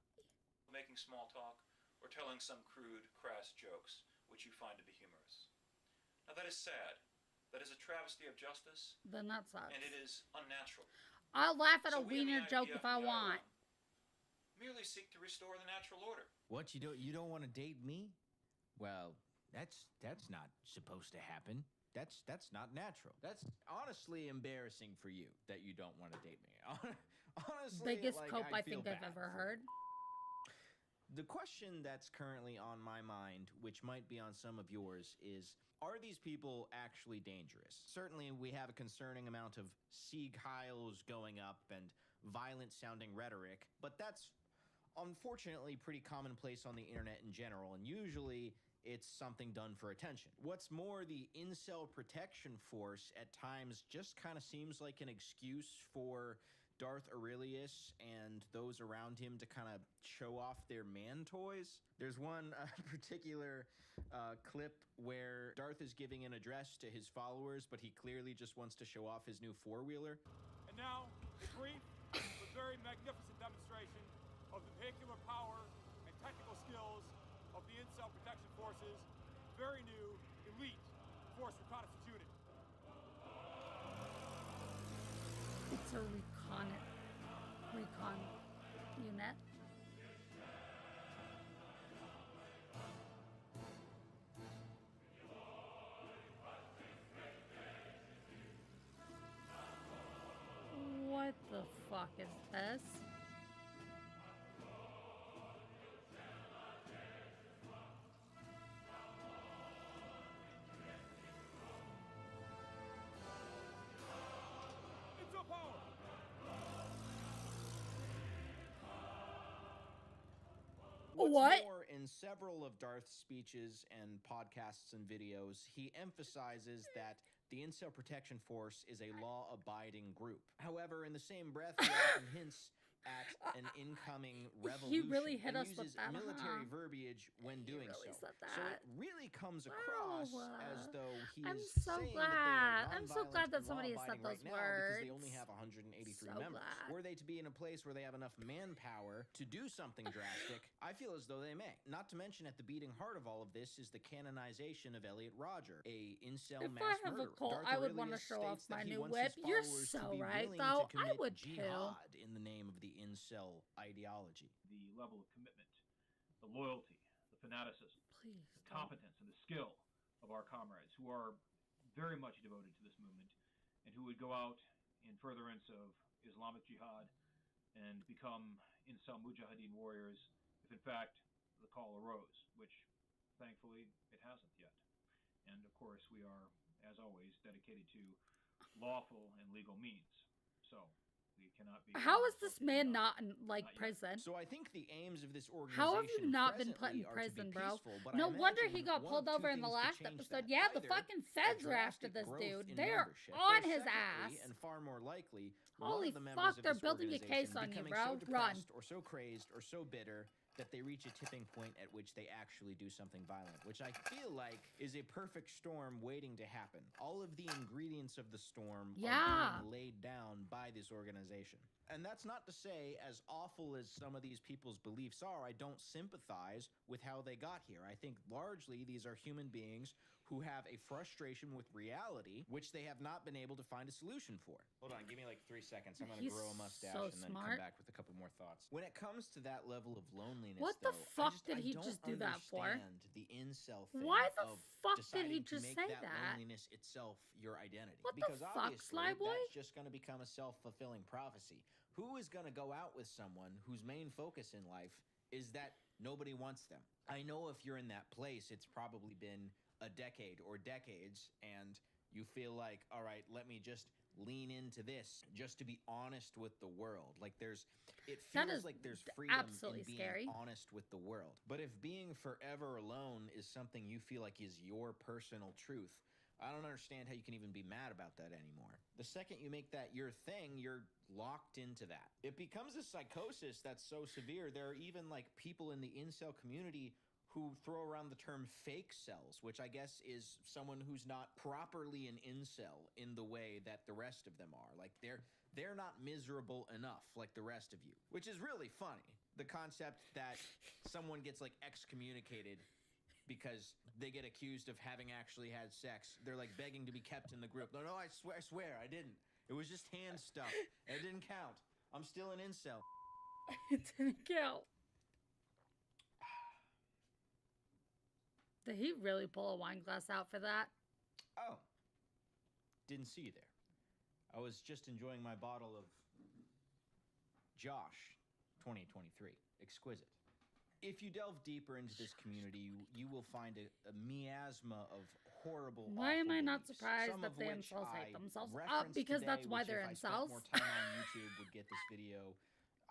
Making small talk or telling some crude, crass jokes which you find to be humorous. Now that is sad. That is a travesty of justice. Then that sucks. And it is unnatural. I'll laugh at a So we in the wiener joke IPF if I and the want. IOM merely seek to restore the natural order. What, you don't want to date me? Well, that's not supposed to happen. That's not natural. That's honestly embarrassing for you that you don't want to date me. Honestly, Biggest like, cope I feel think I've bad ever for heard. you. The question that's currently on my mind, which might be on some of yours, is are these people actually dangerous? Certainly, we have a concerning amount of Sieg Heils going up and violent-sounding rhetoric, but that's unfortunately pretty commonplace on the internet in general, and usually it's something done for attention. What's more, the incel protection force at times just kind of seems like an excuse for Darth Aurelius and those around him to kind of show off their man toys. There's one particular clip where Darth is giving an address to his followers, but he clearly just wants to show off his new four-wheeler. And now, a brief but very magnificent demonstration of the vehicular power and technical skills of the Incel Protection Force's very new elite force reconnaissance unit. It's a recon unit. What the fuck is this? What? More, in several of Darth's speeches and podcasts and videos, he emphasizes that the Incel Protection Force is a law-abiding group. However, in the same breath, he often hints at an incoming revolution. He really hit and us with uses that, military huh? verbiage when doing really so. said So it that. really comes across Wow. as though he I'm is so saying glad. that they are I'm so glad nonviolent that and somebody has said law-abiding those right now because they words. only have 183 So members. glad. Were they to be in a place where they have enough manpower to do something drastic, I feel as though they may. Not to mention, at the beating heart of all of this is the canonization of Elliot Rodger, a incel If mass I have murderer. a cult, Darth I would want to Aurelius show off states that my he new wants whip. his You're followers to so be right, willing though. to commit I would too. jihad in the name of the incel ideology. The level of commitment, the loyalty, the fanaticism, Please. the competence, and the skill of our comrades who are very much devoted to this movement and who would go out in furtherance of Islamic jihad and become incel mujahideen warriors if in fact the call arose, which thankfully it hasn't yet. And of course we are, as always, dedicated to lawful and legal means. So we cannot be. How is this man not in like Not yet. prison? So I think the aims of this organization How have you not been put in presently are to be prison, bro? peaceful, but No I wonder imagine he got one pulled of two over in the things could last change episode. that. Yeah, the Either fucking a feds are after drastic this growth dude. in They're membership, on or his secondly, ass. and far more likely, Holy one of the members fuck, of they're this building a case organization on you, becoming bro. so Run. depressed or so crazed or so bitter that they reach a tipping point at which they actually do something violent, which I feel like is a perfect storm waiting to happen. All of the ingredients of the storm Yeah. are being laid down by this organization. And that's not to say, as awful as some of these people's beliefs are, I don't sympathize with how they got here. I think largely these are human beings who have a frustration with reality, which they have not been able to find a solution for. Hold on, give me like 3 seconds. I'm going to He's grow a mustache so and then smart. come back with a couple more thoughts. When it comes to that level of loneliness, What the though, fuck I did he don't just do that for? understand the incel thing Why the of fuck did he deciding to just make say that that? loneliness itself your identity. What the Because fuck, obviously Sly Boy? that's just going to become a self-fulfilling prophecy. Who is going to go out with someone whose main focus in life is that nobody wants them? I know if you're in that place, it's probably been a decade or decades, and you feel like, all right, let me just lean into this just to be honest with the world. Like it That feels is like there's freedom absolutely in being scary. honest with the world. But if being forever alone is something you feel like is your personal truth, I don't understand how you can even be mad about that anymore. The second you make that your thing, you're locked into that. It becomes a psychosis that's so severe. There are even like people in the incel community who throw around the term fake cells, which I guess is someone who's not properly an incel in the way that the rest of them are. Like they're not miserable enough like the rest of you, which is really funny. The concept that someone gets like excommunicated because they get accused of having actually had sex. They're like begging to be kept in the group. No, I swear, I didn't. It was just hand stuff. It didn't count. I'm still an incel. It didn't count. Did he really pull a wine glass out for that? Oh, didn't see you there. I was just enjoying my bottle of Josh 2023. Exquisite. If you delve deeper into this community, you will find a miasma of horrible. Why am awful I not beliefs, surprised some that of the which incels I hate themselves? referenced Because that's today, why which they're if I spent incels. more time on YouTube would get this video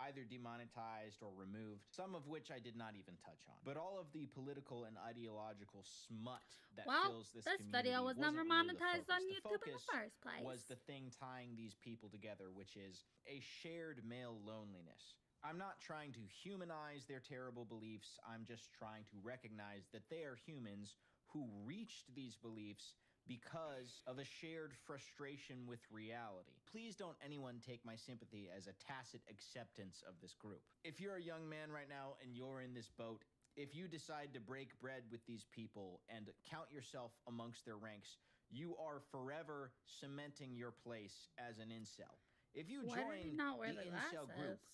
either demonetized or removed, some of which I did not even touch on. But all of the political and ideological smut that Well, fills this this community video was wasn't never really the monetized focus. on The YouTube in the focus first place. was the thing tying these people together, which is a shared male loneliness. I'm not trying to humanize their terrible beliefs. I'm just trying to recognize that they are humans who reached these beliefs because of a shared frustration with reality. Please don't anyone take my sympathy as a tacit acceptance of this group. If you're a young man right now and you're in this boat, if you decide to break bread with these people and count yourself amongst their ranks, you are forever cementing your place as an incel. If you Why did he join not wear the the incel group, glasses?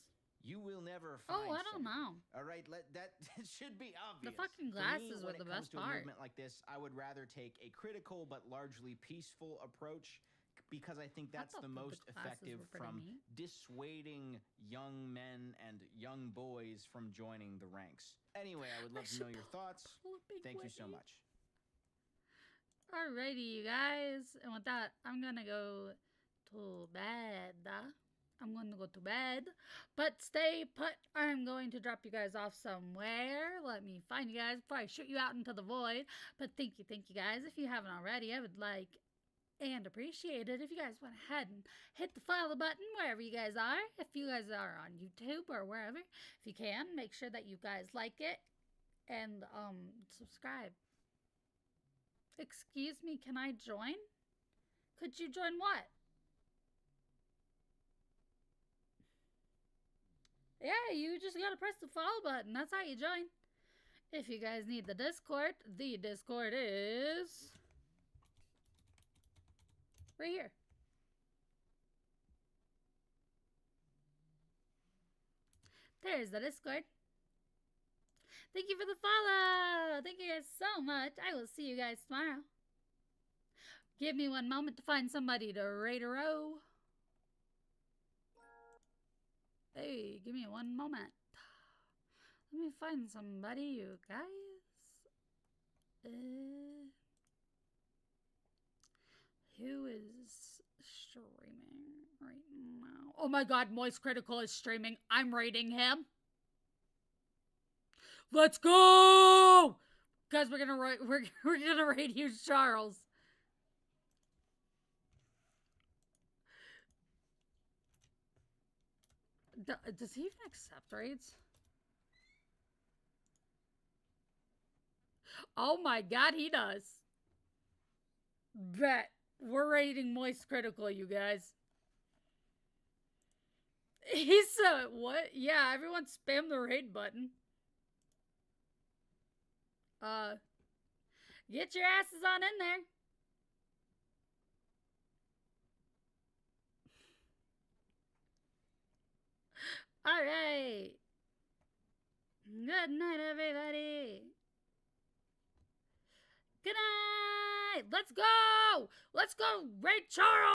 you will never find. Oh, I don't safety. know. All right, that should be obvious. The fucking For glasses me, were when the it comes best to a part. movement like this, I would rather take a critical but largely peaceful approach because I think that's thought the that the most glasses effective were pretty from neat. dissuading young men and young boys from joining the ranks. Anyway, I would love to know your thoughts. Thank you so much. Alrighty, you guys. And with that, I'm gonna go to bed. I'm going to go to bed. But stay put. I'm going to drop you guys off somewhere. Let me find you guys before I shoot you out into the void. But thank you guys. If you haven't already, I would like and appreciate it if you guys went ahead and hit the follow button wherever you guys are. If you guys are on YouTube or wherever, if you can, make sure that you guys like it and subscribe. Excuse me, can I join? Could you join what? Yeah, you just gotta press the follow button. That's how you join. If you guys need the Discord is right here. There's the Discord. Thank you for the follow. Thank you guys so much. I will see you guys tomorrow. Give me one moment to find somebody to raid a row. Hey, give me one moment. Let me find somebody, you guys. Who is streaming right now? Oh my god, Moist Critical is streaming. I'm raiding him. Let's go! Guys, we're gonna raid you, Charles. Does he even accept raids? Oh my god, he does. Bet. We're raiding Moist Critical, you guys. He said, what? Yeah, everyone spam the raid button. Get your asses on in there. All right. Good night, everybody. Good night. Let's go. Let's go, Ray Charles.